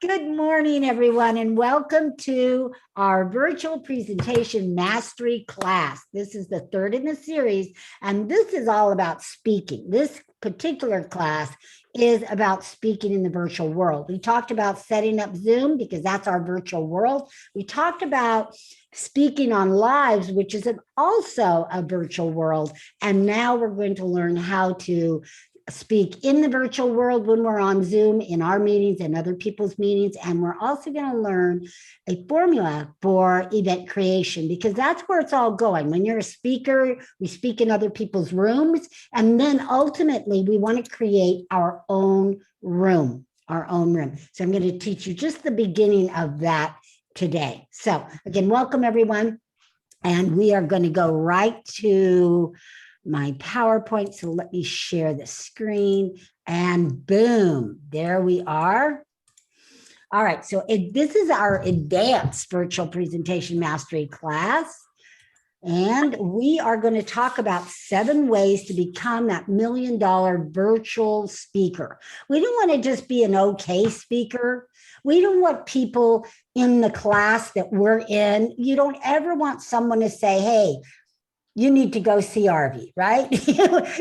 Good morning, everyone, and welcome to our virtual presentation mastery class. This is the third in the series, and this is all about speaking. This particular class is about speaking in the virtual world. We talked about setting up Zoom because that's our virtual world. We talked about speaking on lives, which is also a virtual world. And now we're going to learn how to speak in the virtual world when we're on Zoom in our meetings and other people's meetings. And we're also going to learn a formula for event creation because that's where it's all going. When you're a speaker, we speak in other people's rooms. And then ultimately, we want to create our own room, So I'm going to teach you just the beginning of that today. So again, welcome everyone. And we are going to go right to my PowerPoint. So let me share the screen and boom, there we are. All right, so this is our advanced virtual presentation mastery class. And we are going to talk about 7 ways to become that $1 million virtual speaker. We don't want to just be an okay speaker. We don't want people in the class that we're in. You don't ever want someone to say, hey, you need to go see Arvie, right?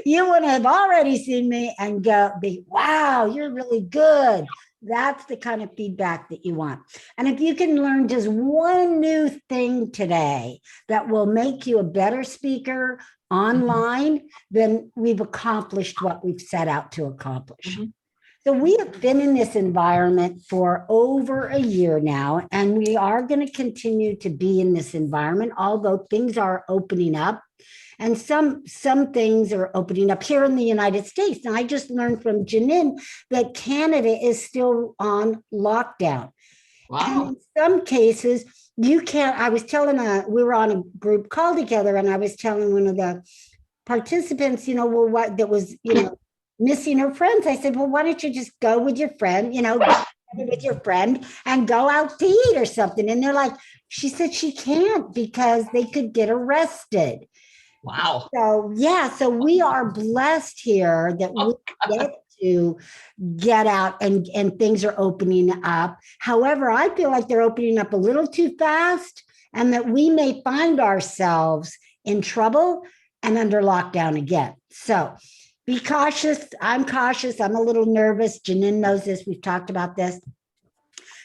You would have already seen me and go, wow, you're really good. That's the kind of feedback that you want. And if you can learn just one new thing today that will make you a better speaker online, then we've accomplished what we've set out to accomplish. So we have been in this environment for over a year now, and we are going to continue to be in this environment, although things are opening up. And some things are opening up here in the United States. And I just learned from Janine that Canada is still on lockdown. Wow. And in some cases, you can't. I was telling we were on a group call together, and I was telling one of the participants, well, what that was, missing her friends. I said, well, why don't you just go with your friend, with your friend and go out to eat or something? And they're like, she said she can't because they could get arrested. Wow. So we are blessed here that we get to get out and things are opening up. However, I feel like they're opening up a little too fast and that we may find ourselves in trouble and under lockdown again. So be cautious. I'm cautious. I'm a little nervous. Janine knows this. We've talked about this.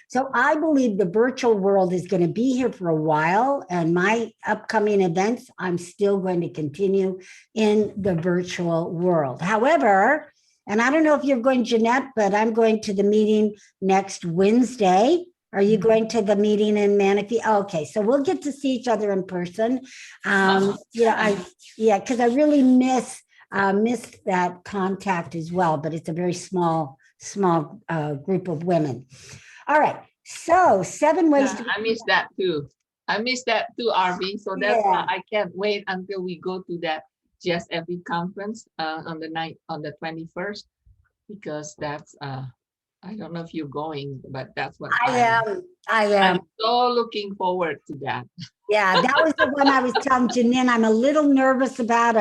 So I believe the virtual world is going to be here for a while, and my upcoming events, I'm still going to continue in the virtual world. However, and I don't know if you're going, Jeanette, but I'm going to the meeting next Wednesday. Are you going to the meeting in Manatee? Okay, so we'll get to see each other in person. Because I really miss that contact as well, but it's a very small group of women. All right. So 7 ways to. I miss that too. Arvie. So that's why I can't wait until we go to that GSFE conference on the 21st, because that's I don't know if you're going, but that's what I am. I'm so looking forward to that. Yeah, that was the one I was telling Janine I'm a little nervous about.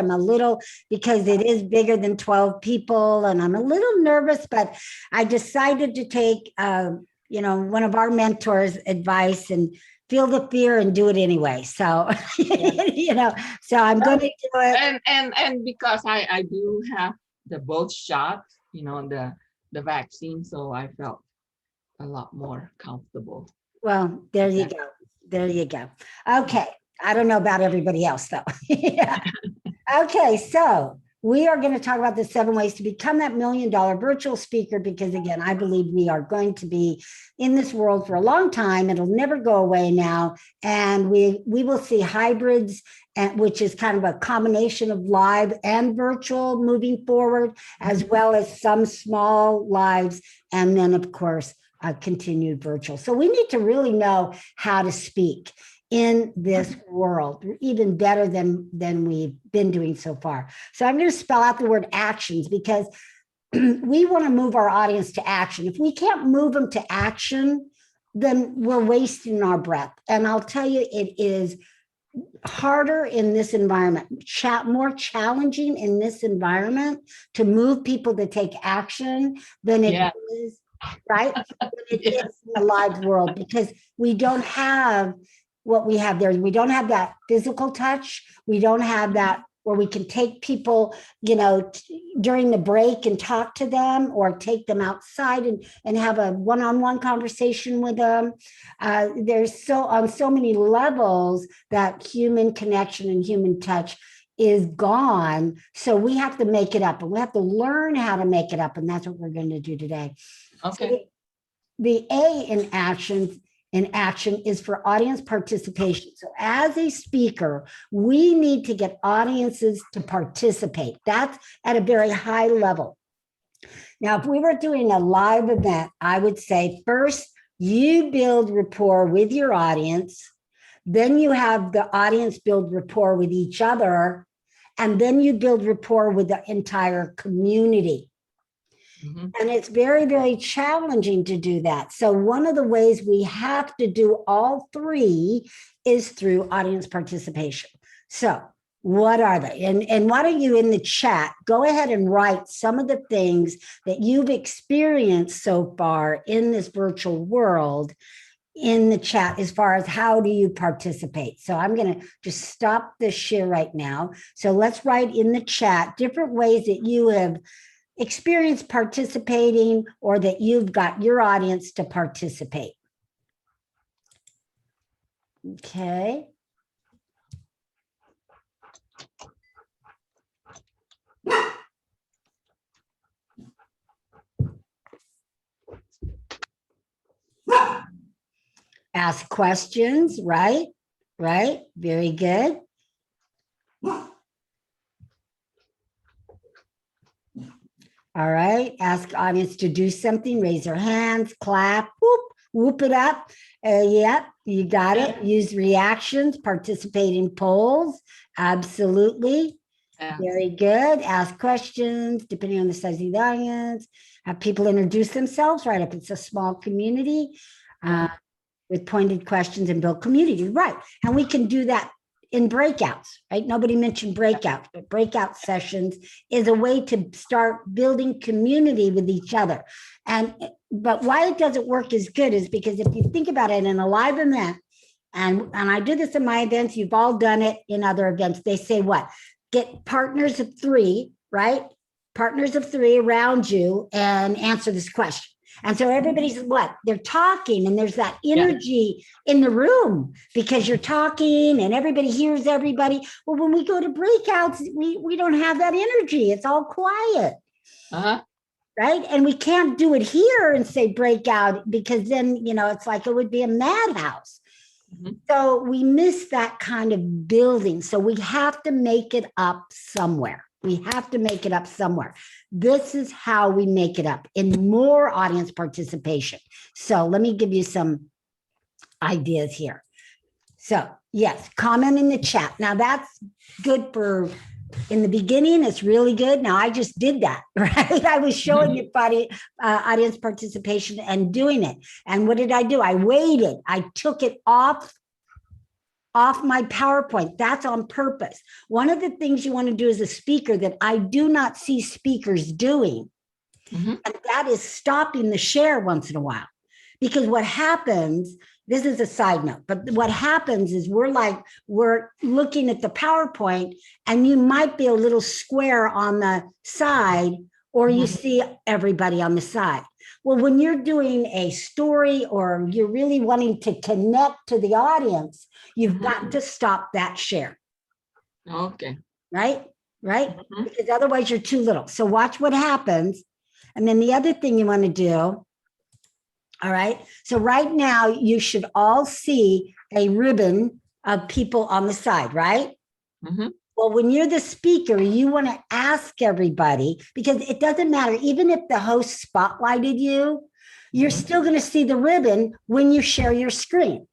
Because it is bigger than 12 people, and I'm a little nervous, but I decided to take one of our mentors' advice and feel the fear and do it anyway. So, so I'm going to do it. And because I do have the both shots, the vaccine, so I felt a lot more comfortable. Well, there you go. There you go. Okay. I don't know about everybody else though. Yeah. Okay. So we are going to talk about the 7 ways to become that $1 million virtual speaker, because again, I believe we are going to be in this world for a long time. It'll never go away now. And we will see hybrids, which is kind of a combination of live and virtual moving forward, as well as some small lives. And then of course, continued virtual. So we need to really know how to speak in this world, even better than we've been doing so far. So I'm going to spell out the word actions, because we want to move our audience to action. If we can't move them to action, then we're wasting our breath. And I'll tell you, it is harder in this environment, more challenging in this environment to move people to take action than it is right? It is Yes. in the live world because we don't have what we have there. We don't have that physical touch. We don't have that where we can take people, during the break and talk to them or take them outside and have a one-on-one conversation with them. There's on so many levels that human connection and human touch is gone. So we have to make it up and we have to learn how to make it up. And that's what we're going to do today. Okay. So the A in action is for audience participation. So as a speaker, we need to get audiences to participate. That's at a very high level. Now, if we were doing a live event, I would say first you build rapport with your audience, then you have the audience build rapport with each other, and then you build rapport with the entire community. And it's very, very challenging to do that. So one of the ways we have to do all three is through audience participation. So what are they? And why don't you in the chat, go ahead and write some of the things that you've experienced so far in this virtual world in the chat as far as how do you participate. So I'm going to just stop this share right now. So let's write in the chat different ways that you have experience participating or that you've got your audience to participate. Okay. Ask questions, right? Right. Very good. All right. Ask audience to do something, raise their hands, clap, whoop it up. Yep, you got it. Use reactions, participate in polls. Absolutely. Yeah. Very good. Ask questions, depending on the size of the audience. Have people introduce themselves, right? If it's a small community, with pointed questions and build community, right? And we can do that in breakouts, right? Nobody mentioned breakouts, but breakout sessions is a way to start building community with each other. But why it doesn't work as good is because if you think about it in a live event, and I do this in my events, you've all done it in other events, they say what? Get partners of three, right? Partners of three around you and answer this question. And so everybody's what? They're talking and there's that energy in the room because you're talking and everybody hears everybody. Well, when we go to breakouts, we don't have that energy. It's all quiet. Right? And we can't do it here and say breakout because then, it's like it would be a madhouse. So we miss that kind of building. So we have to make it up somewhere. We have to make it up somewhere. This is how we make it up in more audience participation. So let me give you some ideas here. So yes, comment in the chat. Now that's good for in the beginning. It's really good. Now I just did that, right? I was showing you audience participation and doing it. And what did I do? I waited. I took it off my PowerPoint. That's on purpose. One of the things you want to do as a speaker that I do not see speakers doing, and that is stopping the share once in a while. Because what happens, this is a side note, but what happens is we're looking at the PowerPoint and you might be a little square on the side or you see everybody on the side. Well, when you're doing a story or you're really wanting to connect to the audience, you've got to stop that share. Okay. Right? Because otherwise you're too little. So watch what happens. And then the other thing you want to do, all right? So right now you should all see a ribbon of people on the side, right? Well, when you're the speaker, you want to ask everybody, because it doesn't matter, even if the host spotlighted you, you're still going to see the ribbon when you share your screen.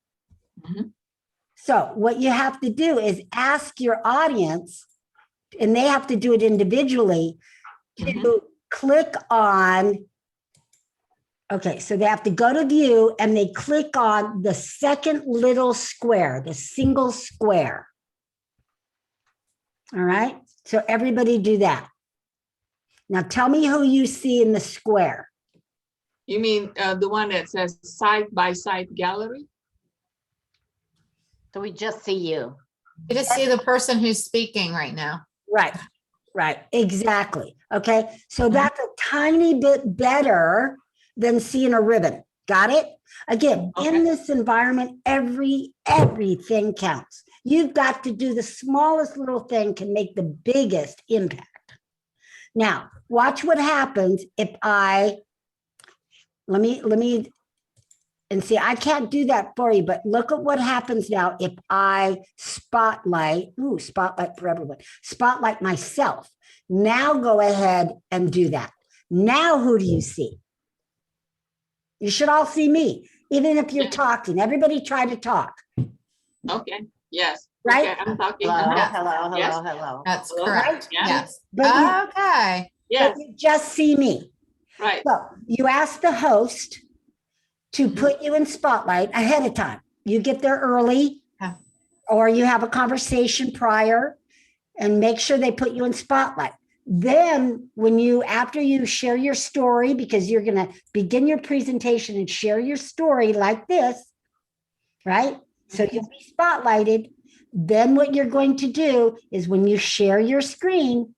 So what you have to do is ask your audience, and they have to do it individually, to click on, okay, so they have to go to view and they click on the second little square, the single square. All right, so everybody do that. Now tell me who you see in the square. You mean the one that says side-by-side gallery? So we just see you. You just see the person who's speaking right now. Right, right, exactly. Okay, so that's a tiny bit better than seeing a ribbon. Got it? Again, Okay. in this environment, everything counts. You've got to do the smallest little thing can make the biggest impact. Now, watch what happens if let me, and see, I can't do that for you, but look at what happens now if I spotlight for everyone, spotlight myself. Now go ahead and do that. Now, who do you see? You should all see me, even if you're Yeah. talking. Everybody try to talk. Okay, yes. Right? Okay, I'm talking. Hello, Uh-huh. hello, Yes. hello, hello. That's Hello? correct. Yeah. Yes. But you, Okay. Yes, but you just see me. right. So you ask the host to Mhm. put you in spotlight ahead of time. You get there early, Yeah. or you have a conversation prior, and make sure they put you in spotlight. Then, after you share your story, because you're going to begin your presentation and share your story like this, right? So you'll be spotlighted. Then what you're going to do is when you share your screen,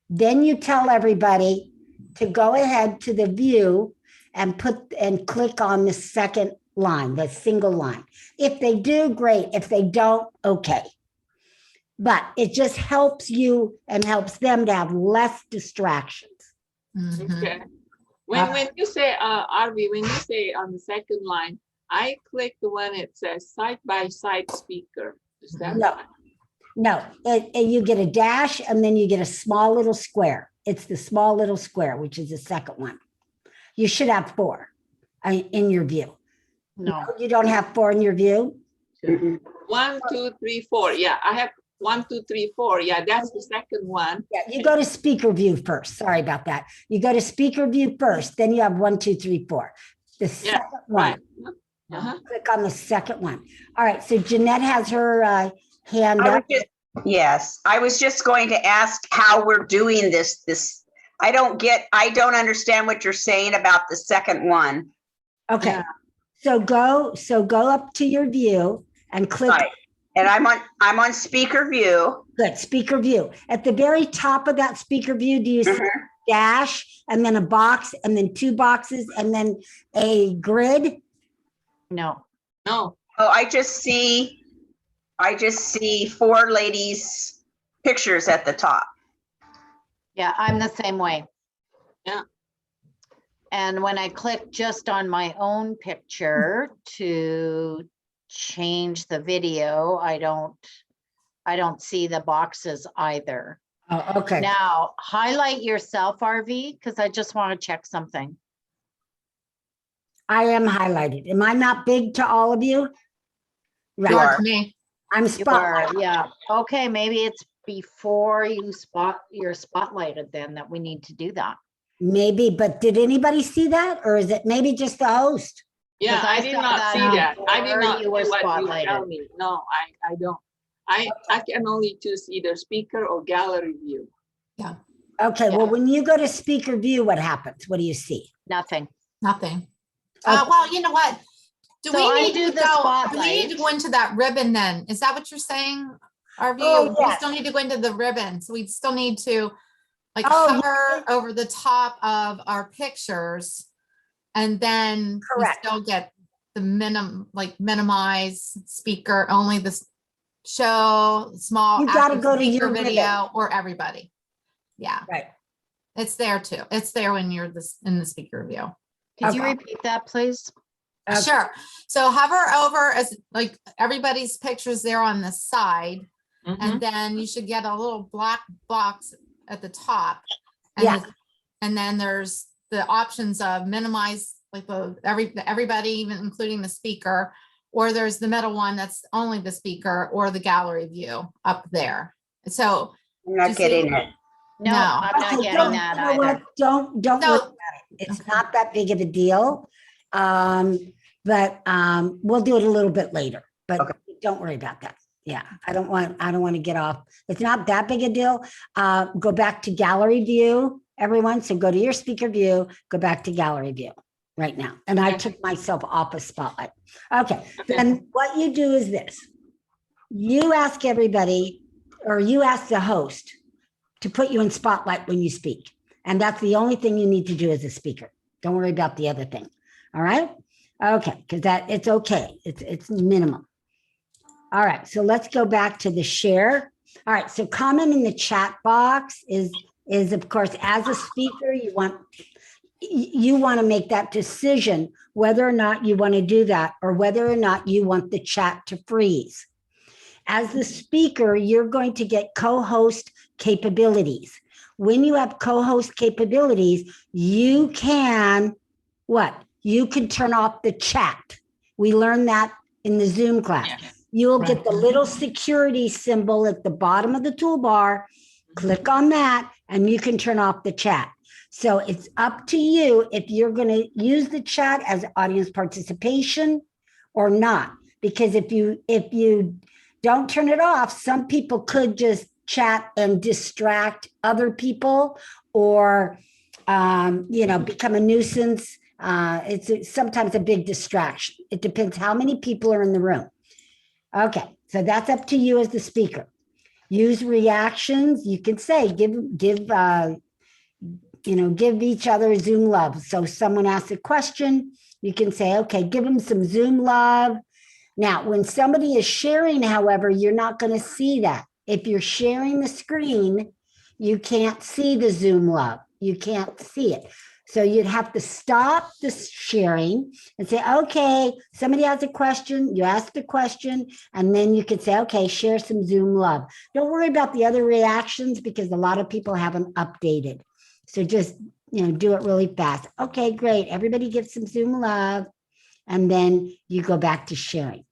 then you tell everybody to go ahead to the view and click on the second line, the single line. If they do, great. If they don't, okay. But it just helps you and helps them to have less distractions. Mhm. Okay. When you say, Arvi, when you say on the second line, I click the one that says side-by-side speaker. Is that No. right? No, you get a dash and then you get a small little square. It's the small little square, which is the second one. You should have 4 in your view. No. You don't have 4 in your view? 1, 2, 3, 4. Yeah, I have 1, 2, 3, 4. Yeah, that's the second one. Yeah, you go to speaker view first. Sorry about that. You go to speaker view first, then you have 1, 2, 3, 4. The second Right. one, Uh-huh. click on the second one. All right, so Jeanette has her hand I was up. yes, I was just going to ask how we're doing this. I don't understand what you're saying about the second one. Okay, Yeah. so go up to your view and click. Right. And I'm on speaker view. Good, speaker view. At the very top of that speaker view, do you see a dash and then a box and then 2 boxes and then a grid? No. No. Oh, I just see 4 ladies' pictures at the top. Yeah, I'm the same way. Yeah. And when I click just on my own picture to change the video, I don't see the boxes either. Oh, okay. Now, highlight yourself, RV, because I just want to check something. I am highlighted. Am I not big to all of you? You Right, are to me. I'm You are, spotlight. yeah. Okay, maybe it's before you're spotlighted then that we need to do that. Maybe, but did anybody see that? Or is it maybe just the host? Yeah, 'Cause I I did saw not that see that. I did before not you see were what you spotlighted. tell me. No, I don't. I can only choose either speaker or gallery view. Okay, well, Yeah. when you go to speaker view, what happens? What do you see? Nothing. Nothing. Okay. Well, you know what? Do So we I need do to the go, do we need to spotlight. go into that ribbon then? Is that what you're saying? RV, Oh, we yes. still need to go into the ribbon. So we still need to like Oh, hover over the top of our pictures. And then we Correct. still get the minimize speaker, only the show, small You gotta active go to speaker your ribbon. video or everybody. Yeah, Right. it's there too. It's there when you're in the speaker view. Could you Okay. repeat that, please? Okay. Sure. So hover over as like everybody's pictures there on the side, Mhm. and then you should get a little black box at the top. Yeah. And then there's the options of minimize like everybody, even including the speaker, or there's the middle one that's only the speaker or the gallery view up there. So I'm You not see- getting it. No, No. I'm not Okay, getting don't- that you know what? either. Don't So- worry about it. It's Okay. not that big of a deal. But we'll do it a little bit later, but Okay. don't worry about that. Yeah, I don't want to get off. It's not that big a deal. Go back to gallery view, everyone. So go to your speaker view, go back to gallery view. right now. And I Okay. took myself off a spotlight. Okay, then what you do is this. You ask everybody, or you ask the host to put you in spotlight when you speak. And that's the only thing you need to do as a speaker. Don't worry about the other thing. All right? Okay, because it's okay. It's minimum. All right, so let's go back to the share. All right, so comment in the chat box is of course, as a speaker, you want to make that decision whether or not you want to do that, or whether or not you want the chat to freeze. As the speaker, you're going to get co-host capabilities. When you have co-host capabilities, you can, what? You can turn off the chat. We learned that in the Zoom class. Yes. You'll get Right. the little security symbol at the bottom of the toolbar. Click on that and you can turn off the chat. So it's up to you if you're going to use the chat as audience participation or not. Because if you don't turn it off, some people could just chat and distract other people, or become a nuisance. It's sometimes a big distraction. It depends how many people are in the room. Okay, so that's up to you as the speaker. Use reactions. You can say, give each other Zoom love. So someone asks a question, you can say, okay, give them some Zoom love. Now, when somebody is sharing, however, you're not going to see that. If you're sharing the screen, you can't see the Zoom love. You can't see it. So you'd have to stop the sharing and say, okay, somebody has a question, you ask the question, and then you could say, okay, share some Zoom love. Don't worry about the other reactions because a lot of people haven't updated. So just, do it really fast. Okay, great. Everybody give some Zoom love. And then you go back to sharing.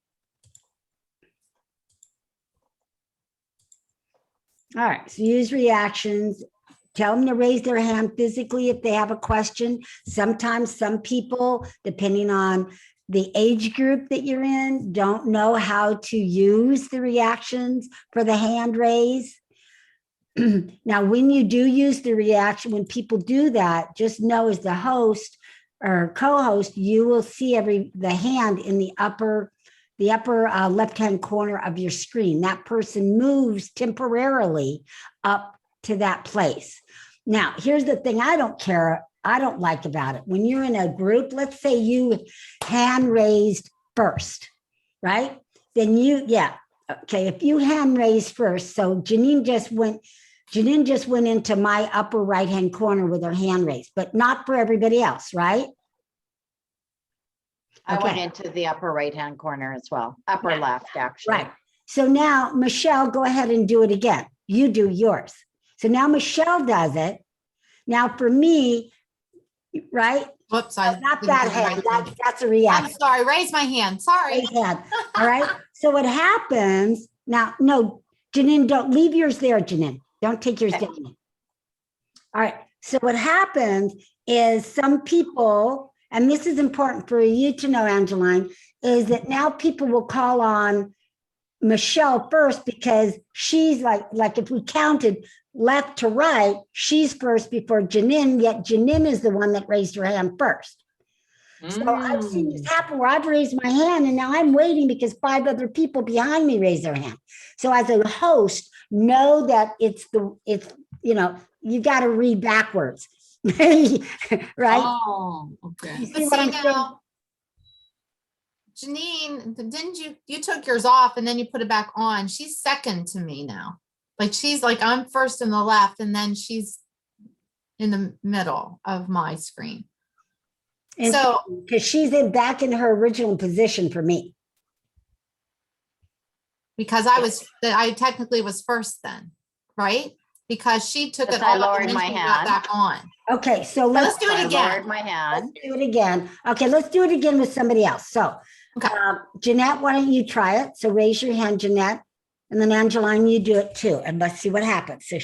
All right, so use reactions. Tell them to raise their hand physically if they have a question. Sometimes some people, depending on the age group that you're in, don't know how to use the reactions for the hand raise. Now, when you do use the reaction, when people do that, just know as the host or co-host, you will see the hand in the upper left-hand corner of your screen. That person moves temporarily up to that place. Now, here's the thing I don't like about it. When you're in a group, let's say you hand raised first, right? Then if you hand raised first, so Janine just went into my upper right-hand corner with her hand raised, but not for everybody else, right? I went Okay. into the upper right-hand corner as well, upper left, actually. Right. So now, Michelle, go ahead and do it again. You do yours. So now Michelle does it. Now for me, right? Whoops, Not didn't that do the hand. right thing. That's a I'm reaction. sorry, raise my hand. Sorry. Raise hand. All right. So what happens now? No, Janine, don't leave yours there, Janine. Don't take yours Okay. down. All right. So what happens is some people, and this is important for you to know, Angeline, is that now people will call on Michelle first because she's like if we counted left to right, she's first before Janine, yet Janine is the one that raised her hand first. So I've seen this happen where I've raised my hand and now I'm waiting because 5 other people behind me raise their hand. So as a host, know that you got to read backwards, right? Oh, okay. You see But what see I'm saying? now, Janine, didn't you took yours off and then you put it back on? She's second to me now. Like she's like, I'm first in the left and then she's in the middle of my screen. And So because she's back in her original position for me. because I technically was first then, right? Because she took Yes, it I off lowered and then my she got hand. back on. Okay, so So let's let's do I it again. lowered my hand. do it again. Okay, let's do it again with somebody else. So, Okay. Jeanette, why don't you try it? So raise your hand, Jeanette, and then Angeline, you do it too, and let's see what happens. So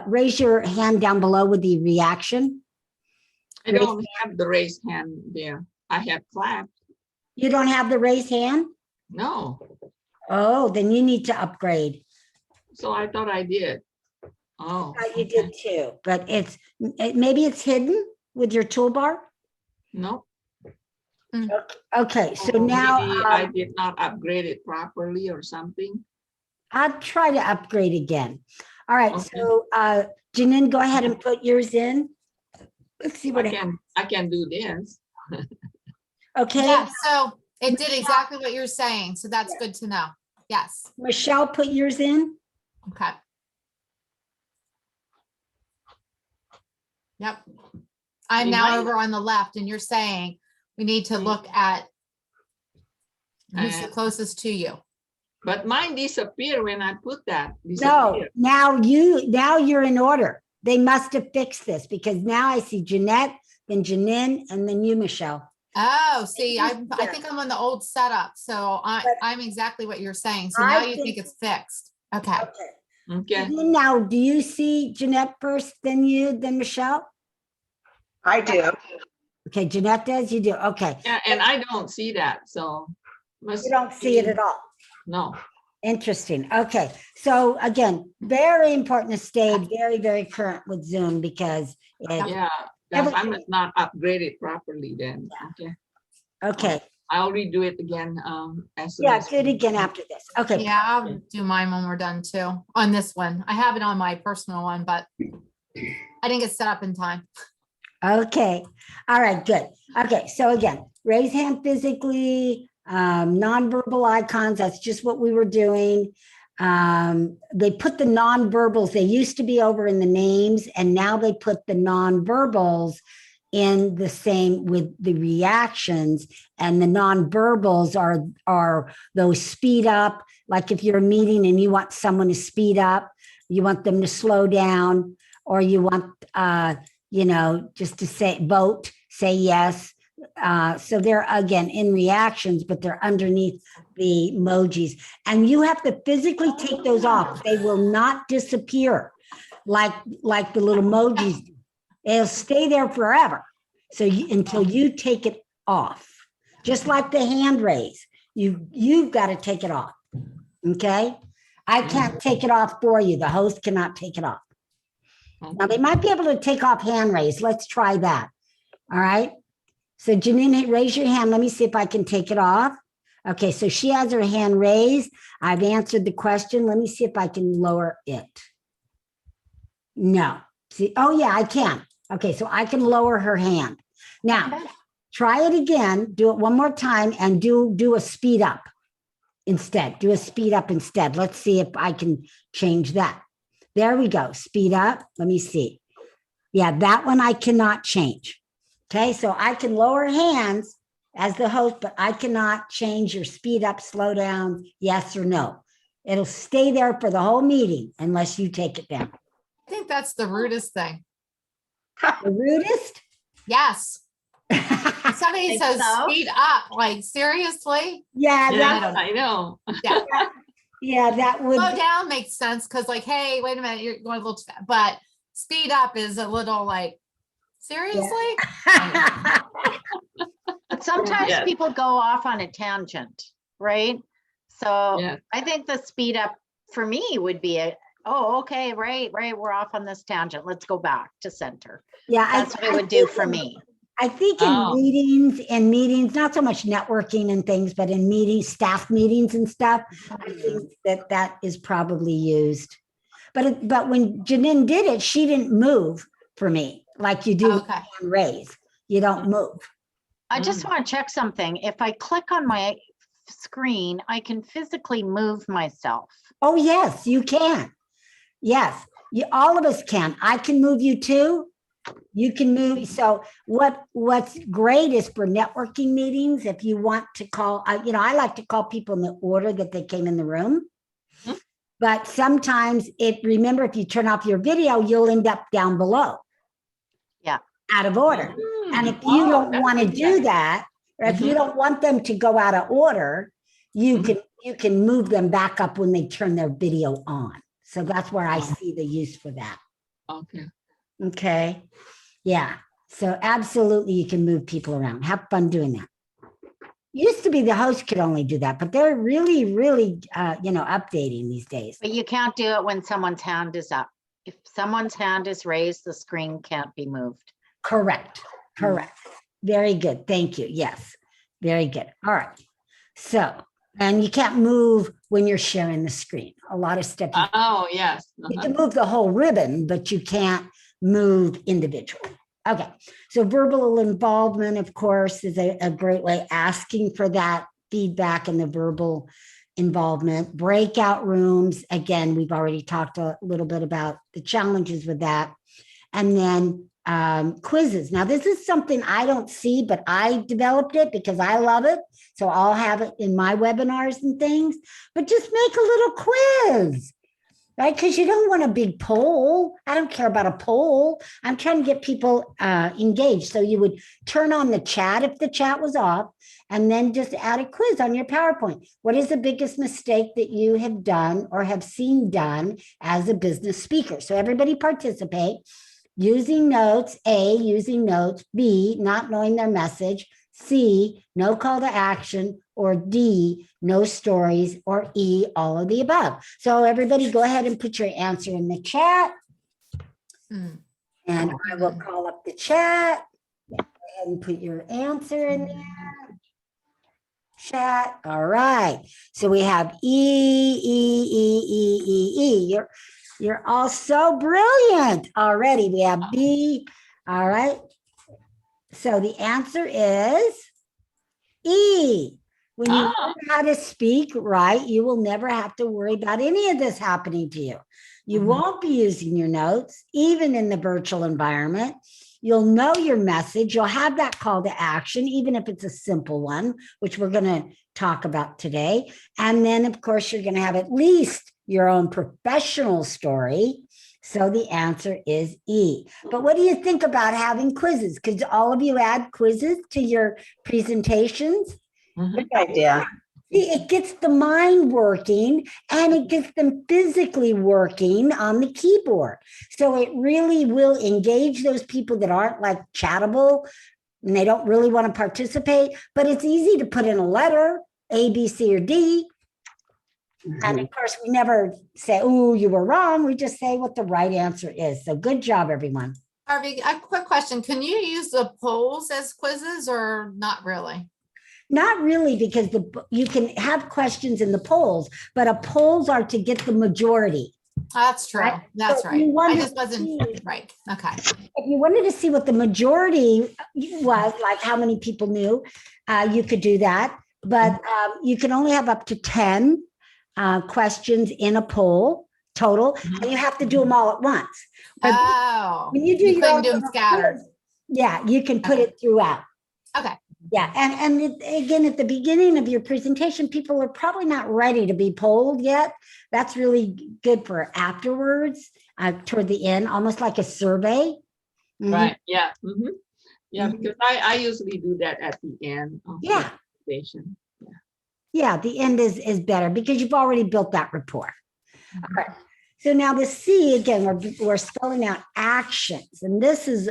raise your hand down below with the reaction. I don't have the raised hand there. I have clapped. You don't have the raised hand? No, Oh, then you need to upgrade. so I thought I did. Oh, You okay. did too, but maybe it's hidden with your toolbar. No, Okay, so Maybe now I did not upgrade it properly or something. I'll try to upgrade again. All right, Okay. so Janine, go ahead and put yours in. Let's see what happens. I can do this. Okay, Yeah, so it did exactly what you're saying. So that's good to know. Yes. Michelle, put yours in. Okay. Yep. I'm now Remind- over on the left and you're saying we need to look at who's the closest to you. But mine disappeared when I put that. No, Disappeared. now you're in order. They must have fixed this because now I see Jeanette, then Janine, and then you, Michelle. Oh, see, I Yeah. think I'm on the old setup. So But- I'm exactly what you're saying. So I now you think- think it's fixed. Okay. Okay. Okay. Now, do you see Jeanette first, then you, then Michelle? I do. Okay, Jeanette does, you do, okay. Yeah, and I don't see that, so. You don't see it at all. No. Interesting. Okay. So again, very important to stay very, very current with Zoom because it, Yeah, that's, I must not upgrade it properly then. Okay. okay. I'll redo it again, as soon Yeah, as do it we- again after this. Okay. Yeah, I'll do mine when we're done too, on this one. I have it on my personal one, but I didn't get set up in time. Okay. All right, good. Okay. So again, raise hand physically, nonverbal icons. That's just what we were doing. They put the nonverbals, they used to be over in the names, and now they put the nonverbals in the same with the reactions, and the nonverbals are those speed up. Like if you're a meeting and you want someone to speed up, you want them to slow down, or you want just to say vote, say yes. So they're again in reactions, but they're underneath the emojis, and you have to physically take those off. They will not disappear like the little emojis. It'll stay there forever. So until you take it off, just like the hand raise, you've got to take it off. Okay. I can't take it off for you. The host cannot take it off. Now they might be able to take off hand raise. Let's try that. All right. So Janine, raise your hand. Let me see if I can take it off. Okay. So she has her hand raised. I've answered the question. Let me see if I can lower it. No. See, oh yeah, I can. Okay. So I can lower her hand. Now try it again. Do it one more time and do a speed up instead. Do a speed up instead. Let's see if I can change that. There we go. Speed up. Let me see. Yeah, that one I cannot change. Okay, so I can lower hands as the host, but I cannot change your speed up, slow down, yes or no. It'll stay there for the whole meeting unless you take it down. I think that's the rudest thing. The rudest? Yes. Somebody Think says so? speed up, like seriously? Yeah, Yeah, that, I know. yeah, that would, Slow down makes sense because like, hey, wait a minute, you're going a little too fast. But speed up is a little like, seriously? But sometimes Yes. people go off on a tangent, right? So Yeah. I think the speed up for me would be okay, right, we're off on this tangent. Let's go back to center. yeah. That's what it would do for me. I think in Oh. meetings, not so much networking and things, but in meetings, staff meetings and stuff, I think that is probably used. But when Janine did it, she didn't move for me like you do with Okay. hand raise. You don't move. I just want to check something. If I click on my screen, I can physically move myself. Oh, yes, you can. Yes, all of us can. I can move you too. You can move. So what's great is for networking meetings, if you want to call, I like to call people in the order that they came in the room. Mhm. But sometimes remember, if you turn off your video, you'll end up down below. Yeah. Out of order. And if you don't that's want to good. do that, or if you don't want them to go out of order, you can move them back up when they turn their video on. So that's where I see the use for that. Okay. Okay. Yeah. So absolutely you can move people around. Have fun doing that. Used to be the host could only do that, but they're really, really updating these days. But you can't do it when someone's hand is up. If someone's hand is raised, the screen can't be moved. Correct. Correct. Very good. Thank you. Yes. Very good. All right. So, and you can't move when you're sharing the screen. A lot of stuff. Oh, yes. You uh-huh. can move the whole ribbon, but you can't move individually. Okay. So verbal involvement, of course, is a great way asking for that feedback and the verbal involvement. Breakout rooms, again, we've already talked a little bit about the challenges with that. And then quizzes. Now, this is something I don't see, but I developed it because I love it. So I'll have it in my webinars and things, but just make a little quiz, right? Because you don't want a big poll. I don't care about a poll. I'm trying to get people engaged. So you would turn on the chat if the chat was off, and then just add a quiz on your PowerPoint. What is the biggest mistake that you have done or have seen done as a business speaker? So everybody participate. Using notes, A, using notes, B, not knowing their message, C, no call to action, or D, no stories, or E, all of the above. So everybody go ahead and put your answer in the chat, Hmm. and I will call up the chat. Go ahead and put your answer in there. Chat. All right. So we have E. You're all so brilliant already. We have B. All right. So the answer is E. When you learn how to speak right, you will never have to worry about any of this happening to you. You Mhm. won't be using your notes, even in the virtual environment. You'll know your message. You'll have that call to action, even if it's a simple one, which we're going to talk about today. And then, of course, you're going to have at least your own professional story. So the answer is E. But what do you think about having quizzes? Could all of you add quizzes to your presentations? Mhm. Good idea. See, it gets the mind working and it gets them physically working on the keyboard. So it really will engage those people that aren't like chattable and they don't really want to participate. But it's easy to put in a letter, A, B, C, or D. And of course, we never say, oh, you were wrong. We just say what the right answer is. So good job, everyone. Harvey, a quick question. Can you use the polls as quizzes or not really? Not really, because you can have questions in the polls, but polls are to get the majority. That's true. Right. That's So right. you I wanted just wasn't to right. Okay. If you wanted to see what the majority was, like how many people knew, you could do that. But you can only have up to 10 questions in a poll total, and you have to do them all at once. But Oh, when you do you your couldn't own do them little scattered. quiz, yeah, you can put Okay. it throughout. Okay. Yeah, and again, at the beginning of your presentation, people are probably not ready to be polled yet. That's really good for afterwards, toward the end, almost like a survey. Mhm. Right, yeah. Yeah, Mhm. because I usually do that at the end of the Yeah, presentation. yeah, the end is better because you've already built that rapport. All right. So now the C, again, we're spelling out actions, and this is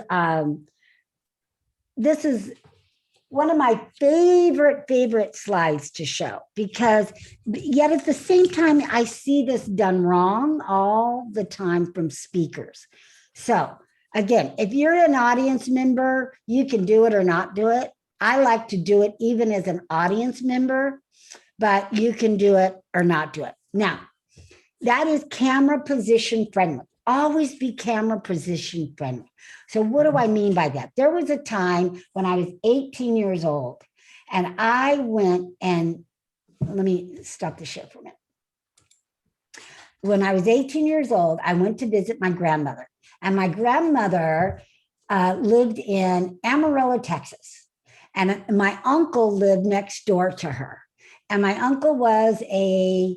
one of my favorite slides to show, because yet at the same time, I see this done wrong all the time from speakers. So again, if you're an audience member, you can do it or not do it. I like to do it even as an audience member, but you can do it or not do it. Now, that is camera position friendly. Always be camera position friendly. So what do I mean by that? There was a time when I was 18 years old and I went and let me stop the show for a minute. When I was 18 years old, I went to visit my grandmother, and my grandmother lived in Amarillo, Texas. And my uncle lived next door to her. And my uncle was a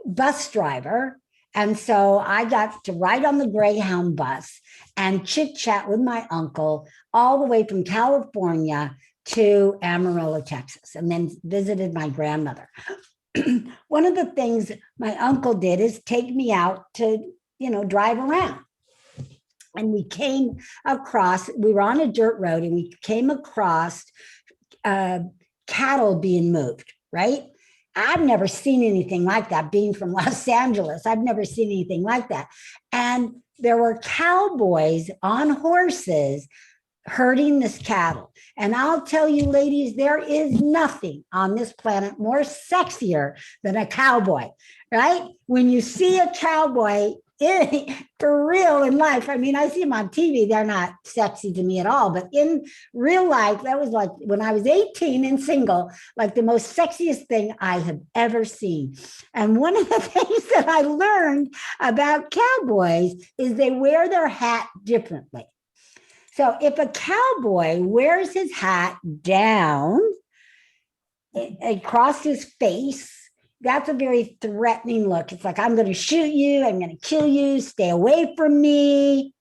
bus driver. And so I got to ride on the Greyhound bus and chit chat with my uncle all the way from California to Amarillo, Texas, and then visited my grandmother. One of the things my uncle did is take me out to, drive around. And we came across, we were on a dirt road and we came across cattle being moved, right? I've never seen anything like that, being from Los Angeles. I've never seen anything like that. And there were cowboys on horses herding this cattle. And I'll tell you, ladies, there is nothing on this planet more sexier than a cowboy, right? When you see a cowboy for real in life, I mean, I see them on TV, they're not sexy to me at all, but in real life, that was like when I was 18 and single, like the most sexiest thing I have ever seen. And one of the things that I learned about cowboys is they wear their hat differently. So if a cowboy wears his hat down across his face, that's a very threatening look. It's like, I'm going to shoot you. I'm going to kill you. Stay away from me.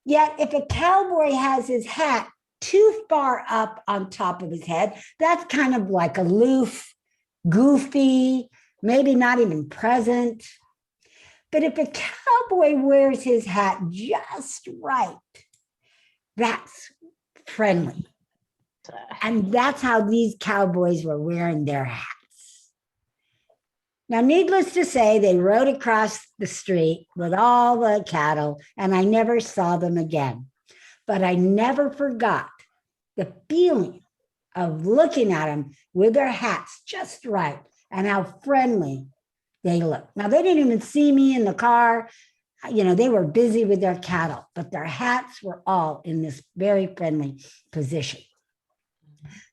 Yet if a cowboy has his hat too far up on top of his head, that's kind of like aloof, goofy, maybe not even present. But if a cowboy wears his hat just right, that's friendly. And that's how these cowboys were wearing their hats. Now, needless to say, they rode across the street with all the cattle, and I never saw them again. But I never forgot the feeling of looking at them with their hats just right and how friendly they looked. Now, they didn't even see me in the car. You know, they were busy with their cattle, but their hats were all in this very friendly position.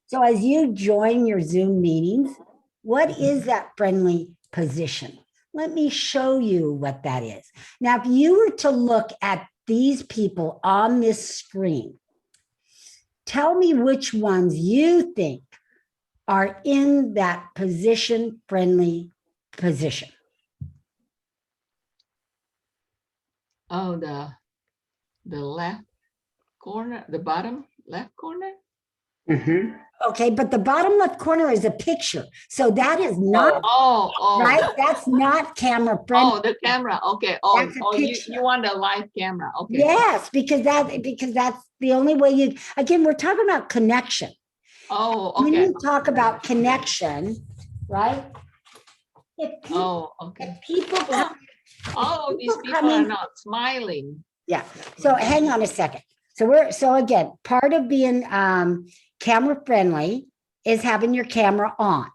So as you join your Zoom meetings, what is that friendly position? Let me show you what that is. Now, if you were to look at these people on this screen, tell me which ones you think are in that position-friendly position. Oh, the left corner, the bottom left corner. Mhm. Okay, but the bottom left corner is a picture. So that is not, Oh, right? That's not camera friendly. Oh, the camera. Okay. Oh, That's a oh, you picture. want the live camera? Okay. Yes, because that's the only way you, again, we're talking about connection. Oh, When okay. you talk about connection, right? If people, Oh, okay. if people come, Oh, these people people come are in- not smiling. yeah. So hang on a second. So again, part of being camera friendly is having your camera on.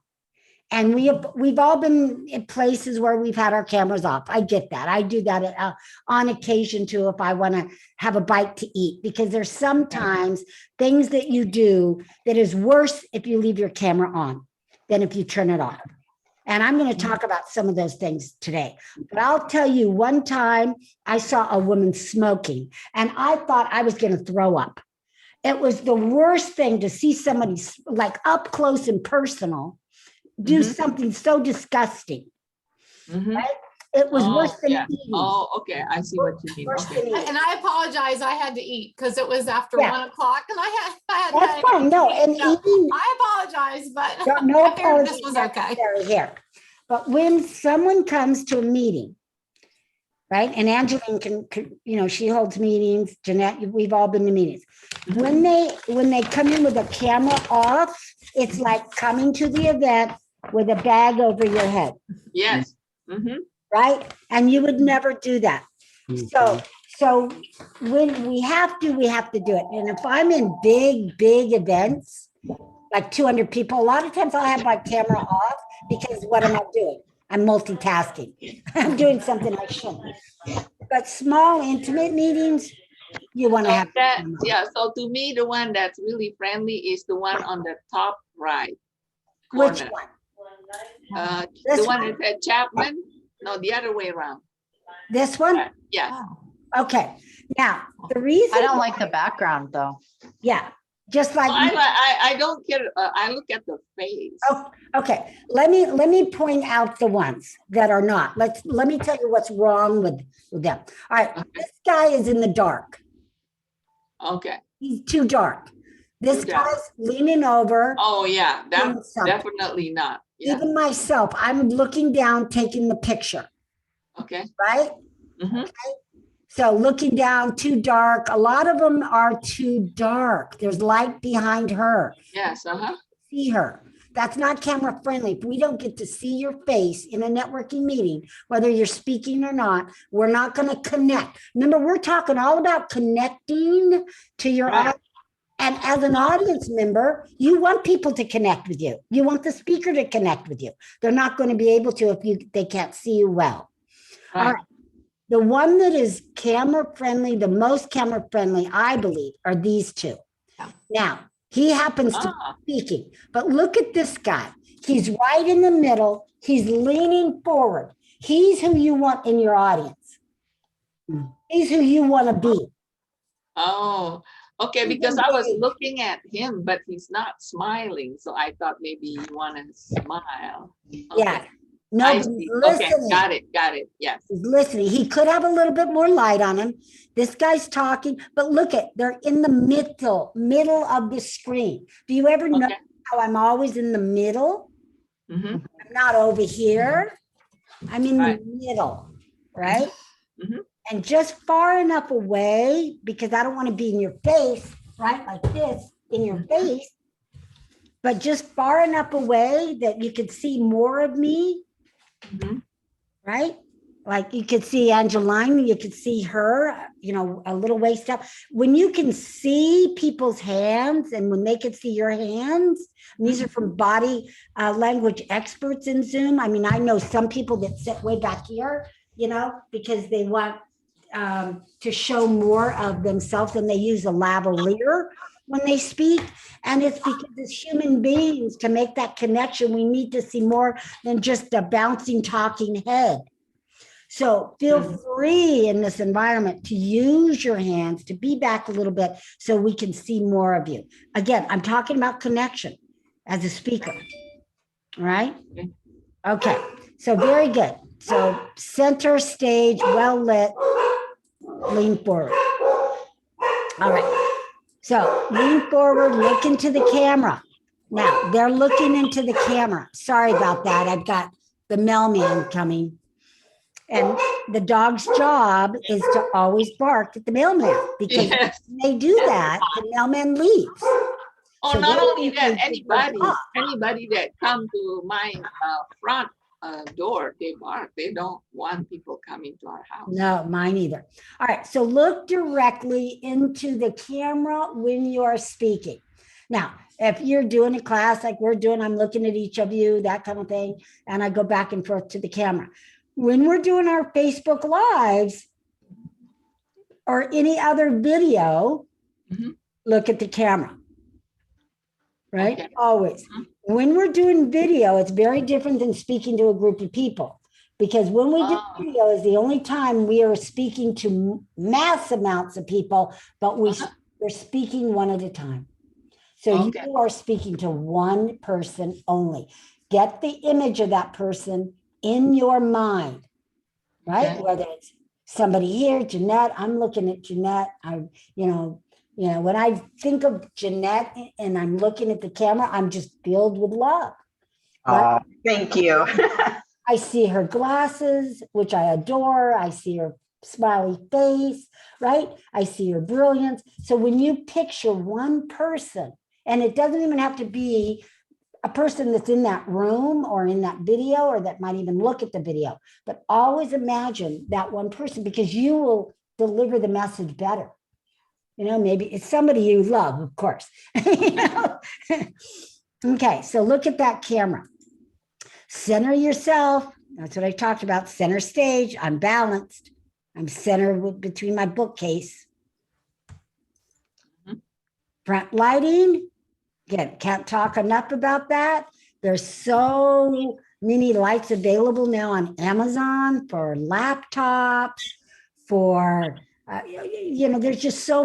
And we've all been in places where we've had our cameras off. I get that. I do that on occasion too, if I want to have a bite to eat, because there's sometimes things that you do that is worse if you leave your camera on than if you turn it off. And I'm going to talk about some of those things today. But I'll tell you, one time I saw a woman smoking and I thought I was going to throw up. It was the worst thing to see somebody like up close and personal do Mhm. something so disgusting. Mhm. It was Oh, worse than yeah. eating. Oh, okay. I see what you mean. Worse Okay. than eating. And I apologize, I had to eat because it was after Yeah. 1 o'clock and I had. That's fine. No, and So, eating, I apologize, but no I figured apologies this was okay. necessary here. But when someone comes to a meeting, right? And Angeline can, she holds meetings. Jeanette, we've all been to meetings. When they come in with a camera off, it's like coming to the event with a bag over your head, Yes. Mhm. right? And you would never do that. So when we have to do it. And if I'm in big events, like 200 people, a lot of times I'll have my camera off because what am I doing? I'm multitasking. I'm doing something I shouldn't. But small, intimate meetings, you want to have. the That, camera. yeah. So to me, the one that's really friendly is the one on the top right Which corner. one? The This one one? that said Chapman. No, the other way around. This one? Yes. Okay. Now, the reason. I don't like the background though. Yeah, just like. I don't care. I look at the face. Oh, okay. Let me point out the ones that are not. Let me tell you what's wrong with them. All right, Okay. this guy is in the dark. Okay. He's too dark. This Too dark. guy's leaning over. Oh, yeah. doing That something. definitely not. Yeah. Even myself, I'm looking down, taking the picture, Okay. right? Mhm. So looking down, too dark. A lot of them are too dark. There's light behind her. Yes. Uh-huh. See her. That's not camera friendly. If we don't get to see your face in a networking meeting, whether you're speaking or not, we're not going to connect. Remember, we're talking all about connecting to your Right. audience. And as an audience member, you want people to connect with you. You want the speaker to connect with you. They're not going to be able to if they can't see you well. All Right. right. The one that is camera friendly, the most camera friendly, I believe, are these two. Yeah. Now, he happens to Ah. be speaking, but look at this guy. He's right in the middle. He's leaning forward. He's who you want in your audience. He's who you want to be. Oh, okay, He's because I was engaged. looking at him, but he's not smiling, so I thought maybe you want to smile. Yeah. Okay, No, I he's see. Okay, listening. got it, yes. He's listening. He could have a little bit more light on him. This guy's talking, but look at, they're in the middle of the screen. Do you ever know Okay. how I'm always in the middle? Mhm. I'm not over here. I'm in Right. the middle, right? Mhm. And just far enough away, because I don't want to be in your face, right? Like this, in your face. But just far enough away that you could see more of me, Mhm. right? Like you could see Angelina, you could see her, a little waist up. When you can see people's hands and when they could see your hands, and these are from body language experts in Zoom. I mean, I know some people that sit way back here, because they want to show more of themselves and they use a lavalier when they speak. And it's because as human beings, to make that connection, we need to see more than just a bouncing, talking head. So feel free in this environment to use your hands, to be back a little bit so we can see more of you. Again, I'm talking about connection as a speaker. All right? Okay, so very good. So center stage, well lit, lean forward. All right, so lean forward, look into the camera. Now, they're looking into the camera. Sorry about that. I've got the mailman coming. And the dog's job is to always bark at the mailman because Yes. when they do that, the mailman leaves. Oh, So not they only think that, they should bark off. anybody that come to my front door, they bark. They don't want people coming to our house. No, mine either. All right, so look directly into the camera when you are speaking. Now, if you're doing a class like we're doing, I'm looking at each of you, that kind of thing, and I go back and forth to the camera. When we're doing our Facebook Lives or any other video, Mhm. look at the camera. Right? Okay. Always. When we're doing video, it's very different than speaking to a group of people. Because when we do Ah. video is the only time we are speaking to mass amounts of people, but we're speaking one at a time. So Okay. you are speaking to one person only. Get the image of that person in your mind, right? Okay. Whether it's somebody here, Jeanette, I'm looking at Jeanette. When I think of Jeanette and I'm looking at the camera, I'm just filled with love. Right? Thank you. I see her glasses, which I adore. I see her smiley face, right? I see her brilliance. So when you picture one person, and it doesn't even have to be a person that's in that room or in that video or that might even look at the video, but always imagine that one person because you will deliver the message better. Maybe it's somebody you love, of course. Okay, so look at that camera. Center yourself. That's what I talked about. Center stage. I'm balanced. I'm centered between my bookcase. Front lighting. Again, can't talk enough about that. There's so many lights available now on Amazon for laptops, for, there's just so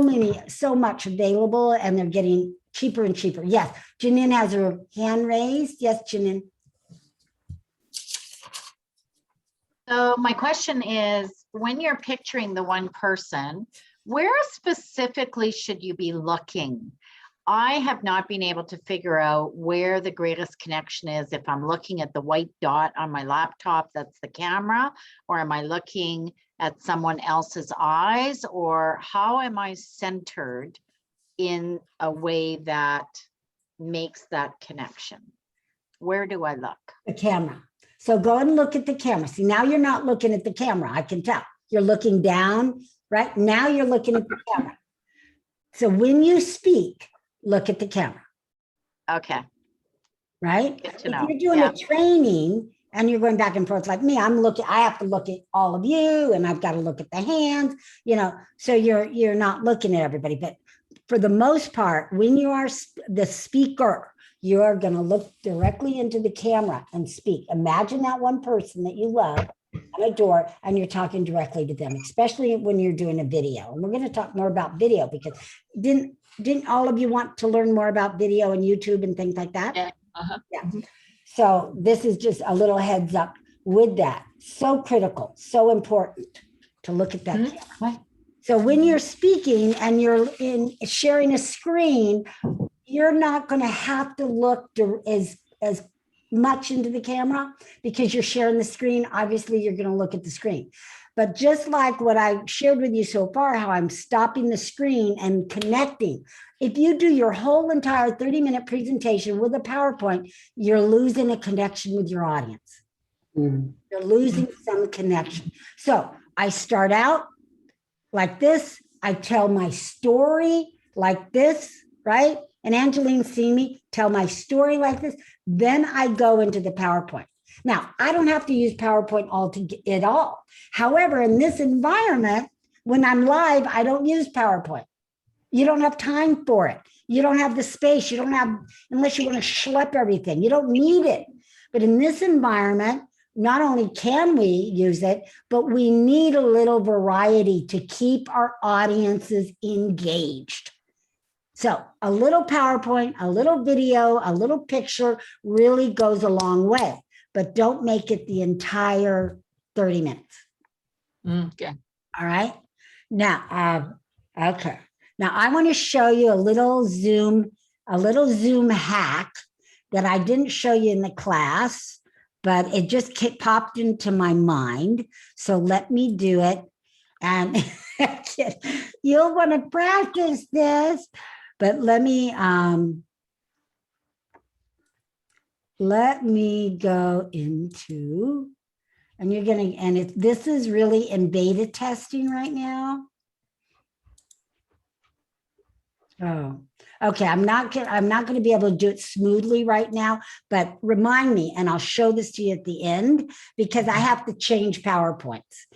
much available and they're getting cheaper and cheaper. Yes, Janine has her hand raised. Yes, Janine. So my question is, when you're picturing the one person, where specifically should you be looking? I have not been able to figure out where the greatest connection is. If I'm looking at the white dot on my laptop, that's the camera, or am I looking at someone else's eyes, or how am I centered in a way that makes that connection? Where do I look? The camera. So go and look at the camera. See, now you're not looking at the camera. I can tell. You're looking down, right? Now you're looking at the camera. So when you speak, look at the camera, Okay, right? good to If know. you're doing Yeah. a training and you're going back and forth like me, I have to look at all of you and I've got to look at the hands, so you're not looking at everybody. But for the most part, when you are the speaker, you're going to look directly into the camera and speak. Imagine that one person that you love and adore, and you're talking directly to them, especially when you're doing a video. And we're going to talk more about video because didn't all of you want to learn more about video and YouTube and things like that? Yeah. Uh-huh. Yeah. So this is just a little heads up with that. So critical, so important to look at that Mhm. camera. So when you're speaking and you're sharing a screen, you're not going to have to look as much into the camera because you're sharing the screen. Obviously, you're going to look at the screen. But just like what I shared with you so far, how I'm stopping the screen and connecting. If you do your whole entire 30-minute presentation with a PowerPoint, you're losing a connection with your audience. You're losing some connection. So I start out like this. I tell my story like this, right? And Angeline see me tell my story like this. Then I go into the PowerPoint. Now, I don't have to use PowerPoint at all. However, in this environment, when I'm live, I don't use PowerPoint. You don't have time for it. You don't have the space. You don't have, unless you want to schlep everything. You don't need it. But in this environment, not only can we use it, but we need a little variety to keep our audiences engaged. So a little PowerPoint, a little video, a little picture really goes a long way, but don't make it the entire 30 minutes. Okay. All right. Now, okay. Now I want to show you a little Zoom hack that I didn't show you in the class, but it just popped into my mind. So let me do it. And you'll want to practice this, but let me go into, and you're going to, and this is really in beta testing right now. Oh, okay. I'm not going to be able to do it smoothly right now, but remind me, and I'll show this to you at the end because I have to change PowerPoints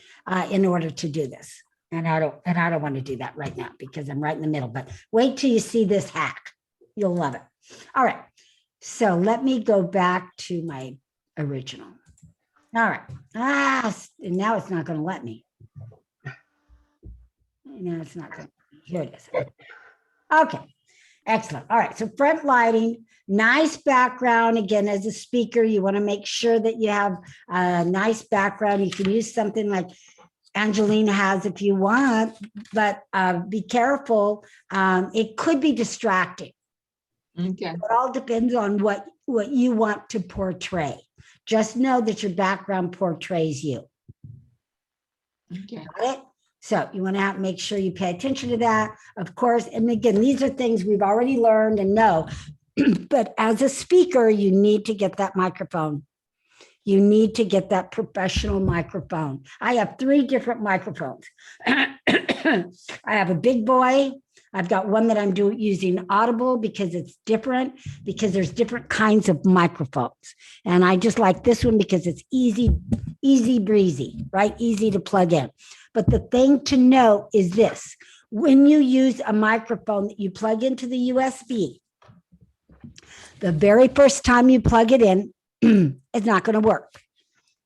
in order to do this. And I don't want to do that right now because I'm right in the middle, but wait till you see this hack. You'll love it. All right. So let me go back to my original. All right. And now it's not going to let me. No, it's not going to. Here it is. Okay, excellent. All right, so front lighting, nice background. Again, as a speaker, you want to make sure that you have a nice background. You can use something like Angelina has if you want, but be careful. It could be distracting. Okay. It all depends on what you want to portray. Just know that your background portrays you. Okay. Got it? So you want to make sure you pay attention to that, of course. And again, these are things we've already learned and know. But as a speaker, you need to get that microphone. You need to get that professional microphone. I have 3 different microphones. I have a big boy. I've got one that I'm using Audible because it's different, because there's different kinds of microphones. And I just like this one because it's easy breezy, right? Easy to plug in. But the thing to know is this: when you use a microphone that you plug into the USB, the very first time you plug it in, it's not going to work,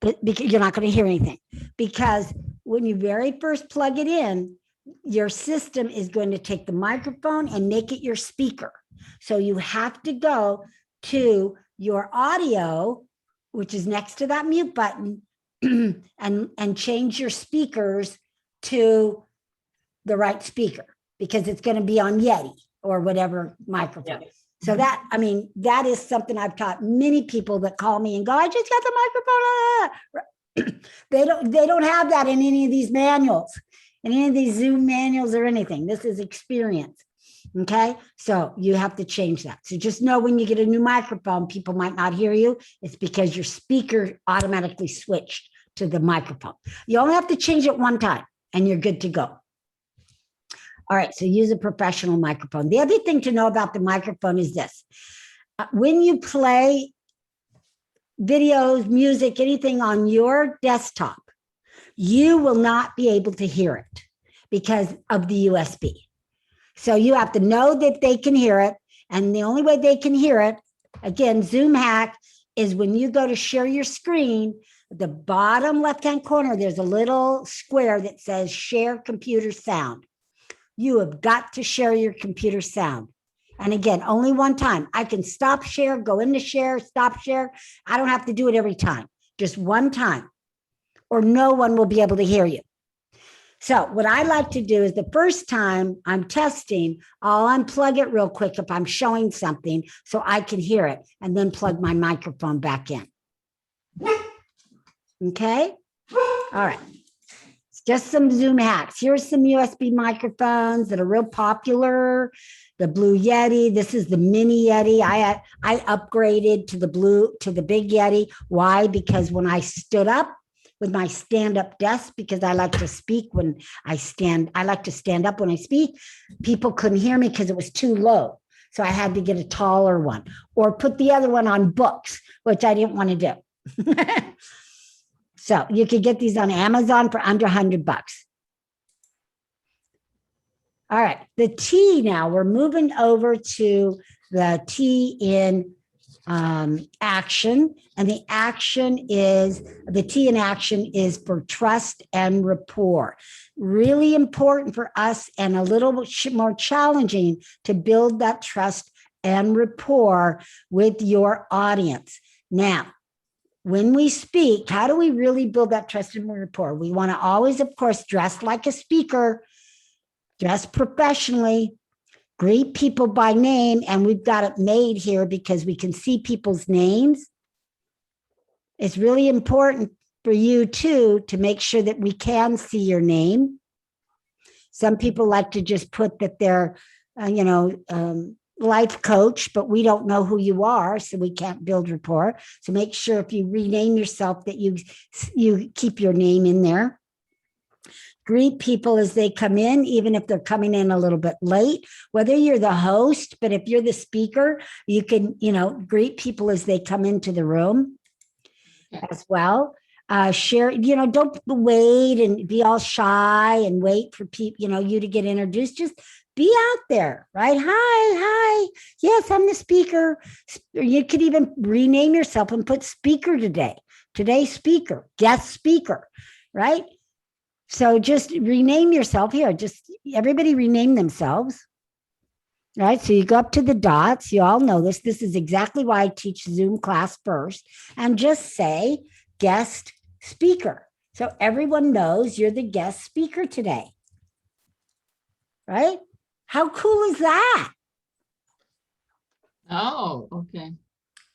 but because you're not going to hear anything. Because when you very first plug it in, your system is going to take the microphone and make it your speaker. So you have to go to your audio, which is next to that mute button, and change your speakers to the right speaker, because it's going to be on Yeti or whatever microphone. Yeah. So that, I mean, that is something I've taught many people that call me and go, I just got the microphone. They don't have that in any of these manuals, in any of these Zoom manuals or anything. This is experience. Okay, so you have to change that. So just know when you get a new microphone, people might not hear you. It's because your speaker automatically switched to the microphone. You only have to change it one time and you're good to go. All right, so use a professional microphone. The other thing to know about the microphone is this. When you play videos, music, anything on your desktop, you will not be able to hear it because of the USB. So you have to know that they can hear it. And the only way they can hear it, again, Zoom hack, is when you go to share your screen, at the bottom left-hand corner, there's a little square that says share computer sound. You have got to share your computer sound. And again, only one time. I can stop share, go into share, stop share. I don't have to do it every time, just one time, or no one will be able to hear you. So what I like to do is the first time I'm testing, I'll unplug it real quick if I'm showing something so I can hear it, and then plug my microphone back in. Okay. All right. Just some Zoom hacks. Here's some USB microphones that are real popular. The Blue Yeti. This is the mini Yeti. I upgraded to the big Yeti. Why? Because when I stood up with my stand-up desk, because I like to speak when I like to stand up when I speak, people couldn't hear me because it was too low. So I had to get a taller one or put the other one on books, which I didn't want to do. So you could get these on Amazon for under $100. All right, the T now, we're moving over to the T in action. And the T in action is for trust and rapport. Really important for us and a little bit more challenging to build that trust and rapport with your audience. Now, when we speak, how do we really build that trust and rapport? We want to always, of course, dress like a speaker, dress professionally, greet people by name. And we've got it made here because we can see people's names. It's really important for you too, to make sure that we can see your name. Some people like to just put that they're, life coach, but we don't know who you are, so we can't build rapport. So make sure if you rename yourself that you keep your name in there. Greet people as they come in, even if they're coming in a little bit late, whether you're the host, but if you're the speaker, you can, greet people as they come into the room as well. Share, don't wait and be all shy and wait for people, you to get introduced. Just be out there, right? Hi. Yes, I'm the speaker. You could even rename yourself and put speaker today. Today's speaker, guest speaker, right? So just rename yourself here. Just everybody rename themselves. Right. So you go up to the dots. You all know this. This is exactly why I teach Zoom class first. And just say guest speaker. So everyone knows you're the guest speaker today. Right? How cool is that? Oh, okay.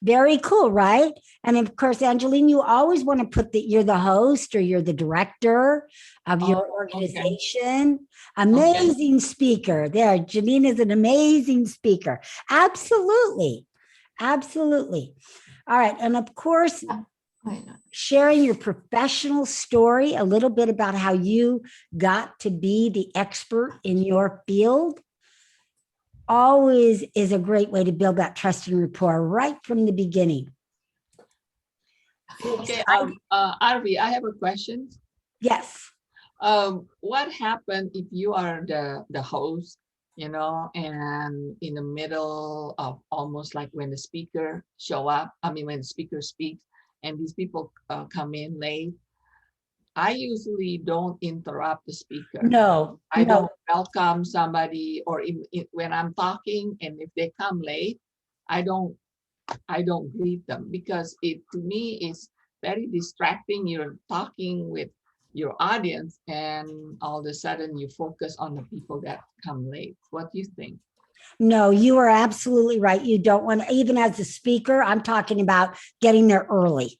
Very cool, right? And of course, Angeline, you always want to put that you're the host or you're the director of your organization. Okay. Amazing speaker. There, Janine is an amazing speaker. Absolutely. Absolutely. All right. And of course, sharing your professional story, a little bit about how you got to be the expert in your field, always is a great way to build that trust and rapport right from the beginning. Okay, Arvi, I have a question. Yes. What happened if you are the host, and in the middle of almost like when the speaker when the speaker speaks and these people come in late? I usually don't interrupt the speaker. No, I don't welcome somebody, or when I'm talking, and if they come late, I don't greet them, because it to me is very distracting. You're talking with your audience and all of a sudden you focus on the people that come late. What do you think? No, you are absolutely right. You don't want to, even as a speaker, I'm talking about getting there early.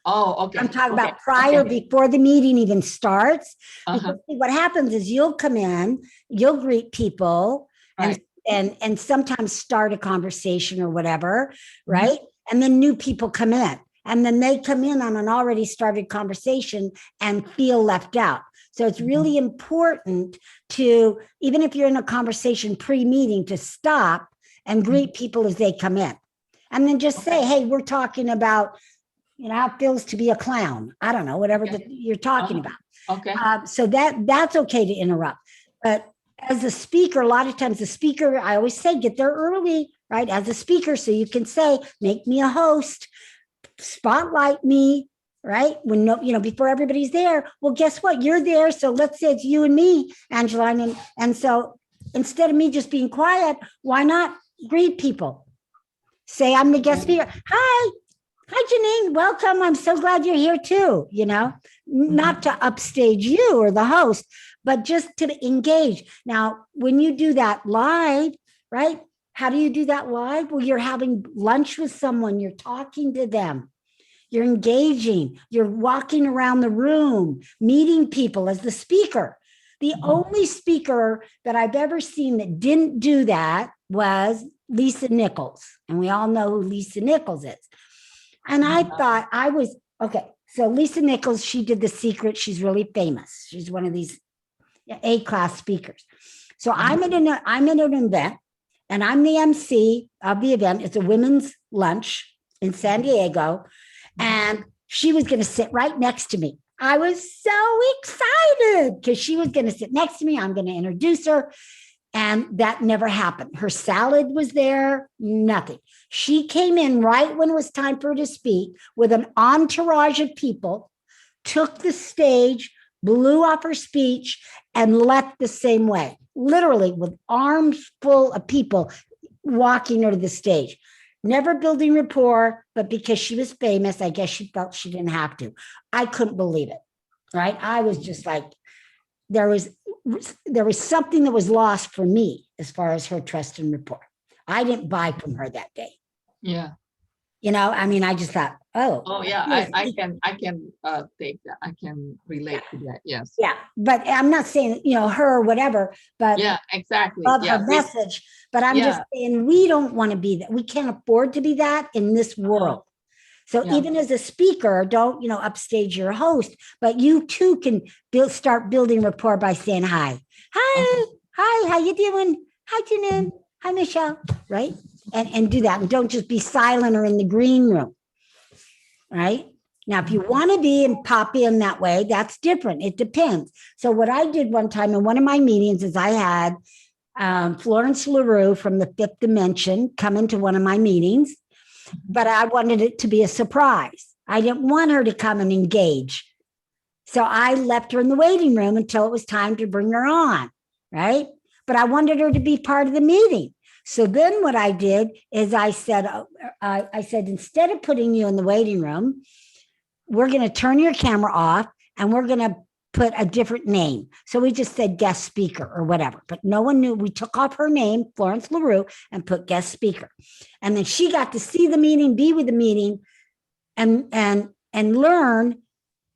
Oh, okay. I'm talking about prior, before the meeting even starts. Because what happens is you'll come in, you'll greet people and and sometimes start a conversation or whatever, right? And then new people come in, and then they come in on an already started conversation and feel left out. So it's really important to, even if you're in a conversation pre-meeting, to stop and greet people as they come in. And then just say, hey, we're talking about, how it feels to be a clown. I don't know, whatever Okay. that you're talking about. Okay. So that's okay to interrupt. But as a speaker, a lot of times the speaker, I always say, get there early, right? As a speaker, so you can say, make me a host, spotlight me, right? When before everybody's there. Well, guess what? You're there. So let's say it's you and me, Angeline. And so instead of me just being quiet, why not greet people? Say, I'm the guest speaker. Hi, Janine, welcome. I'm so glad you're here too, not to upstage you or the host, but just to engage. Now, when you do that live, right? How do you do that live? Well, you're having lunch with someone, you're talking to them, you're engaging, you're walking around the room, meeting people as the speaker. The only speaker that I've ever seen that didn't do that was Lisa Nichols. And we all know who Lisa Nichols is. And I thought okay. So Lisa Nichols, she did The Secret. She's really famous. She's one of these A-class speakers. So I'm at an event, and I'm the MC of the event. It's a women's lunch in San Diego. And she was going to sit right next to me. I was so excited because she was going to sit next to me. I'm going to introduce her. And that never happened. Her salad was there, nothing. She came in right when it was time for her to speak with an entourage of people, took the stage, blew off her speech, and left the same way, literally with arms full of people walking her to the stage. Never building rapport, but because she was famous, I guess she felt she didn't have to. I couldn't believe it, right? I was just like, there was something that was lost for me as far as her trust and rapport. I didn't buy from her that day. Yeah. I just thought, Oh, yeah. I can take that. I can relate to that. Yes. yeah. But I'm not saying, her or whatever, but Yeah, exactly. love Yeah. her message. But I'm just saying, we don't want to be that. We can't afford to be that in this world. So Yeah. even as a speaker, don't, upstage your host, but you too can start building rapport by saying hi. Hi, hi, how you doing? Hi, Janine. Hi, Michelle. Right? And do that. And don't just be silent or in the green room. Right? Now, if you want to be and pop in that way, that's different. It depends. So what I did one time in one of my meetings is I had Florence LaRue from the Fifth Dimension come into one of my meetings, but I wanted it to be a surprise. I didn't want her to come and engage. So I left her in the waiting room until it was time to bring her on, right? But I wanted her to be part of the meeting. So then what I did is I said, instead of putting you in the waiting room, we're going to turn your camera off and we're going to put a different name. So we just said guest speaker or whatever, but no one knew. We took off her name, Florence LaRue, and put guest speaker. And then she got to see the meeting, be with the meeting and learn,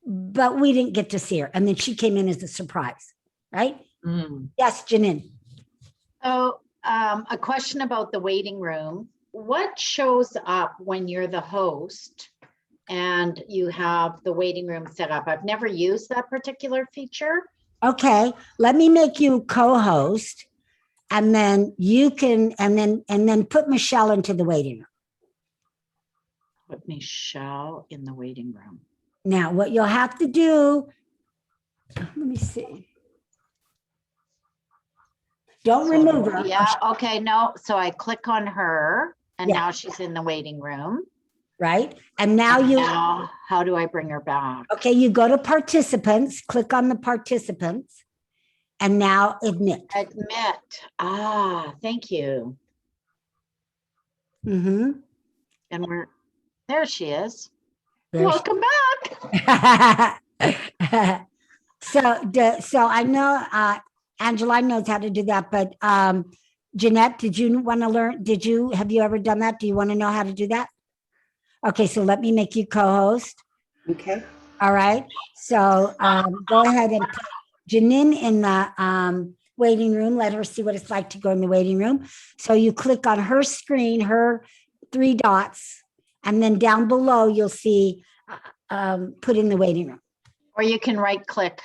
but we didn't get to see her. And then she came in as a surprise, right? Yes, Janine. So a question about the waiting room. What shows up when you're the host and you have the waiting room set up? I've never used that particular feature. Okay, let me make you co-host, and then you can, and then put Michelle into the waiting room. Put Michelle in the waiting room. Now, what you'll have to do, let me see. Don't remove her. Yeah, okay, no, so I click on her and Yeah. now she's in the waiting room. Right? And now Now, how do I bring her back? okay, you go to participants, click on the participants, and now admit. Admit. Thank you. Mm-hmm. And there she is. There she- Welcome back. So I know Angela knows how to do that, but Jeanette, did you want to learn? Have you ever done that? Do you want to know how to do that? Okay, so let me make you co-host. Okay. All right. So go ahead and put Janine in the waiting room. Let her see what it's like to go in the waiting room. So you click on her screen, her 3 dots, and then down below you'll see put in the waiting room. Or you can right click.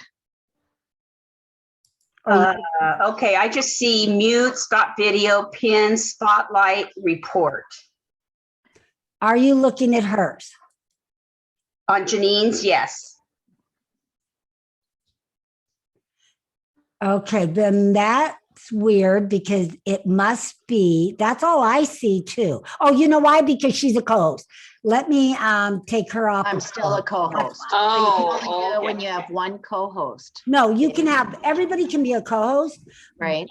Or Okay, I just see mute, stop video, pin, spotlight, report. are you looking at hers? On Janine's, yes. Okay, then that's weird because it must be, that's all I see too. Oh, you know why? Because she's a co-host. Let me take her off. I'm of still a co-host. co-host. So you can only do Oh, it when okay. you have one co-host, No, you can have, everybody can be a co-host, right?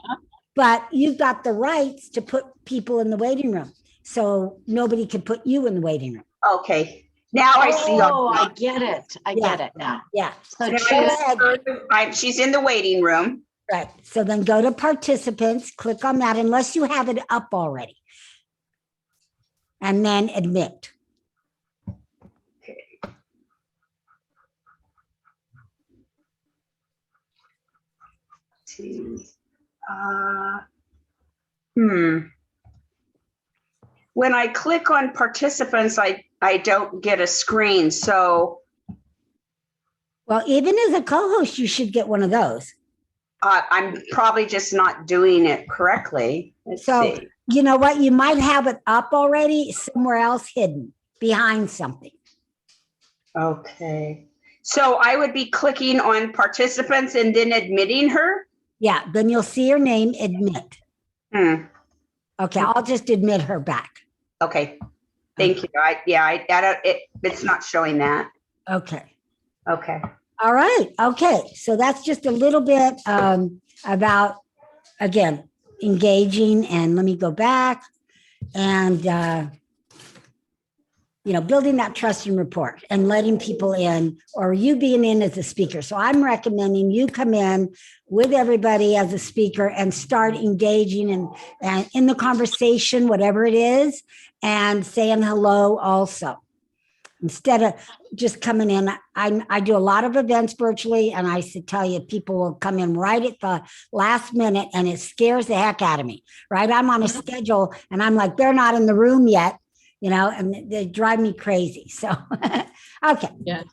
but you've got the rights to put people in the waiting room. So nobody can put you in the waiting room. Okay, now I see. Oh, I get it. I get it now. Yeah, So Now choose, she's in the waiting room. right. So then go to participants, click on that unless you have it up already. And then admit. Uh, When I click on participants, I don't get a screen, so Well, even as a co-host, you should get one of those. I'm probably just not doing it correctly. Let's So, see. you know what? You might have it up already somewhere else hidden behind something. Okay, so I would be clicking on participants and then admitting her? Yeah, then you'll see her name, admit. Hmm, Okay, I'll just admit her back. okay, thank you. It's not showing that. Okay. Okay. All right. Okay. So that's just a little bit about, again, engaging. And let me go back and, building that trust and rapport and letting people in, or you being in as a speaker. So I'm recommending you come in with everybody as a speaker and start engaging and in the conversation, whatever it is, and saying hello also. Instead of just coming in, I do a lot of events virtually, and I should tell you, people will come in right at the last minute, and it scares the heck out of me. Right? I'm on a schedule, and I'm like, they're not in the room yet, and they drive me crazy. So, okay. Yes.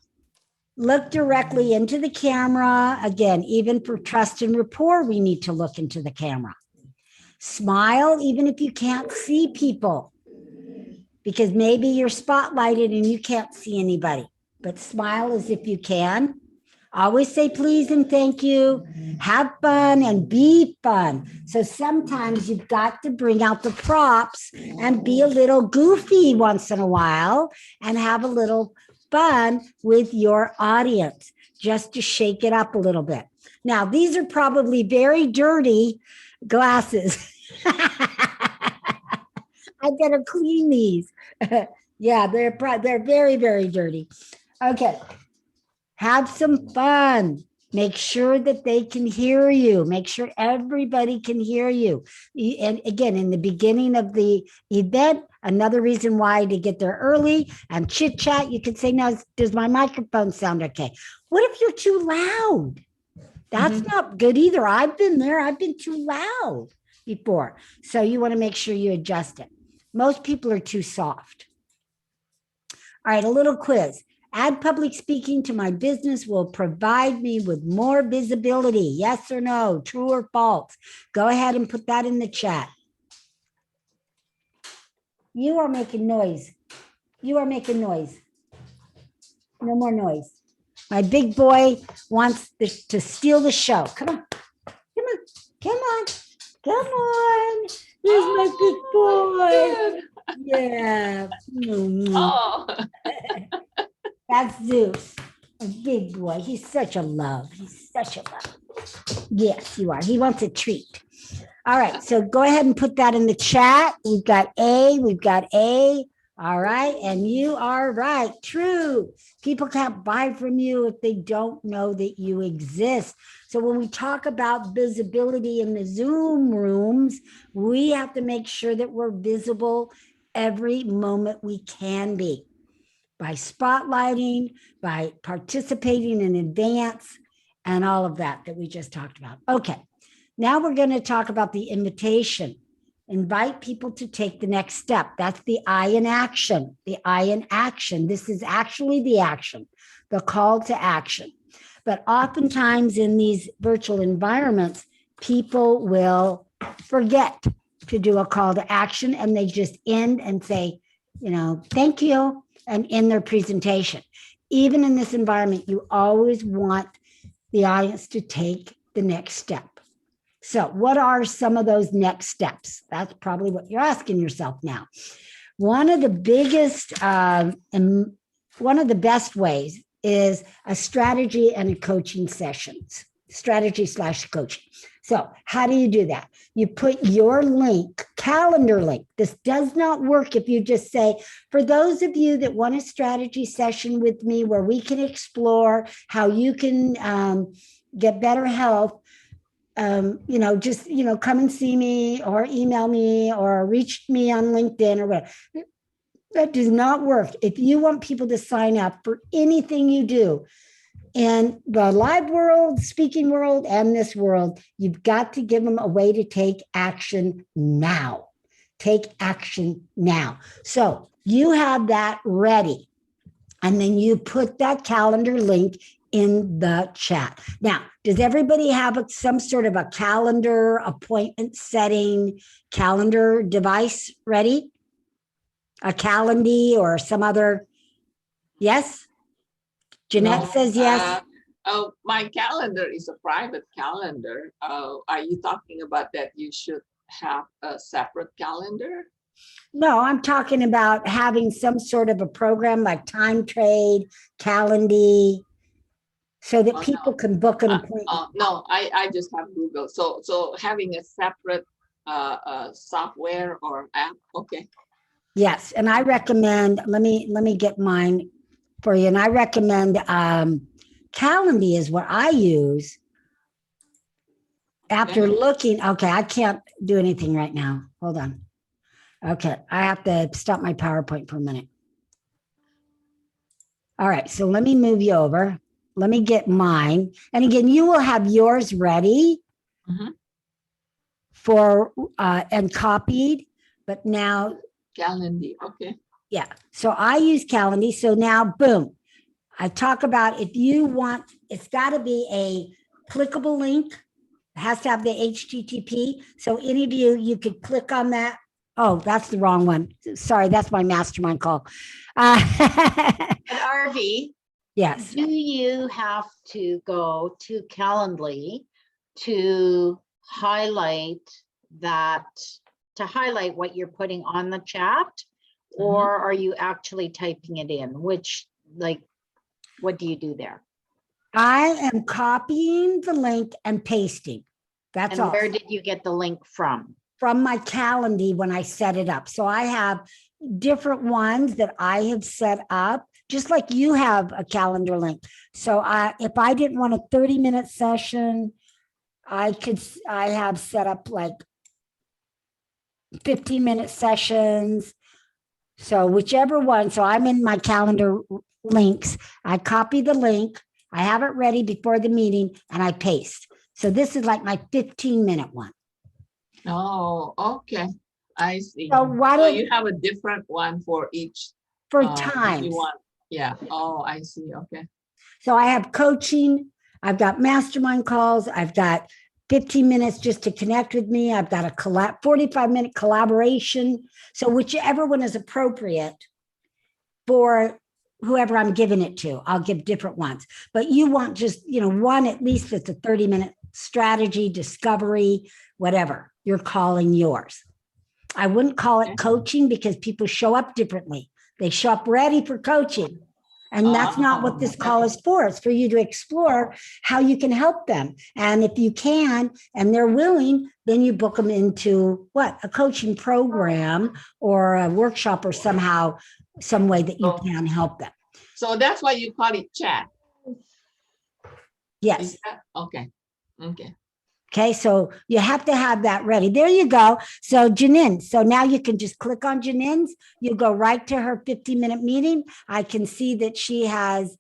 Look directly into the camera. Again, even for trust and rapport, we need to look into the camera. Smile, even if you can't see people, because maybe you're spotlighted and you can't see anybody, but smile as if you can. Always say please and thank you. Have fun and be fun. So sometimes you've got to bring out the props and be a little goofy once in a while and have a little fun with your audience just to shake it up a little bit. Now, these are probably very dirty glasses. I better clean these. Yeah, they're very, very dirty. Okay. Have some fun. Make sure that they can hear you. Make sure everybody can hear you. And again, in the beginning of the event, another reason why to get there early and chit chat, you could say, now, does my microphone sound okay? What if you're too loud? That's not good either. I've been there. I've been too loud before. So you want to make sure you adjust it. Most people are too soft. All right, a little quiz. Add public speaking to my business will provide me with more visibility. Yes or no, true or false? Go ahead and put that in the chat. You are making noise. You are making noise. No more noise. My big boy wants to steal the show. Come on. Come on. Come on. Come on. Here's my big boy. Yeah. Oh, That's Zeus, a big boy. He's such a love. He's such a love. Yes, you are. He wants a treat. All right. So go ahead and put that in the chat. We've got A. We've got A. All right. And you are right. True. People can't buy from you if they don't know that you exist. So when we talk about visibility in the Zoom rooms, we have to make sure that we're visible every moment we can be, by spotlighting, by participating in advance, and all of that we just talked about. Okay, Now we're going to talk about the invitation. Invite people to take the next step. That's the I in action. The I in action. This is actually the action, the call to action. But oftentimes in these virtual environments, people will forget to do a call to action and they just end and say, thank you, and end their presentation. Even in this environment, you always want the audience to take the next step. So what are some of those next steps? That's probably what you're asking yourself now. One of the biggest and one of the best ways is a strategy and a coaching sessions, strategy/coaching. So how do you do that? You put your link, calendar link. This does not work if you just say, for those of you that want a strategy session with me where we can explore how you can get better health, come and see me or email me or reach me on LinkedIn or whatever. That does not work. If you want people to sign up for anything you do in the live world, speaking world, and this world, you've got to give them a way to take action now. Take action now. So you have that ready. And then you put that calendar link in the chat. Now, does everybody have some sort of a calendar appointment setting calendar device ready? A Calendly or some other? Yes? Jeanette No, says yes. My calendar is a private calendar. Are you talking about that you should have a separate calendar? No, I'm talking about having some sort of a program like Time Trade, Calendly, so that Oh, people no. can book an appointment. No, I just have Google. So having a separate software or app, okay. Yes, and I recommend, let me get mine for you. And I recommend Calendly is what I use. After looking, okay, I can't do anything right now. Hold on. Okay, I have to stop my PowerPoint for a minute. All right, so let me move you over. Let me get mine. And again, you will have yours ready for and copied, but now Calendly, okay. yeah. So I use Calendly. So now, boom. I talk about if you want, it's got to be a clickable link. It has to have the HTTP. So any of you could click on that. Oh, that's the wrong one. Sorry, that's my mastermind call. And RV, Yes. do you have to go to Calendly to highlight what you're putting on the chat? Or are you actually typing it in? What do you do there? I am copying the link and pasting. That's And all. where did you get the link from? From my Calendly when I set it up. So I have different ones that I have set up, just like you have a calendar link. So if I didn't want a 30-minute session, I have set up like 15-minute sessions. So whichever one. So I'm in my calendar links. I copy the link. I have it ready before the meeting and I paste. So this is like my 15-minute one. Oh, okay. I see. So why So don't you have a different one for each for if times? you want. Yeah. Oh, I see. Okay. So I have coaching. I've got mastermind calls. I've got 15 minutes just to connect with me. I've got a 45-minute collaboration. So whichever one is appropriate for whoever I'm giving it to, I'll give different ones. But you want just, one at least that's a 30-minute strategy, discovery, whatever you're calling yours. I wouldn't call it coaching because people show up differently. They show up ready for coaching. And that's not what this call is for. It's for you to explore how you can help them. And if you can, and they're willing, then you book them into a coaching program or a workshop or some way that you can help them. So that's why you call it chat. Yes. Is that? Okay. Okay. Okay, so you have to have that ready. There you go. So Janine, so now you can just click on Janine's. You go right to her 15-minute meeting. I can see that she has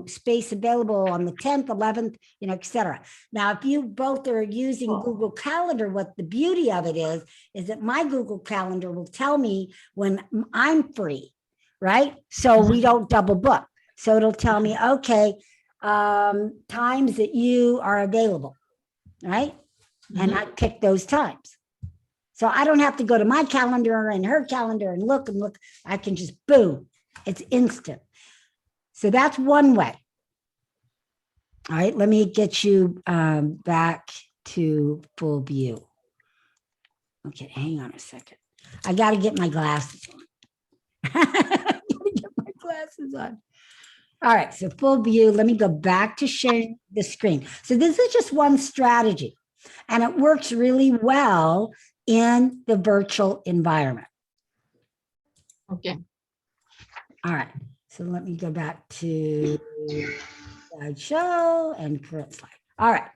space available on the 10th, 11th, et cetera. Now, if you both are using Google Calendar, what the beauty of it is that my Google Calendar will tell me when I'm free, right? So we don't double book. So it'll tell me, okay, times that you are available, right? And I pick those times. So I don't have to go to my calendar and her calendar and look. I can just boom, it's instant. So that's one way. All right, let me get you back to full view. Okay, hang on a second. I got to get my glasses on. Get my glasses on. All right, so full view. Let me go back to sharing the screen. So this is just one strategy, and it works really well in the virtual environment. Okay. All right, so let me go back to slideshow and current slide. All right.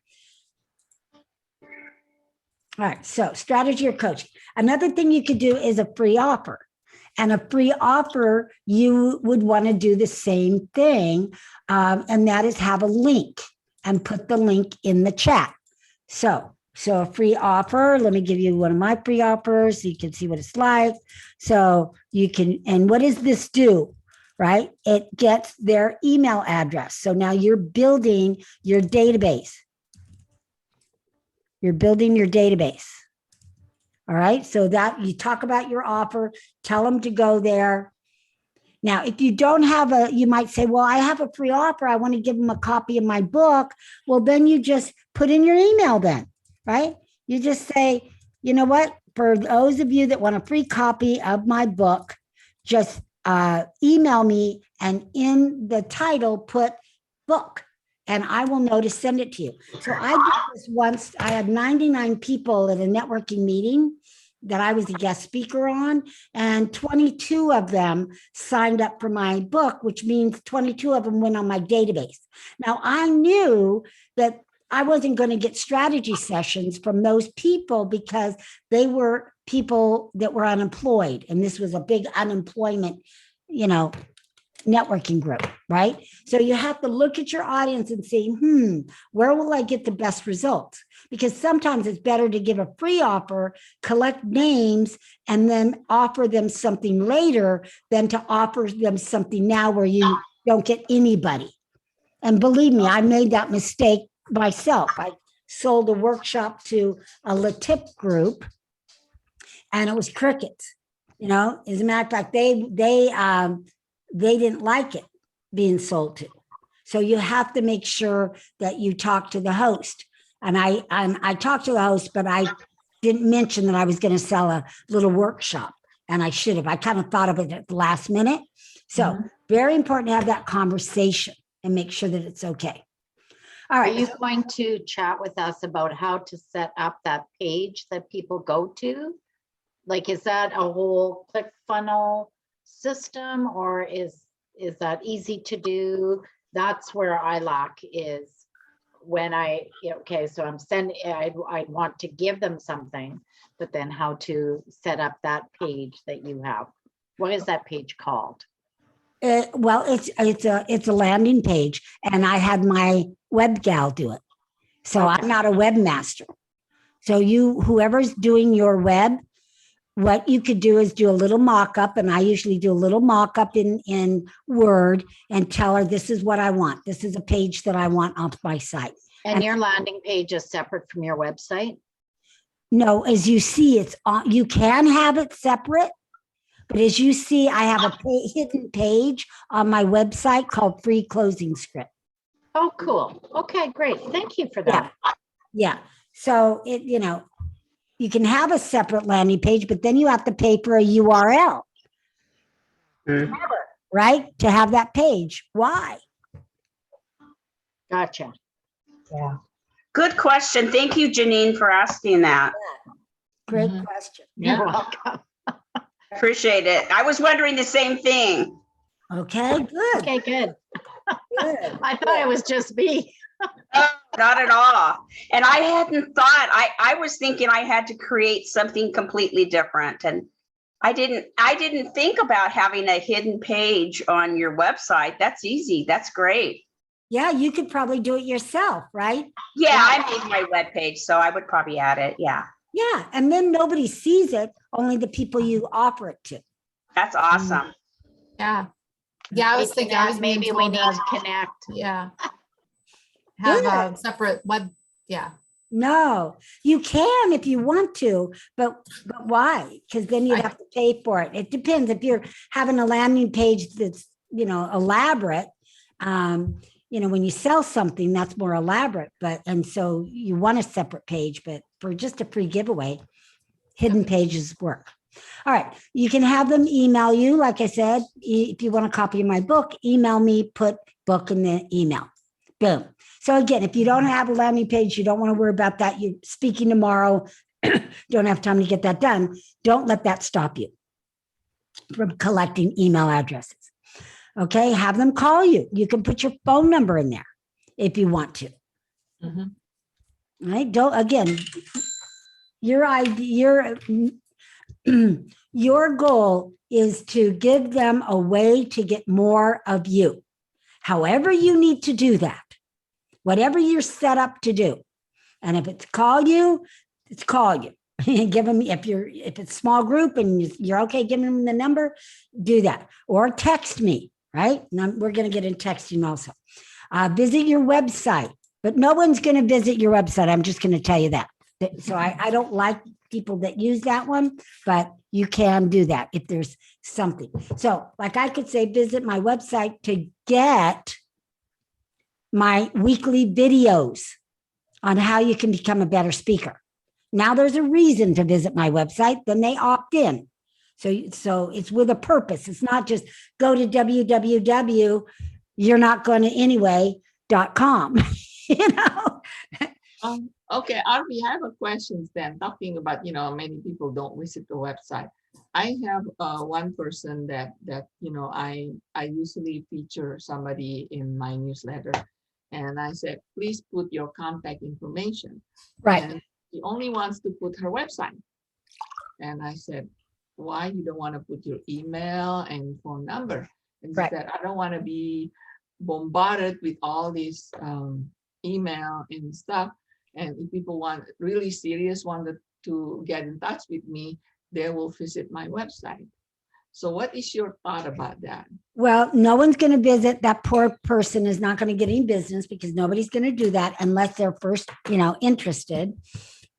All right, so strategy or coaching. Another thing you could do is a free offer. And a free offer, you would want to do the same thing, and that is have a link and put the link in the chat. So a free offer, let me give you one of my free offers so you can see what it's like. So you can, and what does this do, right? It gets their email address. So now you're building your database. You're building your database. All right, so that you talk about your offer, tell them to go there. Now, if you don't have you might say, well, I have a free offer. I want to give them a copy of my book. Well, then you just put in your email then, right? You just say, you know what? For those of you that want a free copy of my book, just email me and in the title, put book. And I will know to send it to you. So I did this once. I had 99 people at a networking meeting that I was a guest speaker on, and 22 of them signed up for my book, which means 22 of them went on my database. Now, I knew that I wasn't going to get strategy sessions from those people because they were people that were unemployed. And this was a big unemployment, networking group, right? So you have to look at your audience and say, where will I get the best results? Because sometimes it's better to give a free offer, collect names, and then offer them something later than to offer them something now where you don't get anybody. And believe me, I made that mistake myself. I sold a workshop to a LaTip group and it was crickets. As a matter of fact, they didn't like it being sold to. So you have to make sure that you talk to the host. And I talked to the host, but I didn't mention that I was going to sell a little workshop. And I should have. I kind of thought of it at the last minute. So very important to have that conversation and make sure that it's okay. All right. Are you going to chat with us about how to set up that page that people go to? Like, is that a whole ClickFunnels system, or is that easy to do? That's where I lack is when so I'm sending, I'd want to give them something, but then how to set up that page that you have. What is that page called? Well, it's a landing page, and I had my web gal do it. So Okay. I'm not a webmaster. So whoever's doing your web, what you could do is do a little mock-up, and I usually do a little mock-up in Word and tell her, this is what I want. This is a page that I want off my site. And your landing page is separate from your website? No, as you see, it's on, you can have it separate, but as you see, I have a hidden page on my website called Free Closing Script. Oh, cool. Okay, great. Thank you for that. Yeah. So you can have a separate landing page, but then you have to pay for a URL, right? To have that page. Why? Gotcha. Yeah. Good question. Thank you, Janine, for asking that. Great question. Yeah. You're welcome. Appreciate it. I was wondering the same thing. Okay, good. Okay, good. Good. I thought it was just me. Oh, not at all. And I hadn't thought, I was thinking I had to create something completely different. And I didn't think about having a hidden page on your website. That's easy. That's great. Yeah, you could probably do it yourself, right? Yeah, I made my webpage, so I would probably add it. Yeah, Yeah, and then nobody sees it, only the people you offer it to. that's awesome. Yeah. Yeah, I was Hey, thinking, I was Jeanette, being maybe we told need to to have, connect. yeah. Have Good. a separate web, yeah. No, you can if you want to, but why? Because then you'd I- have to pay for it. It depends if you're having a landing page that's, elaborate. When you sell something, that's more elaborate, and so you want a separate page, but for just a free giveaway, hidden pages work. All right, you can have them email you. Like I said, if you want a copy of my book, email me, put book in the email. Boom. So again, if you don't have a landing page, you don't want to worry about that. You're speaking tomorrow, don't have time to get that done. Don't let that stop you from collecting email addresses. Okay, have them call you. You can put your phone number in there if you want to. Mhm. Right? Don't again. Your idea, your goal is to give them a way to get more of you. However you need to do that, whatever you're set up to do. And if it's call you, it's call you. Give them, if it's small group and you're okay giving them the number, do that. Or text me, right? Now we're going to get in texting also. Visit your website, but no one's going to visit your website. I'm just going to tell you that. So I don't like people that use that one, but you can do that if there's something. So like I could say, visit my website to get my weekly videos on how you can become a better speaker. Now there's a reason to visit my website, then they opt in. So it's with a purpose. It's not just go to www, you're not going to anyway.com, Okay, Arby, I have a question then, talking about, many people don't visit the website. I have one person that I usually feature somebody in my newsletter, and I said, please put your contact information. Right. And she only wants to put her website. And I said, why you don't want to put your email and phone number? And she Right. said, I don't want to be bombarded with all these email and stuff. And if people really serious wanted to get in touch with me, they will visit my website. So what is your thought about that? Well, no one's going to visit. That poor person is not going to get any business because nobody's going to do that unless they're first, interested.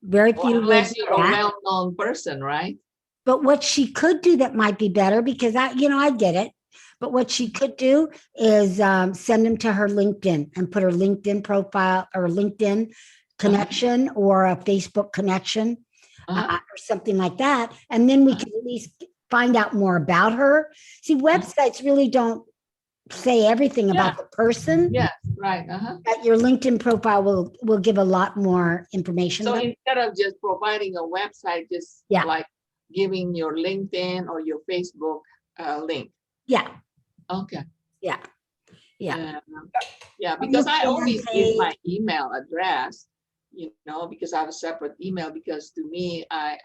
Very Well, few. will unless do you're a that. well-known person, right? But what she could do that might be better because I get it. But what she could do is send them to her LinkedIn and put her LinkedIn profile or LinkedIn connection or a Facebook connection or something like that. And then we can at least find out more about her. See, websites really don't say everything about the person. Yes, right. But your LinkedIn profile will give a lot more information. So about it. instead of just providing a website, just Yeah. like giving your LinkedIn or your Facebook link. Yeah, Okay. yeah. Yeah, because I your always fan give my email address, because I have a separate email, because to me, I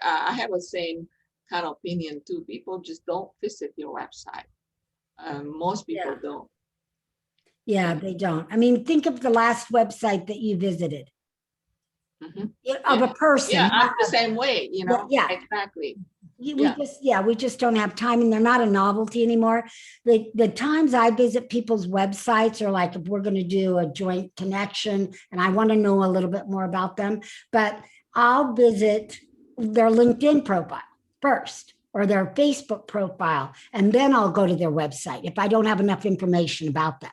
have the same kind of opinion too. People just don't visit your website. Most people don't. Yeah, they don't. I mean, think of the last website that you visited Mhm. of a person. Yeah, I'm not the of- same way, Yeah. exactly. We just don't have time and they're not a novelty anymore. The times I visit people's websites are like if we're going to do a joint connection and I want to know a little bit more about them, but I'll visit their LinkedIn profile first or their Facebook profile, and then I'll go to their website if I don't have enough information about them.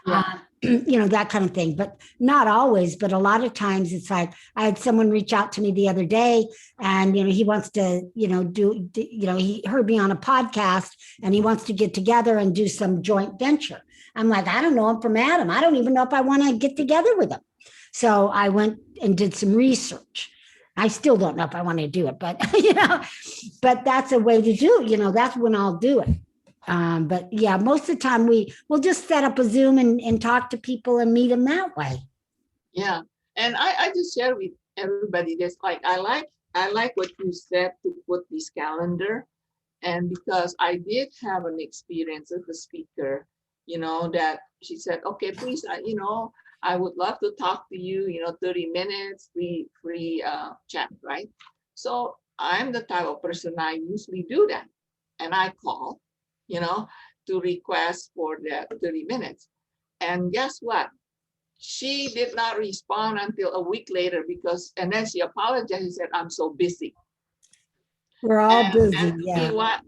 Yeah. That kind of thing, but not always. But a lot of times it's like I had someone reach out to me the other day and, he wants to, he heard me on a podcast and he wants to get together and do some joint venture. I'm like, I don't know him from Adam. I don't even know if I want to get together with him. So I went and did some research. I still don't know if I want to do it, but, but that's a way to do, that's when I'll do it. But yeah, most of the time we'll just set up a Zoom and talk to people and meet them that way. Yeah. And I just share with everybody this, like, I like I like what you said to put this calendar. And because I did have an experience as a speaker, that she said, okay, please, I would love to talk to you, 30 minutes, free chat, right? So I'm the type of person I usually do that. And I call, to request for that 30 minutes. And guess what? She did not respond until a week later and then she apologized and said, I'm so busy. We're all And busy, we yeah. want,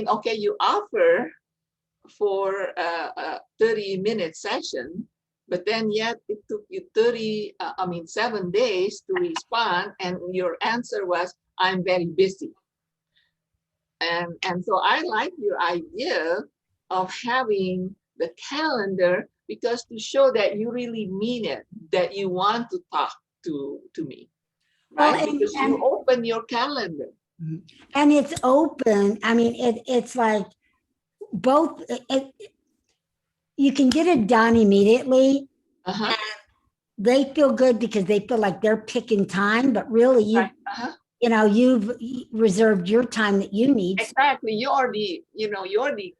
okay, you offer for a 30-minute session, but then yet it took you 7 days to respond, and your answer was, I'm very busy. And so I like your idea of having the calendar, because to show that you really mean it, that you want to talk to me, Well, right? Because you open your calendar. And it's open. I mean, it's like both, you can get it done immediately. Uh-huh. They feel good because they feel like they're picking time, but really Right. Uh-huh. You've reserved your time that you need. Exactly. You already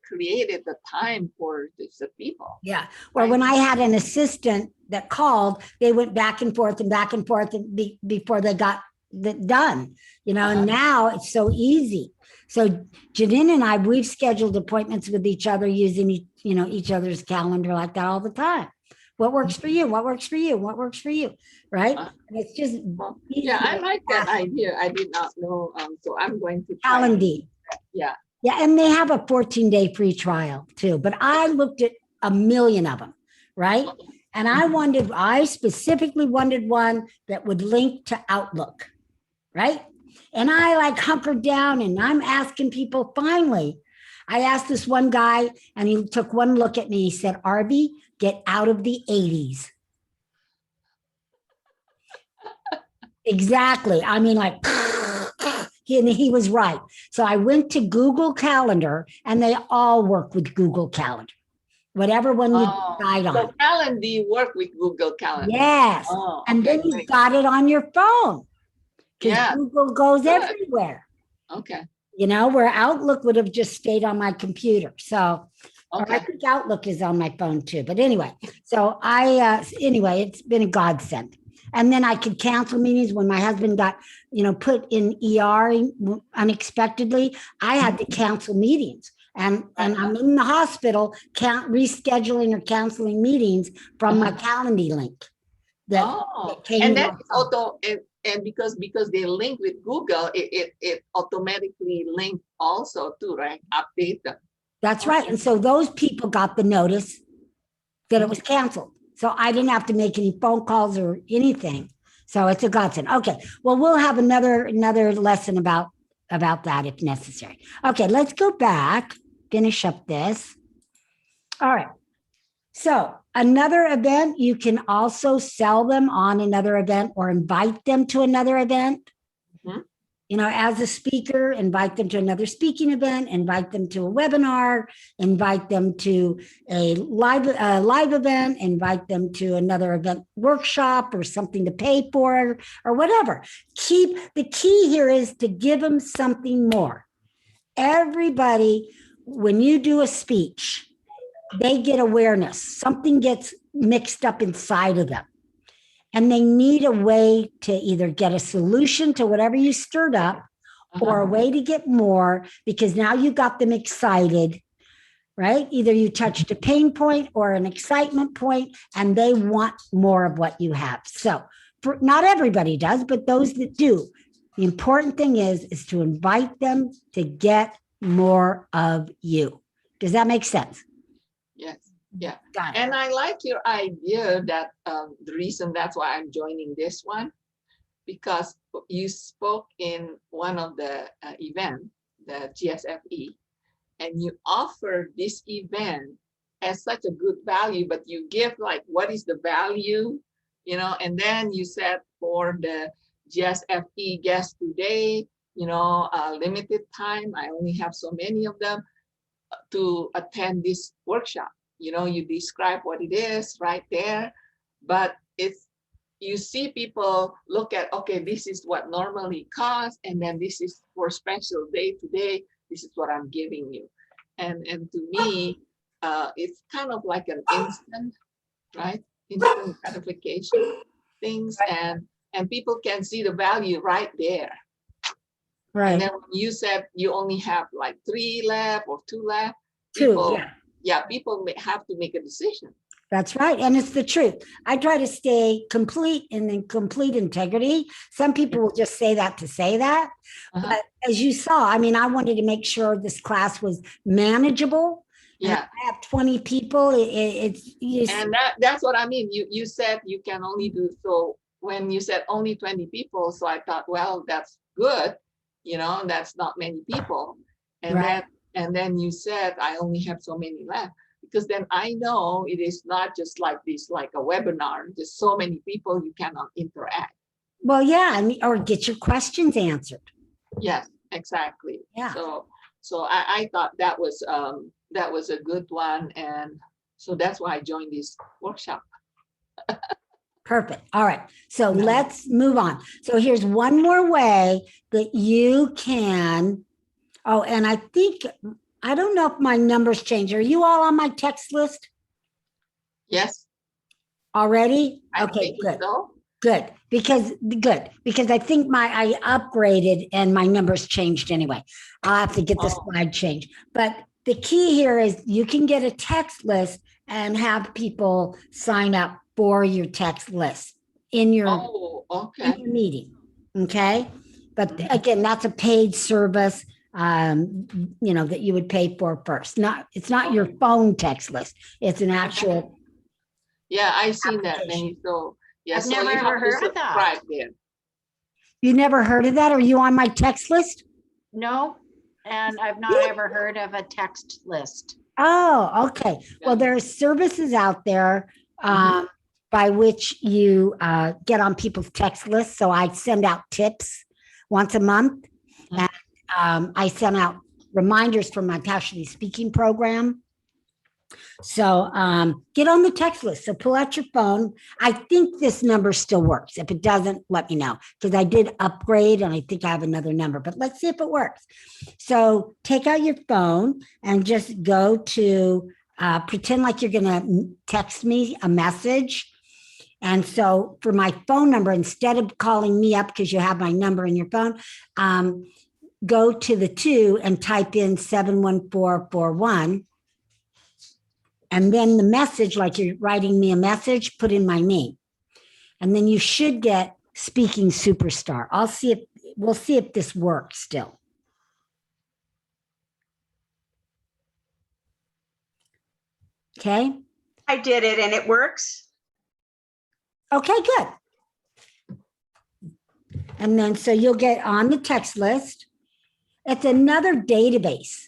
created the time for the people. Yeah. Well, when I had an assistant that called, they went back and forth and before they got that done, and now it's so easy. So Janine and I, we've scheduled appointments with each other using, each other's calendar like that all the time. What works for you? What works for you? What works for you? Right? And it's just yeah, I like that idea. I did not know. So I'm going to Calendly. Yeah. Yeah, and they have a 14-day free trial too. But I looked at a million of them, right? And I specifically wanted one that would link to Outlook, right? And I hunkered down and I'm asking people, finally, I asked this one guy and he took one look at me. He said, Arby, get out of the 80s. Exactly. I mean, he was right. So I went to Google Calendar and they all work with Google Calendar, whatever one you decide on. So Calendly work with Google Calendar. Yes. And then you've got it on your phone. Because Google goes everywhere. Okay. Where Outlook would have just stayed on my computer. So I think Outlook is on my phone too. But anyway, so it's been a godsend. And then I could cancel meetings when my husband got, put in ER unexpectedly. I had to cancel meetings. And I'm in the hospital rescheduling or canceling meetings from my Calendly link. And that's and because they link with Google, it automatically link also too, right? Update them. That's right. And so those people got the notice that it was canceled. So I didn't have to make any phone calls or anything. So it's a godsend. Okay. Well, we'll have another lesson about that if necessary. Okay, let's go back, finish up this. All right. So another event, you can also sell them on another event or invite them to another event. As a speaker, invite them to another speaking event, invite them to a webinar, invite them to a live event, invite them to another event workshop or something to pay for or whatever. The key here is to give them something more. Everybody, when you do a speech, they get awareness. Something gets mixed up inside of them. And they need a way to either get a solution to whatever you stirred up or a way to get more, because now you got them excited, right? Either you touched a pain point or an excitement point, and they want more of what you have. So not everybody does, but those that do, the important thing is to invite them to get more of you. Does that make sense? Yes. Yeah. And I like your idea that the reason that's why I'm joining this one, because you spoke in one of the event, the GSFE, and you offer this event as such a good value, but you give what is the value, and then you said for the GSFE guest today, limited time, I only have so many of them to attend this workshop. You describe what it is right there, but it's, you see people look at, okay, this is what normally costs, and then this is for special day today, this is what I'm giving you. And to me, it's kind of like an instant, right? Instant gratification things, and people can see the value right there. And Right. then when you said you only have like 3 left or 2 left, Two, people, yeah. people have to make a decision. That's right. And it's the truth. I try to stay complete in complete integrity. Some people will just say that to say that. Uh-huh. But as you saw, I mean, I wanted to make sure this class was manageable. And Yeah, I have 20 people. and that's what I mean. You said you can only do, so when you said only 20 people, so I thought, well, that's good, that's not many people. And Right. then you said I only have so many left, because then I know it is not just like this, like a webinar, just so many people you cannot interact. Well, yeah, or get your questions answered. Yes, exactly. Yeah. So I thought that was a good one, and so that's why I joined this workshop. Perfect. All right. So let's move on. So here's one more way that you can. Oh, and I don't know if my numbers change. Are you all on my text list Yes, already? I Okay, think good. so. Good. Because I think I upgraded and my numbers changed anyway. I'll have to get the Oh. slide changed. But the key here is you can get a text list and have people sign up for your text list in your Oh, okay. in your meeting. Okay. But again, that's a paid service, that you would pay for first. It's not your phone text list. It's an actual, Yeah, I seen that Application. many. So yeah, I've so never you ever have to heard of that. subscribe there. you never heard of that? Are you on my text list? No, and I've not ever heard of a text list. Oh, okay. Well, there are services out there Mhm. by which you get on people's text lists. So I send out tips once a month, Mhm. and I send out reminders from my Passionately Speaking program. So get on the text list. So pull out your phone. I think this number still works. If it doesn't, let me know, because I did upgrade and I think I have another number, but let's see if it works. So take out your phone and just go to pretend like you're going to text me a message. And so for my phone number, instead of calling me up because you have my number in your phone, go to the 2 and type in 71441. And then the message, like you're writing me a message, put in my name. And then you should get Speaking Superstar. We'll see if this works still. Okay. I did it and it works. Okay, good. And then so you'll get on the text list. It's another database,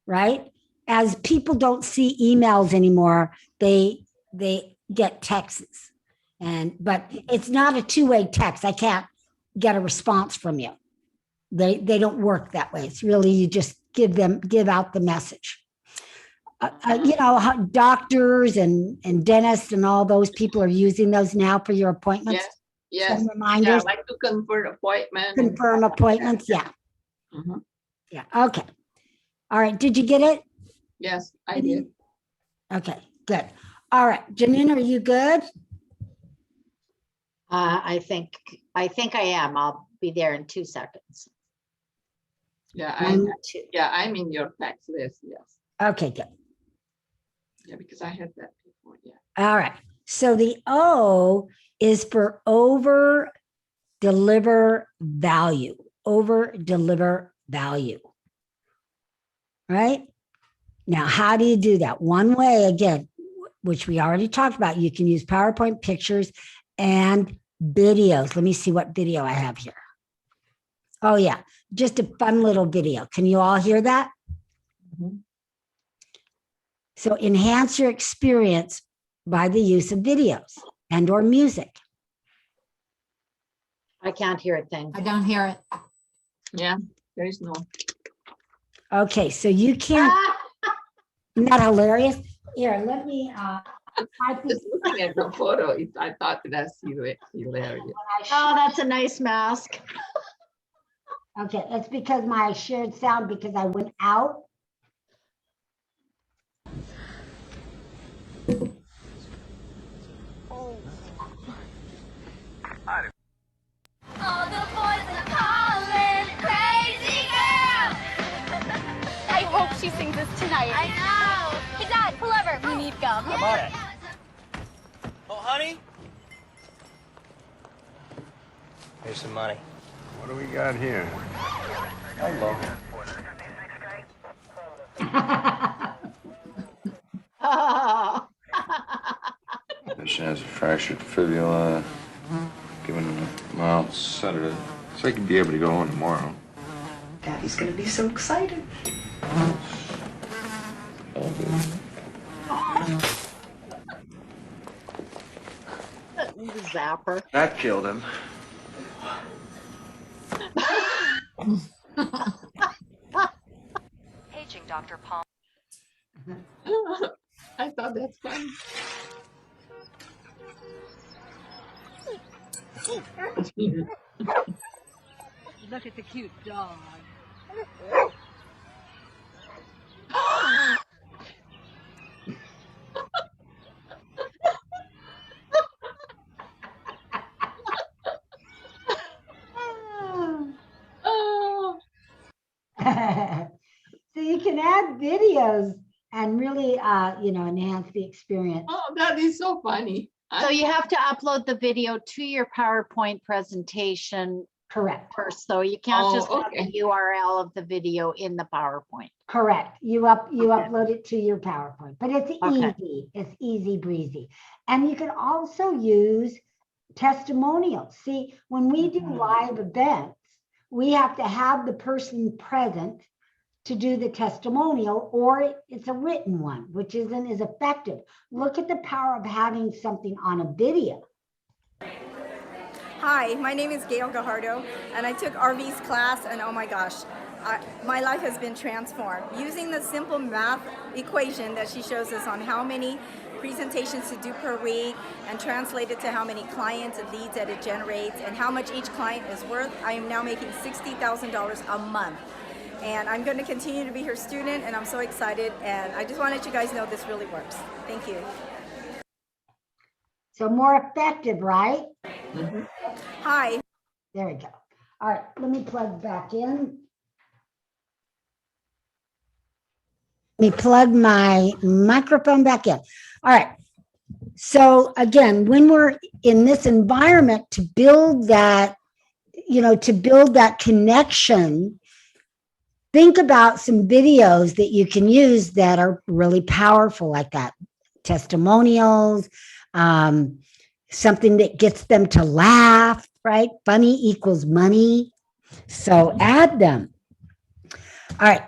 right? As people don't see emails anymore, they get texts. But it's not a two-way text. I can't get a response from you. They don't work that way. It's really, you just give out the message. Doctors and dentists and all those people are using those now for your appointments. Yes. Send Yeah, reminders, like to confirm appointment. confirm appointments. Yeah. Mhm. Yeah. Okay. All right. Did you get it? Yes, I did. Okay, good. All right. Janine, are you good? I think I am. I'll be there in 2 seconds. Yeah, One, two. I'm in your text list. Yes. Okay, good. Yeah, because I had that before. Yeah. All right. So the O is for over deliver value. Over deliver value. Right? Now, how do you do that? One way, again, which we already talked about, you can use PowerPoint pictures and videos. Let me see what video I have here. Oh, yeah, just a fun little video. Can you all hear that? Mhm. So enhance your experience by the use of videos and or music. I can't hear a thing. I don't hear it. Yeah, there is no. Okay, so you can't, isn't that hilarious? Here, let me, I think Just looking at the photo, I thought that's hilarious. Oh, that's a nice mask. okay, it's because my shared sound, because I went out. All the boys are calling crazy girl. I hope she sings this tonight. I know. Hey, Dad, pull over. We need gum. I'm on it. Oh, honey? Here's some money. What do we got here? Hello. Patient has a fractured fibula. Given a mild sedative. So I could be able to go home tomorrow. Daddy's gonna be so excited. All good. Zapper. That killed him. Paging Dr. Palm. I thought that's funny. Look at the cute dog. Oh, So you can add videos and really, enhance the experience. oh, that is so funny. So you have to upload the video to your PowerPoint presentation Correct, first, so you can't Oh, just have okay. the URL of the video in the PowerPoint. correct. You Okay. upload it to your PowerPoint, but it's Okay. easy. It's easy breezy. And you can also use testimonials. See, when we do live events, we have to have the person present to do the testimonial, or it's a written one, which isn't as effective. Look at the power of having something on a video. Hi, my name is Gail Gajardo, and I took RV's class, and oh my gosh, my life has been transformed. Using the simple math equation that she shows us on how many presentations to do per week and translate it to how many clients and leads that it generates and how much each client is worth, I am now making $60,000 a month. And I'm going to continue to be her student, and I'm so excited, and I just want to let you guys know this really works. Thank you. So more effective, right? Hi. There we go. All right, let me plug back in. Let me plug my microphone back in. All right. So again, when we're in this environment to build that, connection, think about some videos that you can use that are really powerful like that. Testimonials, something that gets them to laugh, right? Funny equals money. So add them. All right.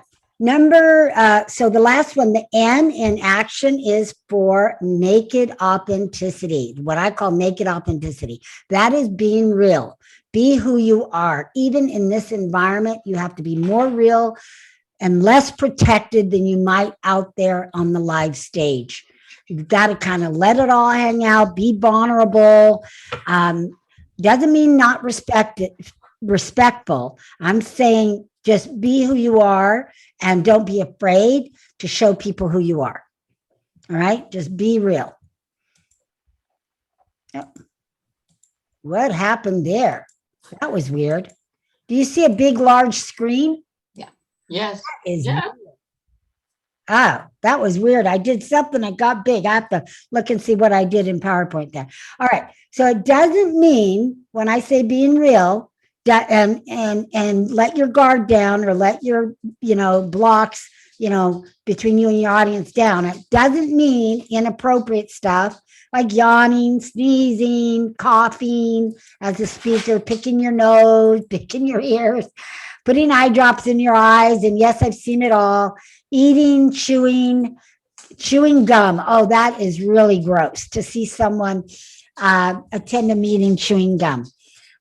So the last one, the N in action, is for naked authenticity, what I call naked authenticity. That is being real. Be who you are. Even in this environment, you have to be more real and less protected than you might out there on the live stage. You've got to kind of let it all hang out, be vulnerable. Doesn't mean not respectful. I'm saying just be who you are and don't be afraid to show people who you are. All right, just be real. Yep. What happened there? That was weird. Do you see a big, large screen? yes, Is yeah. Oh, that was weird. I did something that got big. I have to look and see what I did in PowerPoint there. All right. So it doesn't mean when I say being real that and let your guard down or let your, blocks, between you and your audience down. It doesn't mean inappropriate stuff like yawning, sneezing, coughing as a speaker, picking your nose, picking your ears, putting eye drops in your eyes. And yes, I've seen it all. Eating, chewing gum. Oh, that is really gross to see someone attend a meeting chewing gum.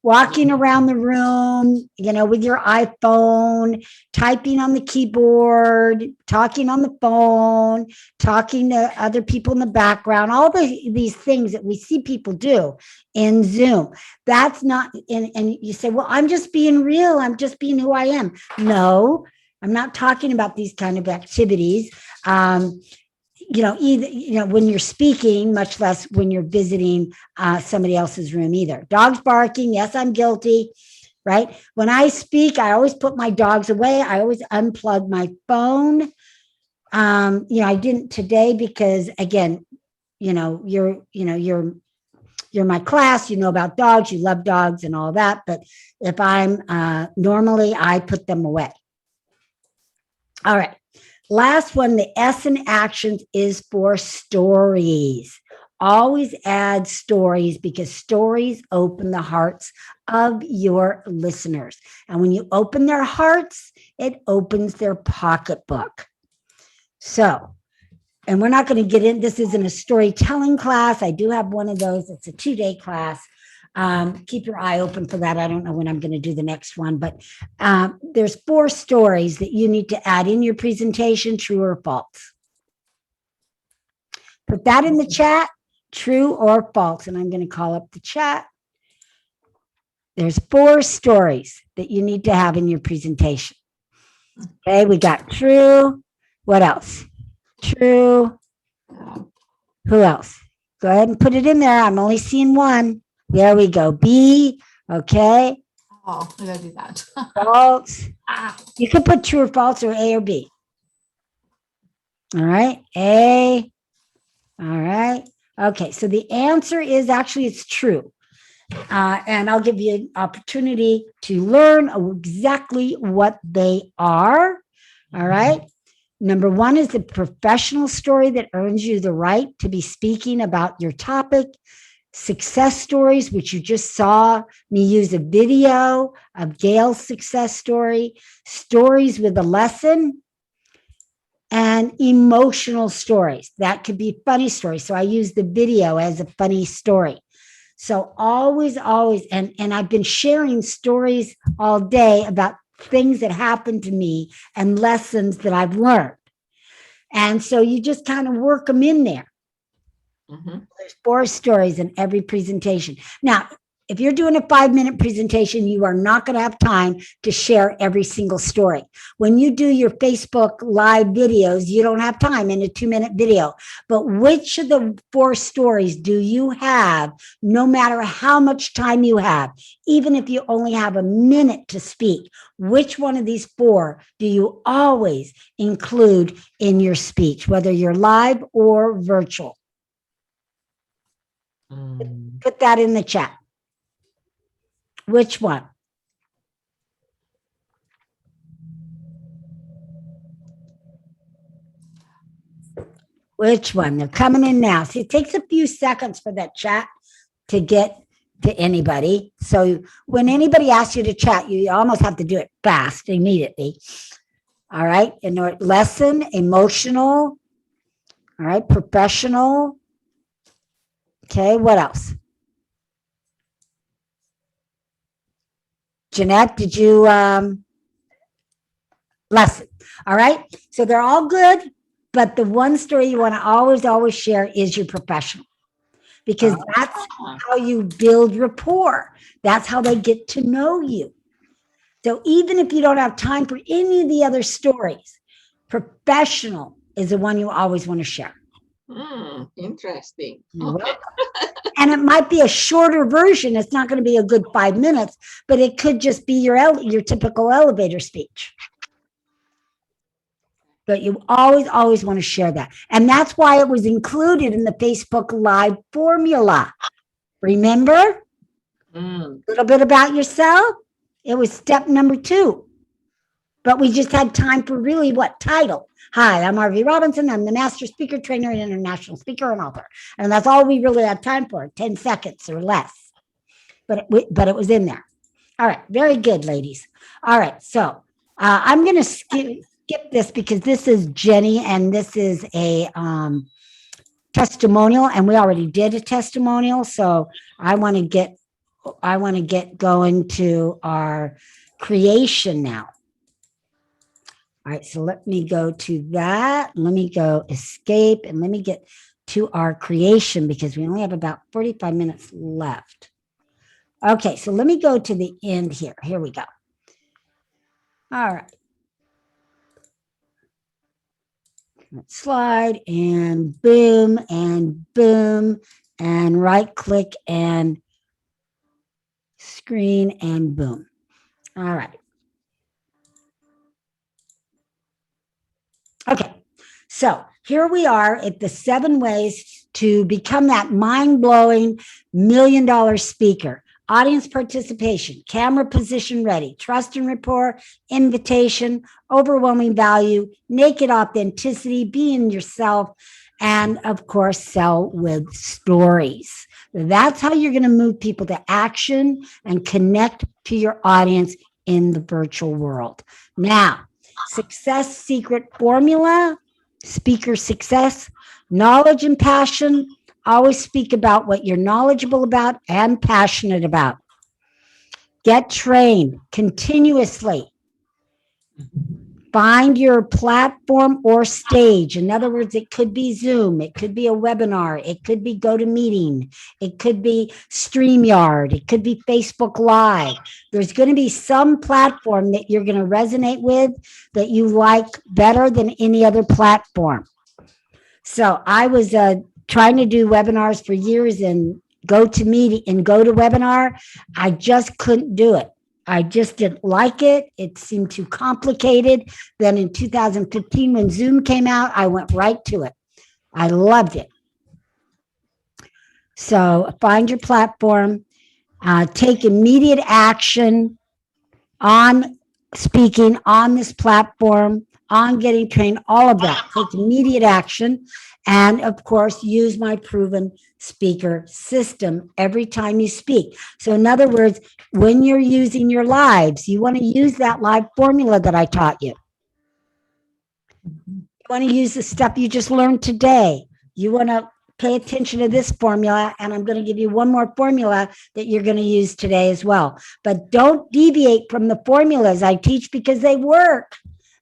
walking around the room, with your iPhone, typing on the keyboard, talking on the phone, talking to other people in the background, all these things that we see people do in Zoom. That's not, and you say, well, I'm just being real. I'm just being who I am. No, I'm not talking about these kind of activities. Either, when you're speaking, much less when you're visiting somebody else's room either. Dogs barking. Yes, I'm guilty, right? When I speak, I always put my dogs away. I always unplug my phone. I didn't today because again, you're my class, you know about dogs, you love dogs and all that. But if I'm normally, I put them away. All right. Last one, the S in actions is for stories. Always add stories because stories open the hearts of your listeners. And when you open their hearts, it opens their pocketbook. So, and we're not going to get in, this isn't a storytelling class. I do have one of those. It's a 2-day class. Keep your eye open for that. I don't know when I'm going to do the next one, but there's 4 stories that you need to add in your presentation, true or false. Put that in the chat, true or false. And I'm going to call up the chat. There's 4 stories that you need to have in your presentation. Okay, we got true. What else? True. Who else? Go ahead and put it in there. I'm only seeing one. There we go. B. Okay. Oh, we gotta do that. False. You can put true or false or A or B. All right. A. All right. Okay. So the answer is actually it's true. And I'll give you an opportunity to learn exactly what they are. All right. Number 1 is the professional story that earns you the right to be speaking about your topic. Success stories, which you just saw me use a video of Gail's success story, stories with a lesson, and emotional stories. That could be funny stories. So I use the video as a funny story. So always, and I've been sharing stories all day about things that happened to me and lessons that I've learned. And so you just kind of work them in there. There's 4 stories in every presentation. Now, if you're doing a 5-minute presentation, you are not going to have time to share every single story. When you do your Facebook live videos, you don't have time in a 2-minute video. But which of the 4 stories do you have, no matter how much time you have, even if you only have a minute to speak, which one of these 4 do you always include in your speech, whether you're live or virtual? Put that in the chat. Which one? Which one? They're coming in now. See, it takes a few seconds for that chat to get to anybody. So when anybody asks you to chat, you almost have to do it fast, immediately. All right. And lesson, emotional. All right. Professional. Okay. What else? Jeanette, did you, lesson. All right. So they're all good, but the one story you want to always share is your professional, because that's how you build rapport. That's how they get to know you. So even if you don't have time for any of the other stories, professional is the one you always want to share. Interesting. Okay. And it might be a shorter version. It's not going to be a good 5 minutes, but it could just be your typical elevator speech. But you always want to share that. And that's why it was included in the Facebook Live formula. Remember? A little bit about yourself. It was step number 2. But we just had time for really what? Title. Hi, I'm RV Robinson. I'm the master speaker, trainer, and international speaker and author. And that's all we really had time for, 10 seconds or less. But it was in there. All right. Very good, ladies. All right. So I'm going to skip this because this is Jenny and this is a testimonial. And we already did a testimonial. So I want to get I want to get going to our creation now. All right, so let me go to that. Let me go escape and let me get to our creation because we only have about 45 minutes left. Okay, so let me go to the end here. Here we go. All right. Let's slide and boom and right click and screen and boom. All right. Okay, so here we are at the 7 ways to become that mind-blowing $1 million speaker. Audience participation, camera position ready, trust and rapport, invitation, overwhelming value, naked authenticity, being yourself, and of course, sell with stories. That's how you're going to move people to action and connect to your audience in the virtual world. Now, success secret formula, speaker success, knowledge and passion. Always speak about what you're knowledgeable about and passionate about. Get trained continuously. Find your platform or stage. In other words, it could be Zoom, it could be a webinar, it could be GoToMeeting, it could be StreamYard, it could be Facebook Live. There's going to be some platform that you're going to resonate with that you like better than any other platform. So I was trying to do webinars for years and GoToMeeting and GoToWebinar. I just couldn't do it. I just didn't like it. It seemed too complicated. Then in 2015, when Zoom came out, I went right to it. I loved it. So find your platform, take immediate action on speaking on this platform, on getting trained, all of that. Take immediate action. And of course, use my proven speaker system every time you speak. So in other words, when you're using your lives, you want to use that live formula that I taught you. You want to use the stuff you just learned today. You want to pay attention to this formula, and I'm going to give you one more formula that you're going to use today as well. But don't deviate from the formulas I teach because they work.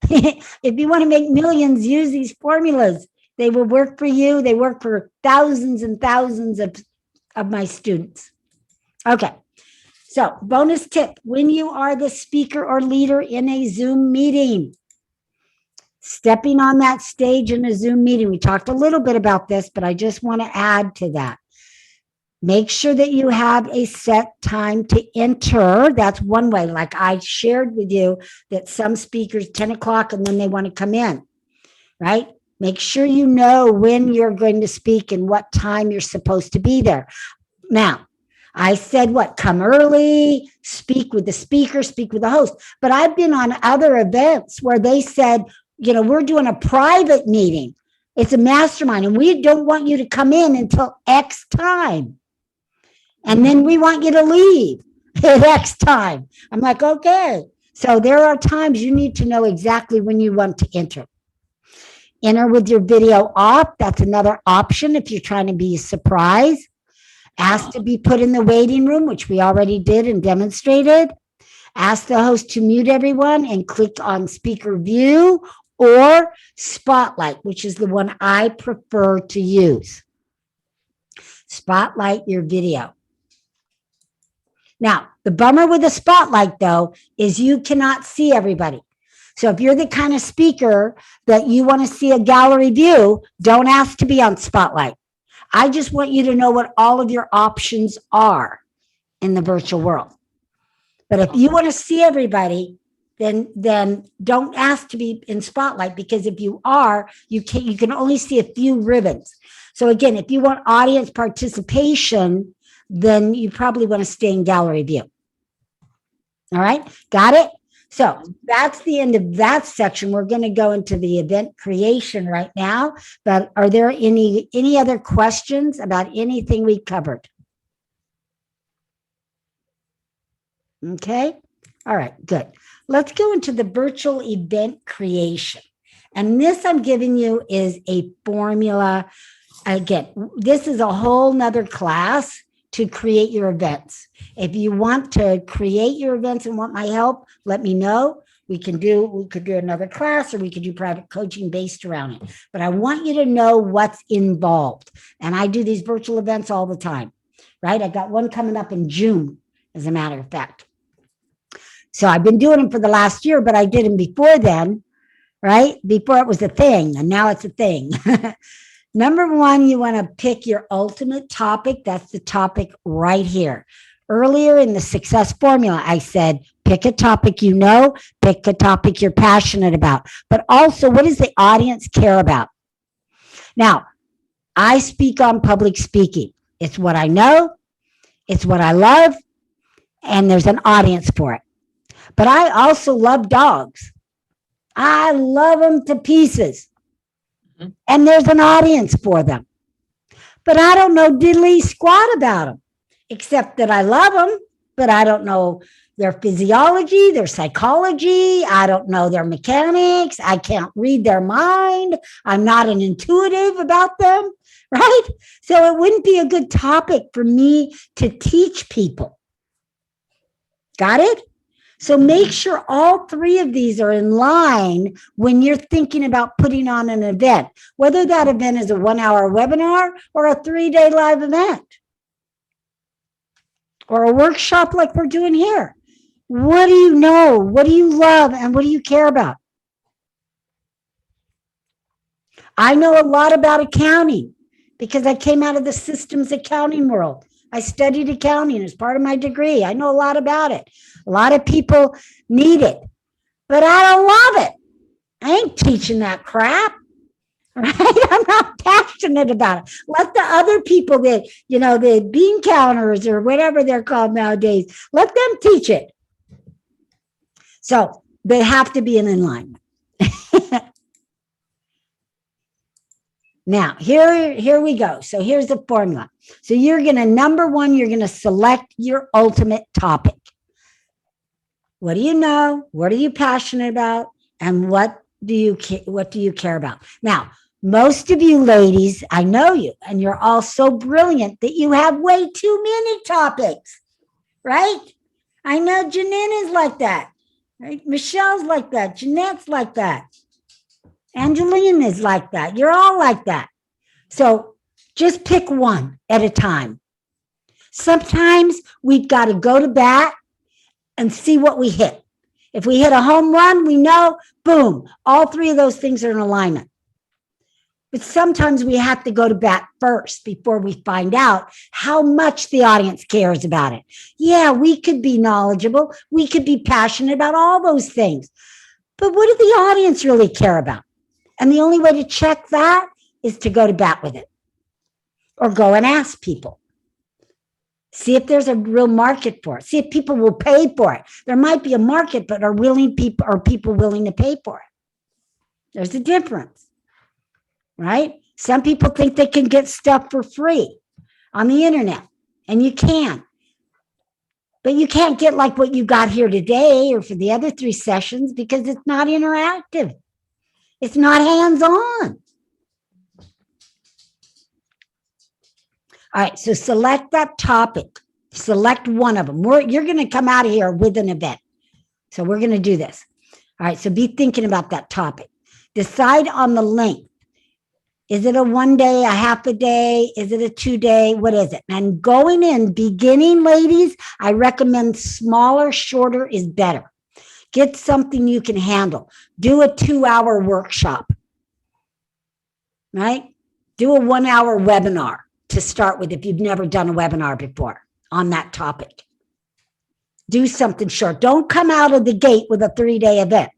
If you want to make millions, use these formulas. They will work for you. They work for thousands and thousands of my students. Okay. So bonus tip, when you are the speaker or leader in a Zoom meeting, stepping on that stage in a Zoom meeting, we talked a little bit about this, but I just want to add to that. Make sure that you have a set time to enter. That's one way. Like I shared with you that some speakers 10 o'clock and then they want to come in, right? Make sure you know when you're going to speak and what time you're supposed to be there. Now, I said what? Come early, speak with the speaker, speak with the host. But I've been on other events where they said, you know, we're doing a private meeting. It's a mastermind, and we don't want you to come in until X time. And then we want you to leave at X time. I'm like, okay. So there are times you need to know exactly when you want to enter. Enter with your video off. That's another option if you're trying to be a surprise. Ask to be put in the waiting room, which we already did and demonstrated. Ask the host to mute everyone and click on speaker view or spotlight, which is the one I prefer to use. Spotlight your video. Now, the bummer with the spotlight, though, is you cannot see everybody. So if you're the kind of speaker that you want to see a gallery view, don't ask to be on spotlight. I just want you to know what all of your options are in the virtual world. But if you want to see everybody, then don't ask to be in spotlight, because if you are, you can only see a few ribbons. So again, if you want audience participation, then you probably want to stay in gallery view. All right, got it? So that's the end of that section. We're going to go into the event creation right now, but are there any other questions about anything we covered? Okay. All right, good. Let's go into the virtual event creation. And this I'm giving you is a formula. Again, this is a whole nother class to create your events. If you want to create your events and want my help, let me know. We could do another class, or we could do private coaching based around it. But I want you to know what's involved. And I do these virtual events all the time, right? I got one coming up in June, as a matter of fact. So I've been doing them for the last year, but I did them before then, right? Before it was a thing, and now it's a thing. Number one, you want to pick your ultimate topic. That's the topic right here. Earlier in the success formula, I said, pick a topic you know, pick a topic you're passionate about, but also what does the audience care about? Now, I speak on public speaking. It's what I know, it's what I love, and there's an audience for it. But I also love dogs. I love them to pieces. And there's an audience for them. But I don't know diddly squat about them, except that I love them, but I don't know their physiology, their psychology. I don't know their mechanics. I can't read their mind. I'm not an intuitive about them, right? So it wouldn't be a good topic for me to teach people. Got it? So make sure all three of these are in line when you're thinking about putting on an event, whether that event is a 1-hour webinar or a 3-day live event or a workshop like we're doing here. What do you know? What do you love? And what do you care about? I know a lot about accounting because I came out of the systems accounting world. I studied accounting as part of my degree. I know a lot about it. A lot of people need it, but I don't love it. I ain't teaching that crap, right? I'm not passionate about it. Let the other people that, the bean counters or whatever they're called nowadays, let them teach it. So they have to be in alignment. Now, here we go. So here's the formula. So you're going to, number one, you're going to select your ultimate topic. What do you know? What are you passionate about? And what do you care about? Now, most of you ladies, I know you, and you're all so brilliant that you have way too many topics, right? I know Janine is like that, right? Michelle's like that. Jeanette's like that. Angeline is like that. You're all like that. So just pick one at a time. Sometimes we've got to go to bat and see what we hit. If we hit a home run, we know, boom, all three of those things are in alignment. But sometimes we have to go to bat first before we find out how much the audience cares about it. Yeah, we could be knowledgeable. We could be passionate about all those things. But what do the audience really care about? And the only way to check that is to go to bat with it or go and ask people. See if there's a real market for it. See if people will pay for it. There might be a market, but are people willing to pay for it? There's a difference, right? Some people think they can get stuff for free on the internet, and you can. But you can't get like what you got here today or for the other 3 sessions because it's not interactive. It's not hands-on. All right, so select that topic. Select one of them. You're going to come out of here with an event. So we're going to do this. All right, so be thinking about that topic. Decide on the length. Is it a 1 day, a half a day? Is it a 2 day? What is it? And going in, beginning, ladies, I recommend smaller, shorter is better. Get something you can handle. Do a 2-hour workshop, right? Do a 1-hour webinar to start with if you've never done a webinar before on that topic. Do something short. Don't come out of the gate with a 3-day event.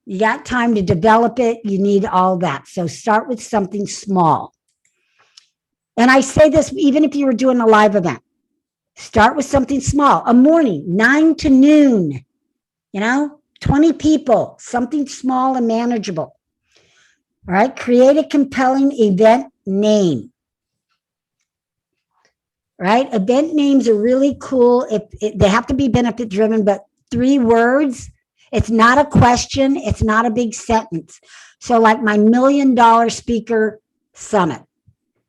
You got time to develop it. You need all that. So start with something small. And I say this even if you were doing a live event. Start with something small. A morning, 9 to noon, 20 people, something small and manageable. All right, create a compelling event name. Right, event names are really cool. They have to be benefit driven, but 3 words. It's not a question. It's not a big sentence. So like my $1 Million Speaker Summit.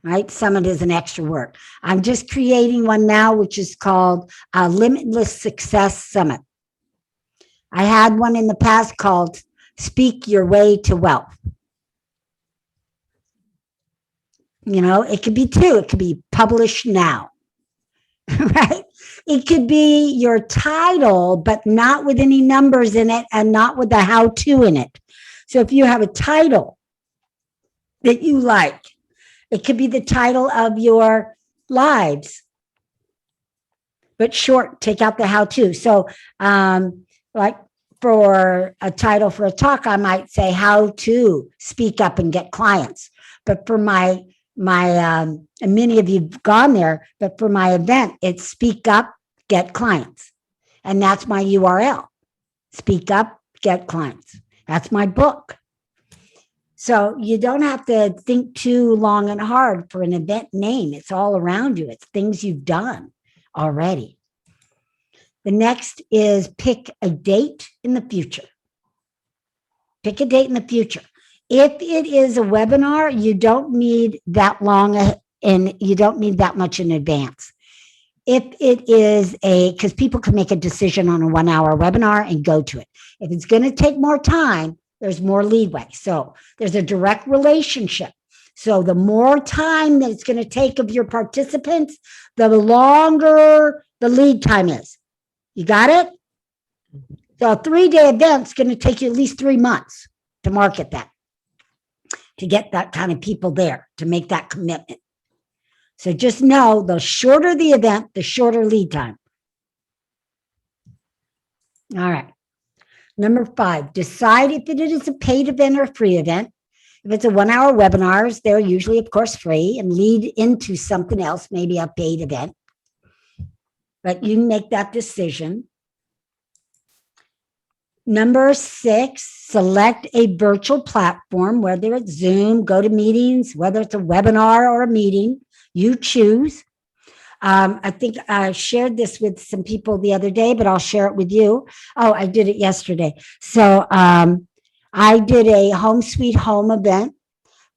right? Summit is an extra word. I'm just creating one now, which is called Limitless Success Summit. I had one in the past called Speak Your Way to Wealth. You know, it could be two. It could be Publish Now, right? It could be your title, but not with any numbers in it and not with the how-to in it. So if you have a title that you like, it could be the title of your lives, but short, take out the how-to. So like for a title for a talk, I might say how to speak up and get clients. But for my and many of you've gone there, but for my event, it's speak up, get clients. And that's my URL. Speak up, get clients. That's my book. So you don't have to think too long and hard for an event name. It's all around you. It's things you've done already. The next is pick a date in the future. Pick a date in the future. If it is a webinar, you don't need that long and you don't need that much in advance. If it is because people can make a decision on a 1 hour webinar and go to it. If it's going to take more time, there's more leeway. So there's a direct relationship. So the more time that it's going to take of your participants, the longer the lead time is. You got it? So a 3-day event is going to take you at least 3 months to market that, to get that kind of people there, to make that commitment. So just know the shorter the event, the shorter lead time. All right. Number 5, decide if it is a paid event or a free event. If it's a 1 hour webinars, they're usually, of course, free and lead into something else, maybe a paid event. But you make that decision. Number 6, select a virtual platform, whether it's Zoom, GoToMeetings, whether it's a webinar or a meeting, you choose. I think I shared this with some people the other day, but I'll share it with you. Oh, I did it yesterday. So I did a home sweet home event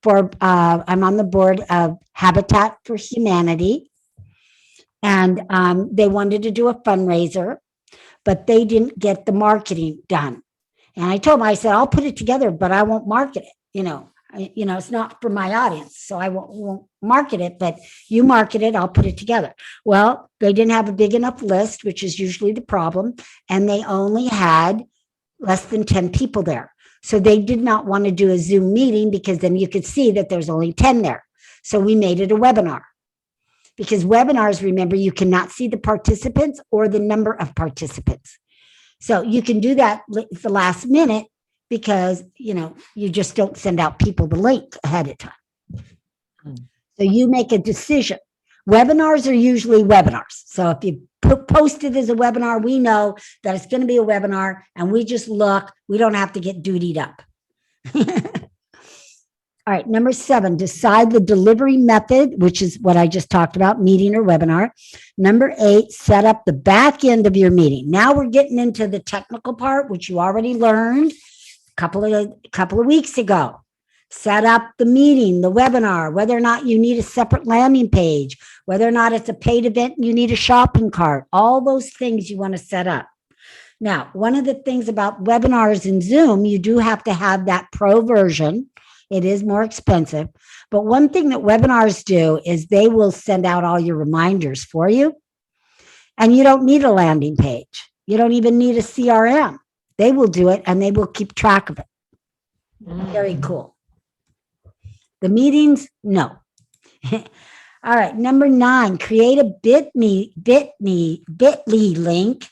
for, I'm on the board of Habitat for Humanity. And they wanted to do a fundraiser, but they didn't get the marketing done. And I told them, I said, I'll put it together, but I won't market it. It's not for my audience, so I won't market it, but you market it, I'll put it together. Well, they didn't have a big enough list, which is usually the problem, and they only had less than 10 people there. So they did not want to do a Zoom meeting because then you could see that there's only 10 there. So we made it a webinar. Because webinars, remember, you cannot see the participants or the number of participants. So you can do that at the last minute because, you just don't send out people the link ahead of time. So you make a decision. Webinars are usually webinars. So if you post it as a webinar, we know that it's going to be a webinar and we just look, we don't have to get dutied up. All right, number 7, decide the delivery method, which is what I just talked about, meeting or webinar. Number 8, set up the back end of your meeting. Now we're getting into the technical part, which you already learned a couple of weeks ago. Set up the meeting, the webinar, whether or not you need a separate landing page, whether or not it's a paid event and you need a shopping cart, all those things you want to set up. Now, one of the things about webinars in Zoom, you do have to have that pro version. It is more expensive. But one thing that webinars do is they will send out all your reminders for you. And you don't need a landing page. You don't even need a CRM. They will do it and they will keep track of it. Very cool. The meetings, no. All right, number 9, create a bit.ly link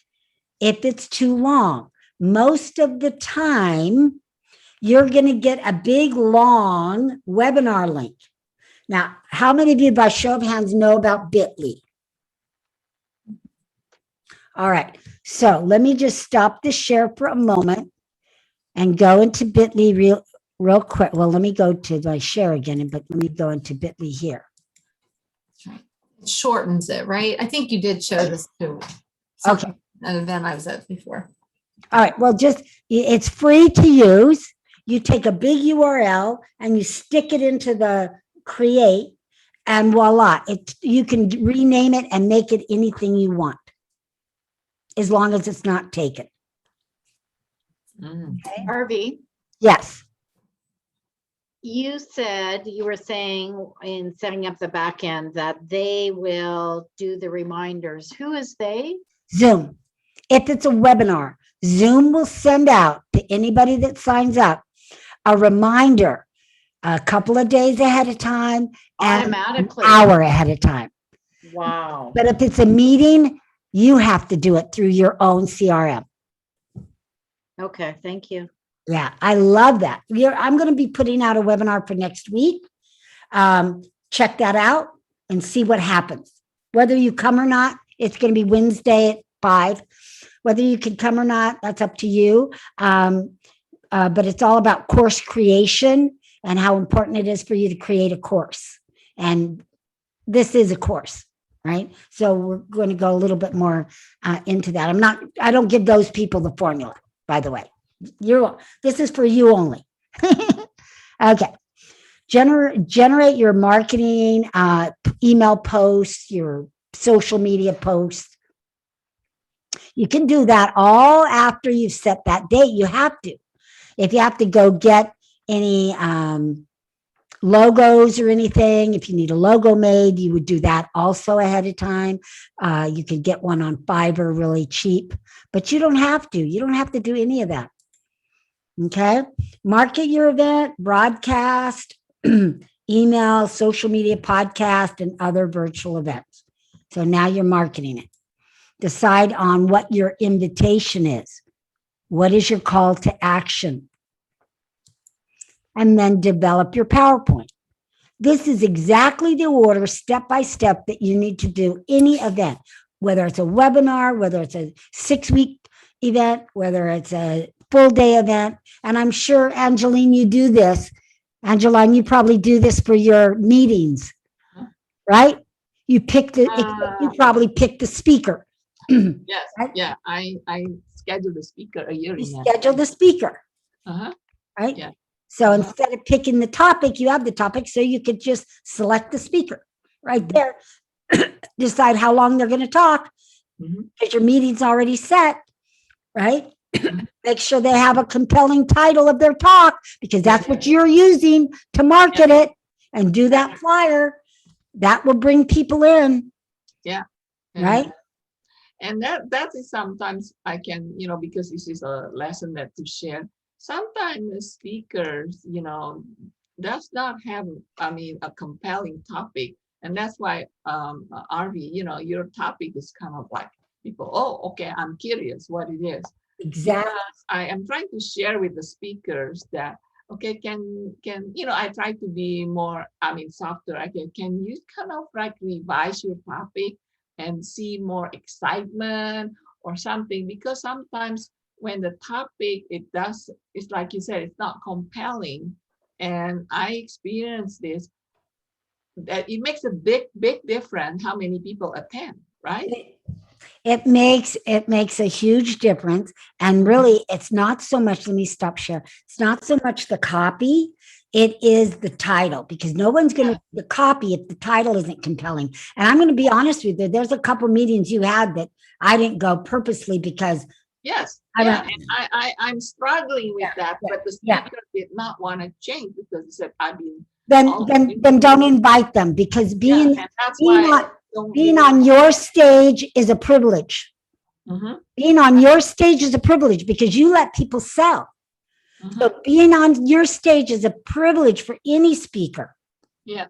if it's too long. Most of the time, you're going to get a big, long webinar link. Now, how many of you, by show of hands, know about Bitly? All right, so let me just stop the share for a moment and go into Bitly real quick. Well, let me go to my share again, but let me go into Bitly here. It shortens it, right? I think you did show this too. Okay. An event I was at before. All right, well, it's free to use. You take a big URL and you stick it into the create, and voila, you can rename it and make it anything you want, as long as it's not taken. Mm. RV, Yes. you said, you were saying in setting up the back end that they will do the reminders. Who is they? Zoom. If it's a webinar, Zoom will send out to anybody that signs up a reminder a couple of days ahead of time and an Automatically. hour ahead of time. Wow. But if it's a meeting, you have to do it through your own CRM. Okay, thank you. Yeah, I love that. I'm going to be putting out a webinar for next week. Check that out and see what happens. Whether you come or not, it's going to be Wednesday at 5. Whether you can come or not, that's up to you. But it's all about course creation and how important it is for you to create a course. And this is a course, right? So we're going to go a little bit more into that. I don't give those people the formula, by the way. This is for you only. Okay. Generate your marketing, email posts, your social media posts. You can do that all after you've set that date. You have to. If you have to go get any logos or anything, if you need a logo made, you would do that also ahead of time. You could get one on Fiverr really cheap, but you don't have to. You don't have to do any of that. Okay. Market your event, broadcast, email, social media, podcast, and other virtual events. So now you're marketing it. Decide on what your invitation is. What is your call to action? And then develop your PowerPoint. This is exactly the order, step by step, that you need to do any event, whether it's a webinar, whether it's a 6-week event, whether it's a full day event. And I'm sure, Angeline, you do this. Angeline, you probably do this for your meetings, right? You probably pick the speaker. Yes, Right? yeah, I scheduled the speaker a year in You advance. schedule the speaker, Uh-huh. right? Yeah. So instead of picking the topic, you have the topic, so you could just select the speaker right there. Decide how long they're going to talk, because your meeting's already set, right? Make sure they have a compelling title of their talk, because that's what you're using to market it, and do that flyer. That will bring people in. Yeah. Right? And that is sometimes I can, because this is a lesson that to share. Sometimes the speakers, does not have, a compelling topic. And that's why, RV, your topic is kind of like people, oh, okay, I'm curious what it is. Exactly. Because I am trying to share with the speakers that, okay, can I try to be more, softer. Can you kind of like revise your topic and see more excitement or something? Because sometimes when the topic, it's like you said, it's not compelling. And I experienced this, that it makes a big difference how many people attend, right? It makes a huge difference. And really, it's not so much, let me stop share. It's not so much the copy, it is the title, because no one's going to the copy if the title isn't compelling. And I'm going to be honest with you, there's a couple meetings you had that I didn't go purposely because Yes, and I'm struggling with that, but the speaker did not want to change because he said, then don't invite them, because being on your stage is a privilege. Being on your stage is a privilege because you let people sell. So being on your stage is a privilege for any speaker. Yes.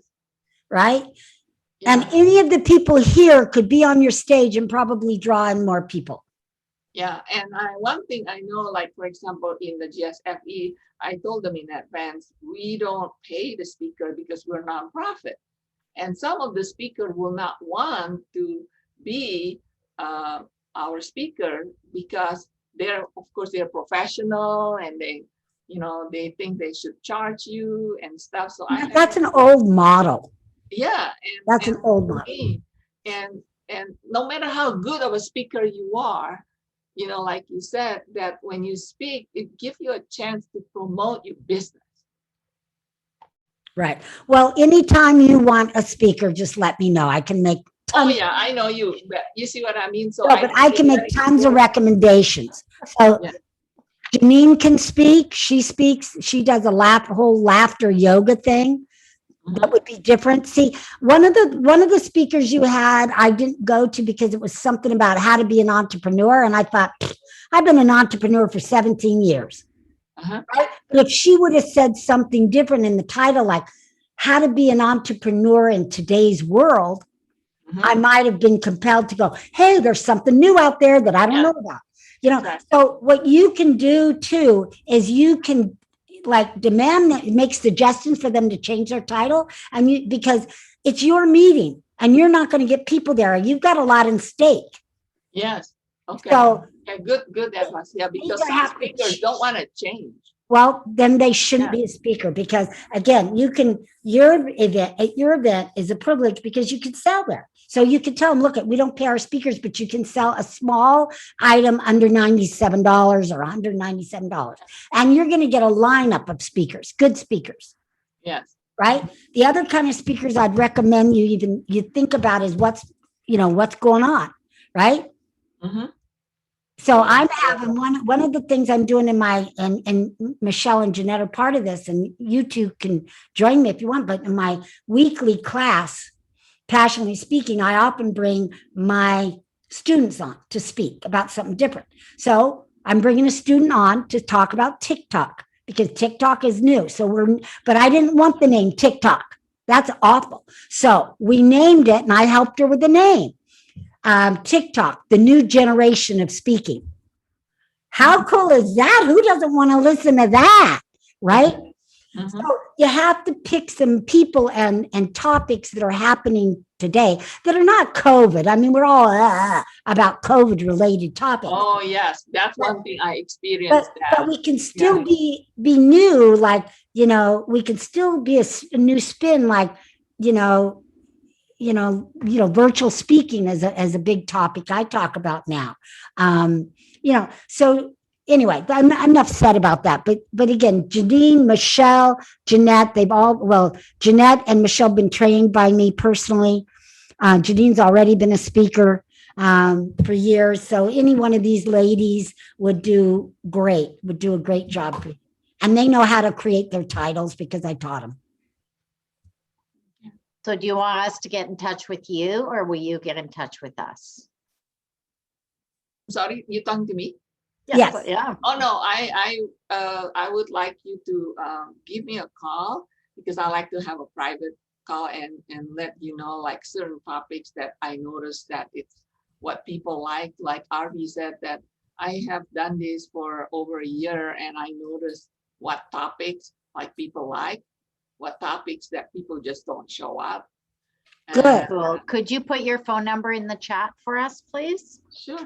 Right? Yeah. And any of the people here could be on your stage and probably draw in more people. Yeah, and one thing I know, like for example, in the GSFE, I told them in advance, we don't pay the speaker because we're nonprofit. And some of the speakers will not want to be our speaker because they're professional and they think they should charge you and stuff. So that's an old model. Yeah. That's an old model. And no matter how good of a speaker you are, like you said, that when you speak, it gives you a chance to promote your business. Right. Well, anytime you want a speaker, just let me know. I can make Oh, tons. yeah, I know you, but you see what I mean? So No, but I can make tons of recommendations. So Yeah. Janine can speak. She speaks. She does a whole laughter yoga thing. That would be different. See, one of the speakers you had, I didn't go to because it was something about how to be an entrepreneur, and I thought, I've been an entrepreneur for 17 years. Uh-huh. Right? But if she would have said something different in the title, like how to be an entrepreneur in today's world, Mhm. I might have been compelled to go, hey, there's something new out there that I don't Yeah. know about. You know, Exactly. so what you can do too is you can like demand that make suggestions for them to change their title. And you, because it's your meeting and you're not going to get people there. You've got a lot in stake. Yes, okay. So, Okay, good advice. Yeah, because either some have to speakers don't want to change. well, then they shouldn't Yeah. be a speaker because again, your event is a privilege because you can sell there. So you can tell them, look, we don't pay our speakers, but you can sell a small item under $97 or $197. And you're going to get a lineup of speakers, good speakers, Yes. right? The other kind of speakers I'd recommend you think about is what's going on, right? Mhm. So I'm having one of the things I'm doing in my and Michelle and Jeanette are part of this, and you two can join me if you want. But in my weekly class, Passionately Speaking, I often bring my students on to speak about something different. So I'm bringing a student on to talk about TikTok because TikTok is new. But I didn't want the name TikTok. That's awful. So we named it, and I helped her with the name. TikTok, the new generation of speaking. How cool is that? Who doesn't want to listen to that? Right? Mhm. So you have to pick some people and topics that are happening today that are not COVID. I mean, we're all about COVID related topics. Oh, yes, that's one thing I experienced But that. we can still be new, like, we can still be a new spin, like, virtual speaking as a big topic I talk about now. So anyway, enough said about that. But again, Janine, Michelle, Jeanette, Jeanette and Michelle been trained by me personally. Janine's already been a speaker for years. So any one of these ladies would do a great job. And they know how to create their titles because I taught them. So do you want us to get in touch with you or will you get in touch with us? Sorry, you talking to me? Yes. Yeah. Oh, no, I would like you to give me a call because I like to have a private call and let you know like certain topics that I noticed that it's what people like RV said that I have done this for over a year and I noticed what topics like people like, what topics that people just don't show up. Good. Cool. Could you put your phone number in the chat for us, please? Sure.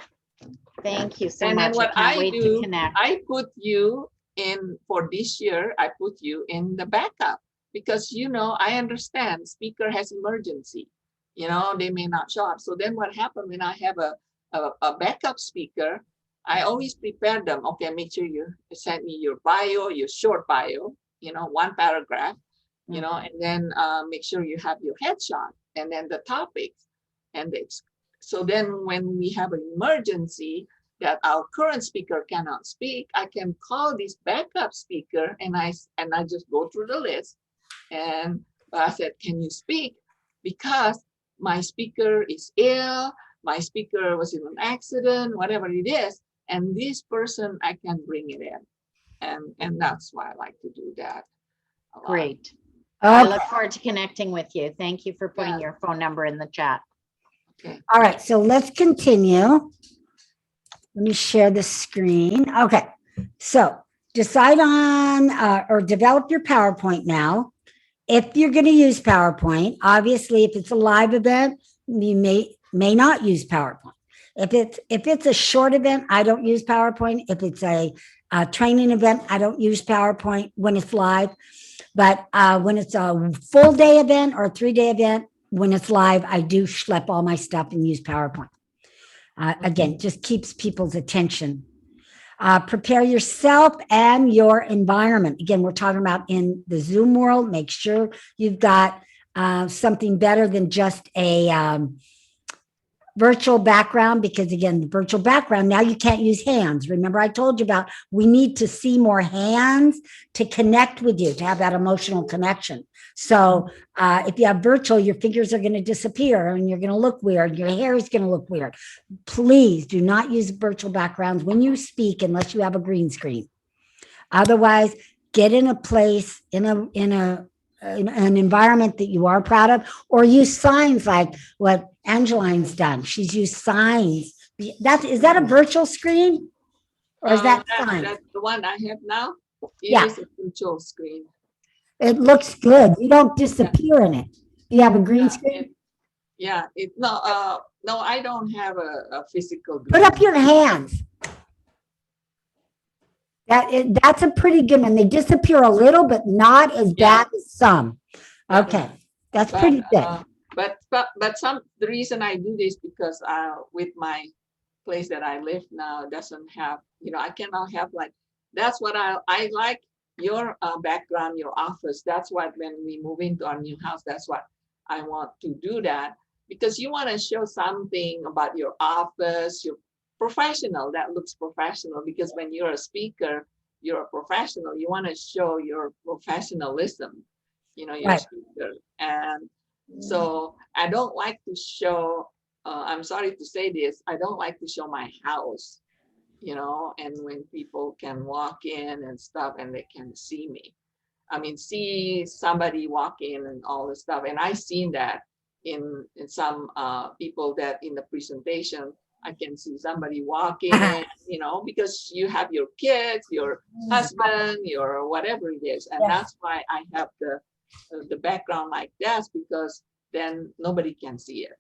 Thank you so And then much. what I can't I wait to do, connect. I put you in for this year, I put you in the backup because, I understand speaker has emergency, they may not show up. So then what happened when I have a backup speaker, I always prepare them. Okay, make sure you send me your bio, your short bio, one paragraph, and then make sure you have your headshot and then the topics and so then when we have an emergency that our current speaker cannot speak, I can call this backup speaker and I just go through the list and I said, can you speak? Because my speaker is ill, my speaker was in an accident, whatever it is, and this person, I can bring it in. And that's why I like to do that. a lot. Great. I Okay. look forward to connecting with you. Thank you for putting Yeah. your phone number in the chat. Okay. All right, so let's continue. Let me share the screen. Okay, so decide on or develop your PowerPoint now. If you're going to use PowerPoint, obviously, if it's a live event, you may not use PowerPoint. If it's a short event, I don't use PowerPoint. If it's a training event, I don't use PowerPoint when it's live. But when it's a full day event or a 3-day event, when it's live, I do schlep all my stuff and use PowerPoint. Again, just keeps people's attention. Prepare yourself and your environment. Again, we're talking about in the Zoom world. Make sure you've got something better than just a virtual background, because again, the virtual background, now you can't use hands. Remember, I told you about, we need to see more hands to connect with you, to have that emotional connection. So if you have virtual, your fingers are going to disappear and you're going to look weird. Your hair is going to look weird. Please do not use virtual backgrounds when you speak unless you have a green screen. Otherwise, get in a place, in an environment that you are proud of, or use signs like what Angeline's done. She's used signs. Is that a virtual screen? Or is that signs? That's the one I have now. Yeah. It is a virtual screen. It looks good. You don't disappear in it. Do you have a green screen? No, I don't have a physical. Put up your hands. That's a pretty good one. They disappear a little, but not as bad as some. Okay, that's pretty good. But the reason I do this because with my place that I live now doesn't have, I cannot have that's what I like your background, your office. That's what when we move into our new house, that's what I want to do that, because you want to show something about your office, your professional, that looks professional, because when you're a speaker, you're a professional, you want to show your professionalism, you're a speaker. And so I don't like to show, I'm sorry to say this, I don't like to show my house, and when people can walk in and stuff and they can see me. I mean, see somebody walk in and all this stuff. And I've seen that in some people that in the presentation, I can see somebody walking, because you have your kids, your husband, your whatever it is. And that's why I have the background like that, because then nobody can see it.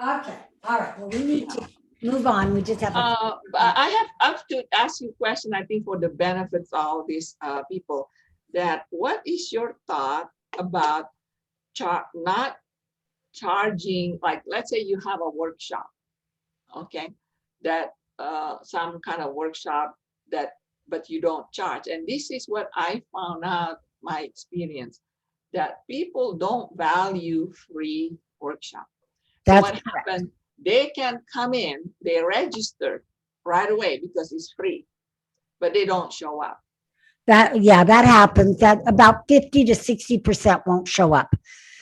Okay, all right. Well, we need to move on. We just have. I have to ask you a question, I think, for the benefits of all these people, that what is your thought about not charging, like, let's say you have a workshop, okay, that some kind of workshop but you don't charge. And this is what I found out, my experience, that people don't value free workshop. So what happened, they can come in, they register right away because it's free, but they don't show up. That happens. That about 50 to 60% won't show up.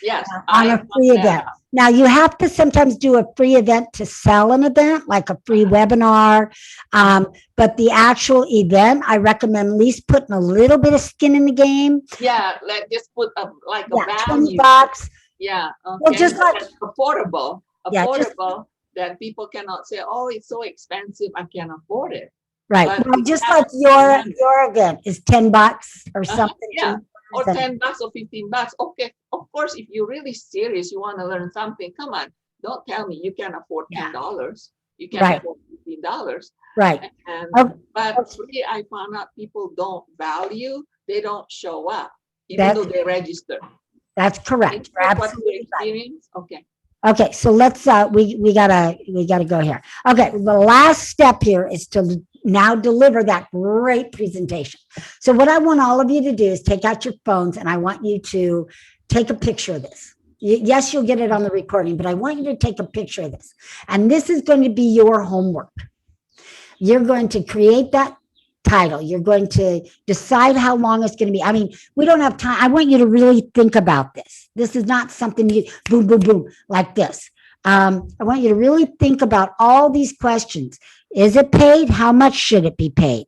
Yes. On a free event. Now you have to sometimes do a free event to sell an event, like a free webinar. But the actual event, I recommend at least putting a little bit of skin in the game. Yeah, just put a value. $20. Yeah. Okay. Well, just like affordable, that people cannot say, oh, it's so expensive, I can't afford it. Right. Well, just like your event is $10 or something. Yeah. Or $10 or $15. Okay. Of course, if you're really serious, you want to learn something, come on. Don't tell me you can afford $10. You can afford $15. Right. But free, I found out people don't value, they don't show up, even though they register. That's correct. Absolutely right. Okay. Okay, so let's we gotta go here. Okay, the last step here is to now deliver that great presentation. So what I want all of you to do is take out your phones and I want you to take a picture of this. Yes, you'll get it on the recording, but I want you to take a picture of this. And this is going to be your homework. You're going to create that title. You're going to decide how long it's going to be. I mean, we don't have time. I want you to really think about this. This is not something you boom, boom, boom, like this. I want you to really think about all these questions. Is it paid? How much should it be paid?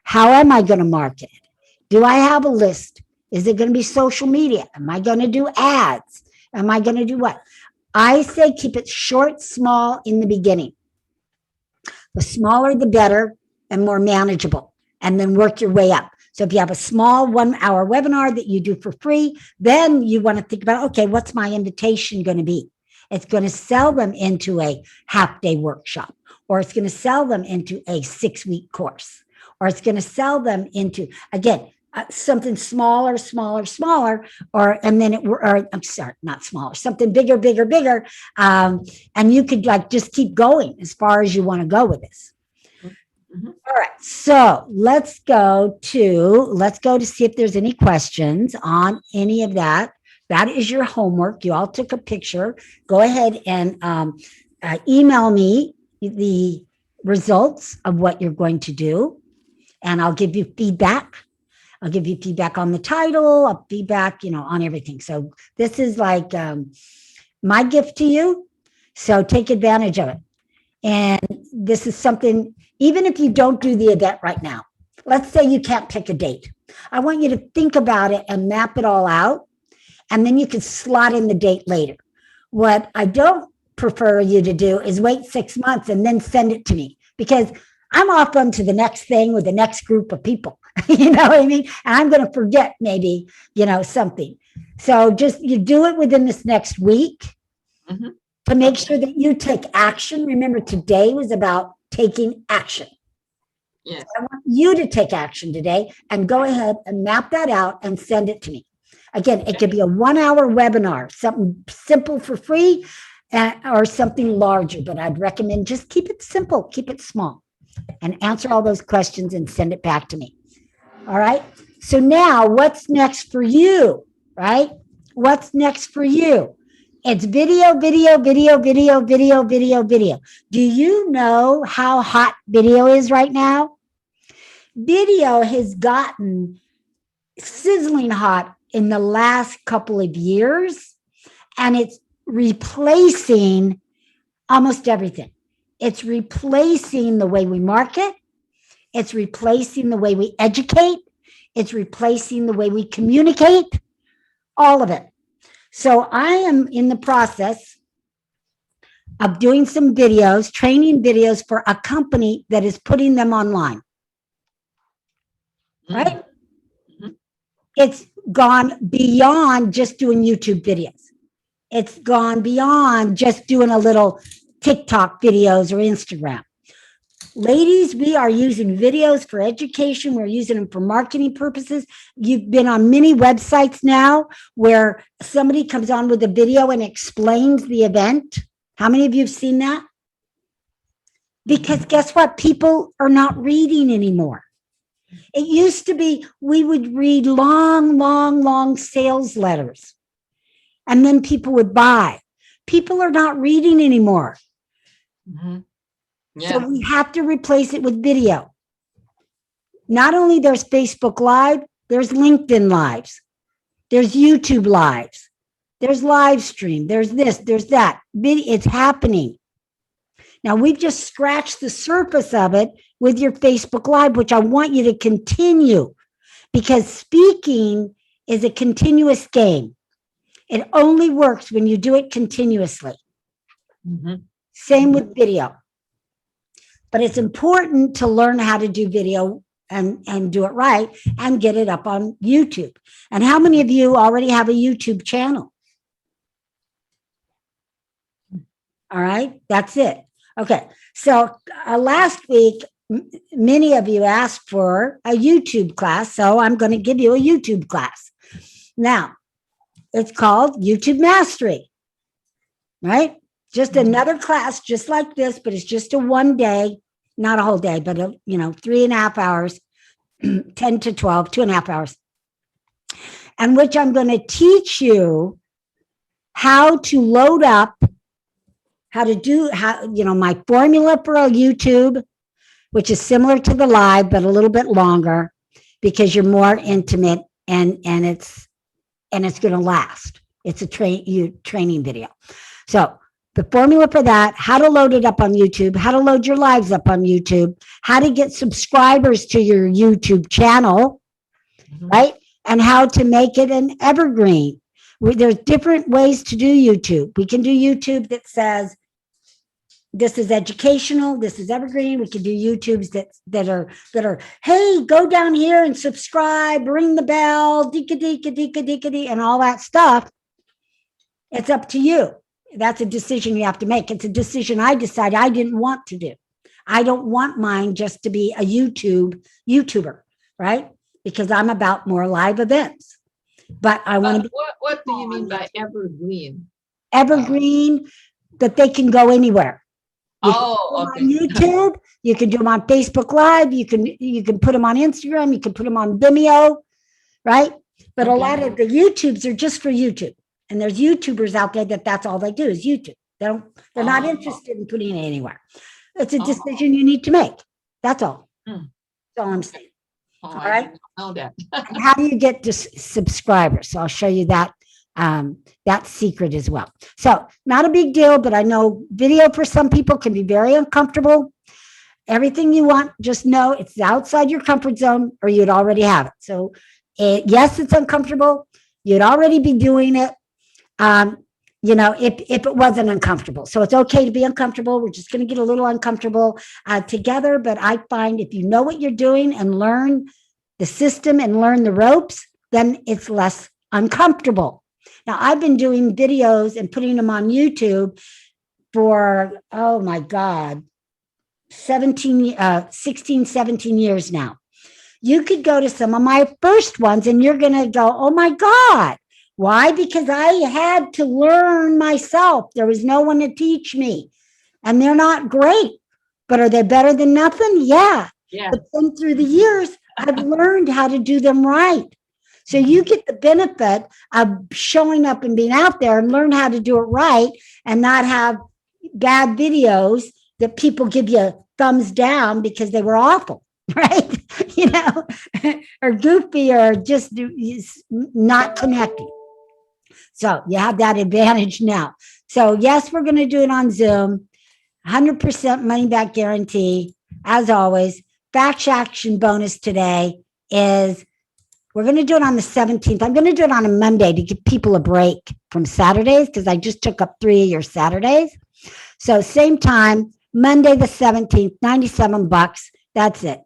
How am I going to market it? Do I have a list? Is it going to be social media? Am I going to do ads? Am I going to do what? I say keep it short, small in the beginning. The smaller, the better, and more manageable, and then work your way up. So if you have a small 1-hour webinar that you do for free, then you want to think about, okay, what's my invitation going to be? It's going to sell them into a half-day workshop, or it's going to sell them into a 6-week course, or it's going to sell them into, again, something smaller, and then I'm sorry, not smaller, something bigger. And you could just keep going as far as you want to go with this. All right, so let's go to see if there's any questions on any of that. That is your homework. You all took a picture. Go ahead and email me the results of what you're going to do, and I'll give you feedback. I'll give you feedback on the title, feedback, on everything. So this is like my gift to you. So take advantage of it. And this is something, even if you don't do the event right now, let's say you can't pick a date. I want you to think about it and map it all out. And then you can slot in the date later. What I don't prefer you to do is wait 6 months and then send it to me, because I'm off on to the next thing with the next group of people. You know what I mean? And I'm going to forget maybe, something. So just you do it within this next week to make sure that you take action. Remember, today was about taking action. Yes. I want you to take action today and go ahead and map that out and send it to me. Again, it could be a 1-hour webinar, something simple for free, or something larger, but I'd recommend just keep it simple, keep it small, and answer all those questions and send it back to me. All right. So now what's next for you, right? What's next for you? It's video, video, video, video, video, video, video. Do you know how hot video is right now? Video has gotten sizzling hot in the last couple of years, and it's replacing almost everything. It's replacing the way we market. It's replacing the way we educate. It's replacing the way we communicate, all of it. So I am in the process of doing some videos, training videos for a company that is putting them online. Right? It's gone beyond just doing YouTube videos. It's gone beyond just doing a little TikTok videos or Instagram. Ladies, we are using videos for education. We're using them for marketing purposes. You've been on many websites now where somebody comes on with a video and explains the event. How many of you have seen that? Because guess what? People are not reading anymore. It used to be we would read long, long, long sales letters, and then people would buy. People are not reading anymore. Yeah. So we have to replace it with video. Not only there's Facebook Live, there's LinkedIn Lives, there's YouTube Lives, there's live stream, there's this, there's that. It's happening. Now we've just scratched the surface of it with your Facebook Live, which I want you to continue, because speaking is a continuous game. It only works when you do it continuously. Same with video. But it's important to learn how to do video and do it right and get it up on YouTube. And how many of you already have a YouTube channel? All right, that's it. Okay, so last week, many of you asked for a YouTube class, so I'm going to give you a YouTube class. Now, it's called YouTube Mastery, right? Just another class just like this, but it's just a 1 day, not a whole day, but 3.5 hours, 10 to 12, 2.5 hours, and which I'm going to teach you how to load up, how to do, my formula for a YouTube, which is similar to the live, but a little bit longer because you're more intimate and it's going to last. It's a training video. So the formula for that, how to load it up on YouTube, how to load your lives up on YouTube, how to get subscribers to your YouTube channel, right? And how to make it an evergreen. There's different ways to do YouTube. We can do YouTube that says, this is educational, this is evergreen. We can do YouTubes that are, hey, go down here and subscribe, ring the bell, dee and all that stuff. It's up to you. That's a decision you have to make. It's a decision I decided I didn't want to do. I don't want mine just to be a YouTuber, right? Because I'm about more live events. But I want to be What do you mean by evergreen? evergreen, that they can go anywhere. You can Oh, put 'em okay. on YouTube, you can do them on Facebook Live, you can put them on Instagram, you can put them on Vimeo, right? But a Okay. lot of the YouTubes are just for YouTube. And there's YouTubers out there that's all they do is YouTube. They're not Oh. interested in putting it anywhere. It's a Oh. decision you need to make. That's all. Hmm. That's all I'm saying. Oh, All I right. didn't know that. And how do you get to subscribers? So I'll show you that that secret as well. So not a big deal, but I know video for some people can be very uncomfortable. Everything you want, just know it's outside your comfort zone or you'd already have it. So yes, it's uncomfortable. You'd already be doing it. If it wasn't uncomfortable. So it's okay to be uncomfortable. We're just going to get a little uncomfortable together. But I find if you know what you're doing and learn the system and learn the ropes, then it's less uncomfortable. Now, I've been doing videos and putting them on YouTube for, oh my God, 16, 17 years now. You could go to some of my first ones and you're going to go, oh my God. Why? Because I had to learn myself. There was no one to teach me. And they're not great, but are they better than nothing? Yeah. Yeah. But then through the years, I've learned how to do them right. So you get the benefit of showing up and being out there and learn how to do it right and not have bad videos that people give you thumbs down because they were awful, right? Or goofy or just not connecting. So you have that advantage now. So yes, we're going to do it on Zoom, 100% money back guarantee. As always, Fact Action bonus today is we're going to do it on the 17th. I'm going to do it on a Monday to give people a break from Saturdays because I just took up 3 of your Saturdays. So same time, Monday the 17th, $97. That's it.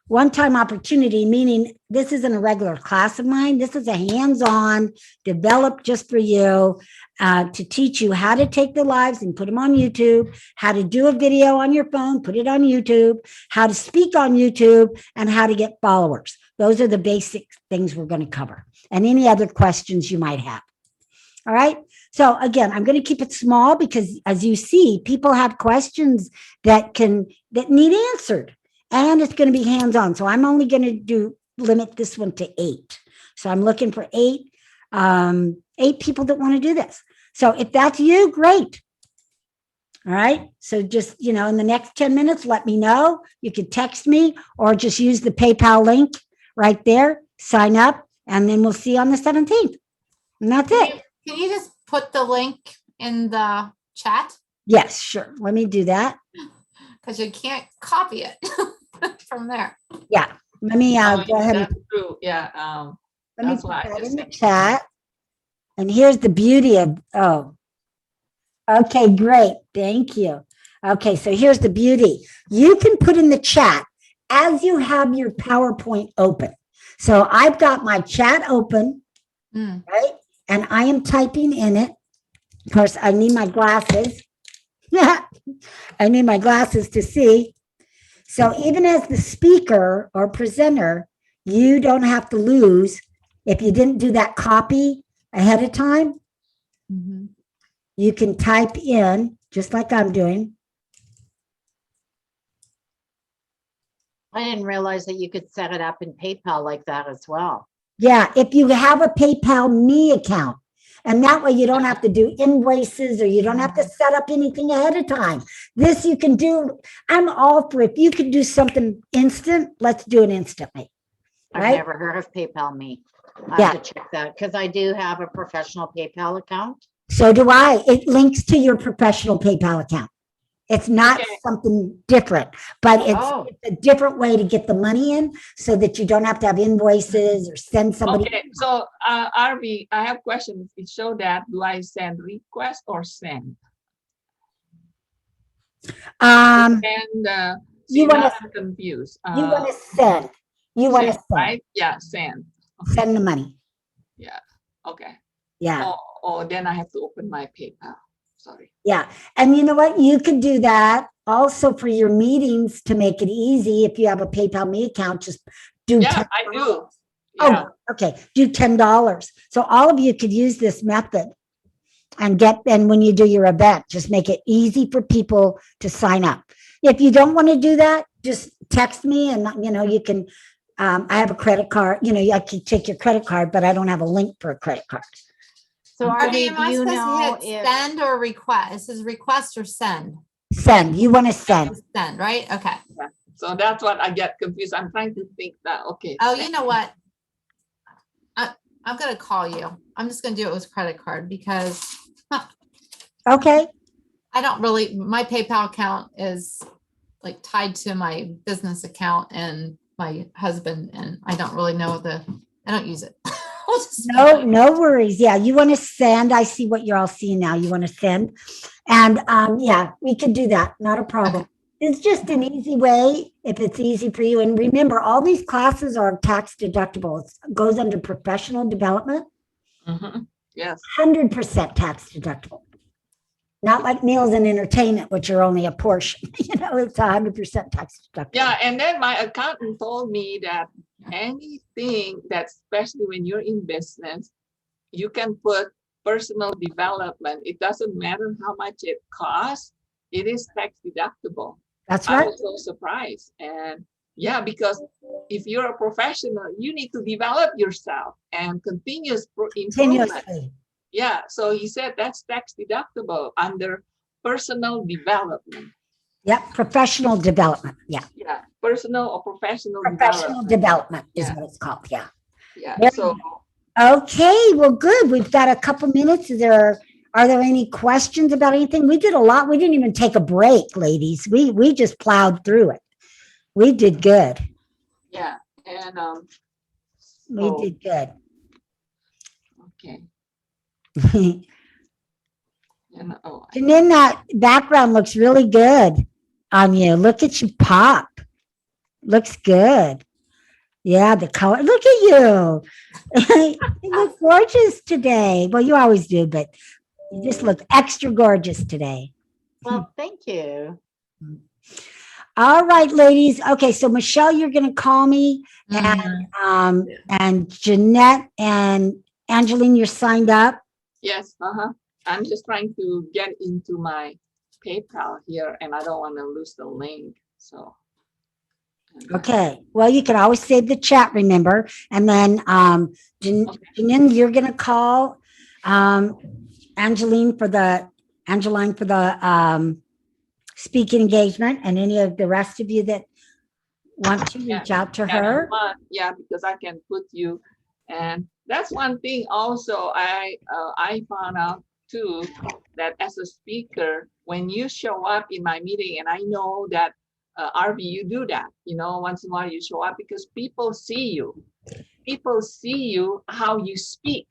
One-time opportunity, meaning this isn't a regular class of mine. This is a hands-on, developed just for you to teach you how to take the lives and put them on YouTube, how to do a video on your phone, put it on YouTube, how to speak on YouTube, and how to get followers. Those are the basic things we're going to cover and any other questions you might have. All right. So again, I'm going to keep it small because as you see, people have questions that need answered. And it's going to be hands-on. So I'm only going to limit this one to 8. So I'm looking for 8 people that want to do this. So if that's you, great. All right. So just, in the next 10 minutes, let me know. You could text me or just use the PayPal link right there, sign up, and then we'll see you on the 17th. And that's it. Can you just put the link in the chat? Yes, sure. Let me do that. Because you can't copy it from there. Yeah. Let me go ahead and That's true. Yeah. let me that's put why I that just in the said- chat. And here's the beauty of, okay, great. Thank you. Okay, so here's the beauty. You can put in the chat as you have your PowerPoint open. So I've got my chat open, right? And I am typing in it. Of course, I need my glasses. I need my glasses to see. So even as the speaker or presenter, you don't have to lose. If you didn't do that copy ahead of time, you can type in, just like I'm doing. I didn't realize that you could set it up in PayPal like that as well. Yeah, if you have a PayPal Me account. And that way you don't have to do invoices or you don't have to set up anything ahead of time. This you can do. I'm all for if you could do something instant, let's do it instantly. I've Right? never heard of PayPal Me. I Yeah. have to check that because I do have a professional PayPal account. So do I. It links to your professional PayPal account. It's not Okay. something different, but Oh. it's a different way to get the money in so that you don't have to have invoices or send somebody. Okay, so RV, I have questions. It show that do I send request or send? Um, And you see, wanna- now I'm confused. you want to send. You want to Send, send. right? Yeah, send. Send the money. Okay. Yeah. Or then I have to open my PayPal. Sorry. Yeah. And you know what? You could do that also for your meetings to make it easy. If you have a PayPal Me account, just do Yeah, $10. I do. Yeah. Oh, okay. Do $10. So all of you could use this method. And when you do your event, just make it easy for people to sign up. If you don't want to do that, just text me and, you can, I have a credit card, I can take your credit card, but I don't have a link for a credit card. So Arby, Arby, am do I you supposed to know hit if, send or request? It says request or send? Send, you want to send. Send, right? Okay. So that's what I get confused. I'm trying to think that, okay. Oh, you know what? I'm gonna call you. I'm just gonna do it with credit card because Okay, I don't really, my PayPal account is like tied to my business account and my husband, and I don't really know I don't use it. I'll just- no worries. Yeah, you want to send. I see what you're all seeing now. You want to send. And yeah, we can do that. Not a problem. It's just an easy way if it's easy for you. And remember, all these classes are tax deductible. It goes under professional development, Mhm. Yes. 100% tax deductible. Not like meals and entertainment, which are only a portion. It's 100% tax deductible. Yeah, and then my accountant told me that anything that, especially when you're in business, you can put personal development. It doesn't matter how much it costs. It is tax deductible. That's I right. was so surprised. And yeah, because if you're a professional, you need to develop yourself and continuous improvement. Continuously. Yeah, so he said that's tax deductible under personal development. Yep, professional development. Yeah, Yeah, personal or professional professional development is Yeah. what it's called. Yeah. Yeah, Very so Okay, well, good. We've got a couple minutes. Are there any questions about anything? We did a lot. We didn't even take a break, ladies. We just plowed through it. We did good. yeah, and We Oh. did good. okay, and And then that background looks really good on you. Look at you pop. Looks good. Yeah, the color. Look at you. You look gorgeous today. Well, you always do, but you just look extra gorgeous today. well, thank you. All right, ladies. Okay, so Michelle, you're going to call me, Mhm. and Jeanette and Angeline, you're signed up. yes, I'm just trying to get into my PayPal here, and I don't want to lose the link. So Okay. Well, you can always save the chat, remember, and then Janine, you're going to call Angeline for the speaking engagement, and any of the rest of you that want to reach out to her. Yeah, because I can put you, and that's one thing also I found out too, that as a speaker, when you show up in my meeting, and I know that Arby, you do that, once in a while you show up because people see you how you speak,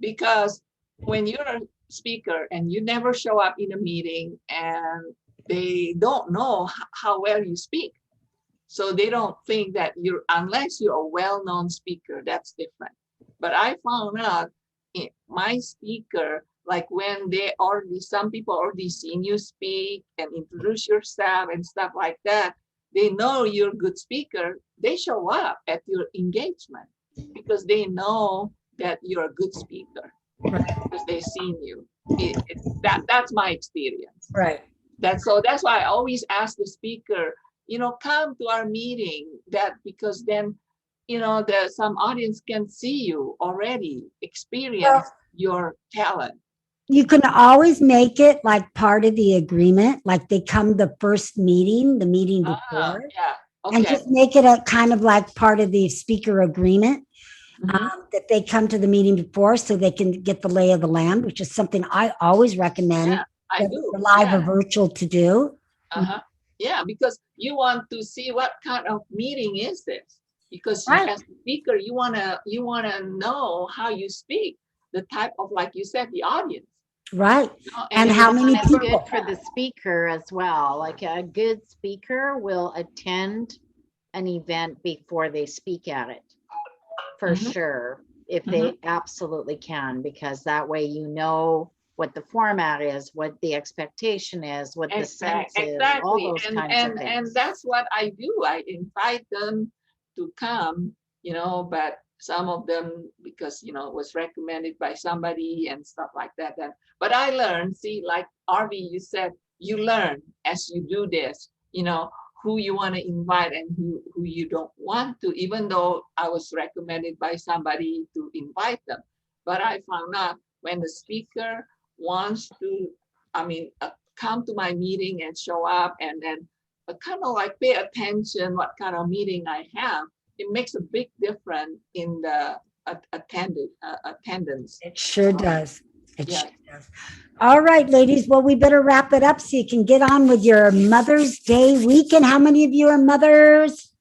because when you're a speaker and you never show up in a meeting, and they don't know how well you speak. So they don't think that unless you're a well-known speaker, that's different. But I found out my speaker, like when some people already seen you speak and introduce yourself and stuff like that, they know you're a good speaker. They show up at your engagement because they know that you're a good speaker because they've seen you. That's my experience. Right. That's why I always ask the speaker, come to our meeting, because then, some audience can see you already, experience your talent. You can always make it like part of the agreement, like they come the first meeting, the meeting before, Yeah, and okay. just make it a kind of like part of the speaker agreement. Mhm. That they come to the meeting before so they can get the lay of the land, which is something I always recommend, Yeah, I whether do. it's live Yeah. or virtual, to do. Yeah, because you want to see what kind of meeting is this. Because Right. as a speaker, you wanna know how you speak, the type of, like you said, the audience. Right. And if how it's many And it's people? good for the speaker as well. Like a good speaker will attend an event before they speak at it. For Mhm. sure, if they absolutely can, because that way you know what the format is, what the expectation is, what the sense is, all Exactly. those kinds of And things. that's what I do. I invite them to come, but some of them because, you know, it was recommended by somebody and stuff like that. But I learned, see, like Arby, you said, you learn as you do this, you know, who you want to invite and who you don't want to, even though I was recommended by somebody to invite them. But I found out when the speaker wants to, come to my meeting and show up and then kind of like pay attention what kind of meeting I have, it makes a big difference in the attendance. It sure does. It Yeah. sure does. All right, ladies. Well, we better wrap it up so you can get on with your Mother's Day weekend. How many of you are mothers?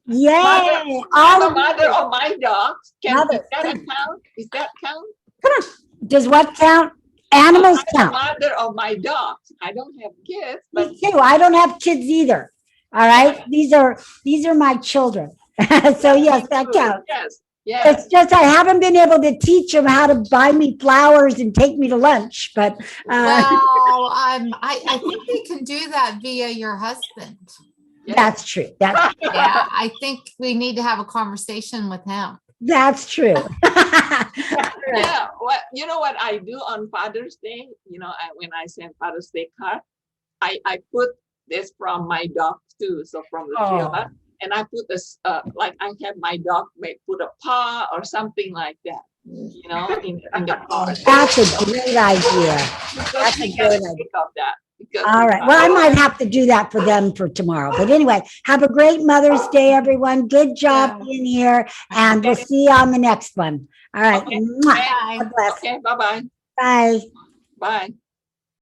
Yay! I'm All the of mother you. of my dogs. Is Mother. that a count? Is that count? Does what count? Animals I'm the count. mother of my dogs. I don't have kids, but Me too. I don't have kids either. All right. These are my children. So yes, that counts. yes, yes. It's just I haven't been able to teach them how to buy me flowers and take me to lunch, but Well, I think they can do that via your husband. that's true. That's Yeah, I think we need to have a conversation with him. true. Yeah, what you know what I do on Father's Day? You know, when I send Father's Day card, I put this from my dog too. So from the three of Oh. us, and I put this like I have my dog may put a paw or something like that. You know, in the card. That's a great idea. Because that's we a gotta good idea. think of that. Because All right. Well, I might have to do that for them for tomorrow. But anyway, have a great Mother's Day, everyone. Good job Yeah. being here. And we'll see you on the next one. All right. Okay. Mwah. Bye. God bless. Okay, bye-bye. Bye. Bye.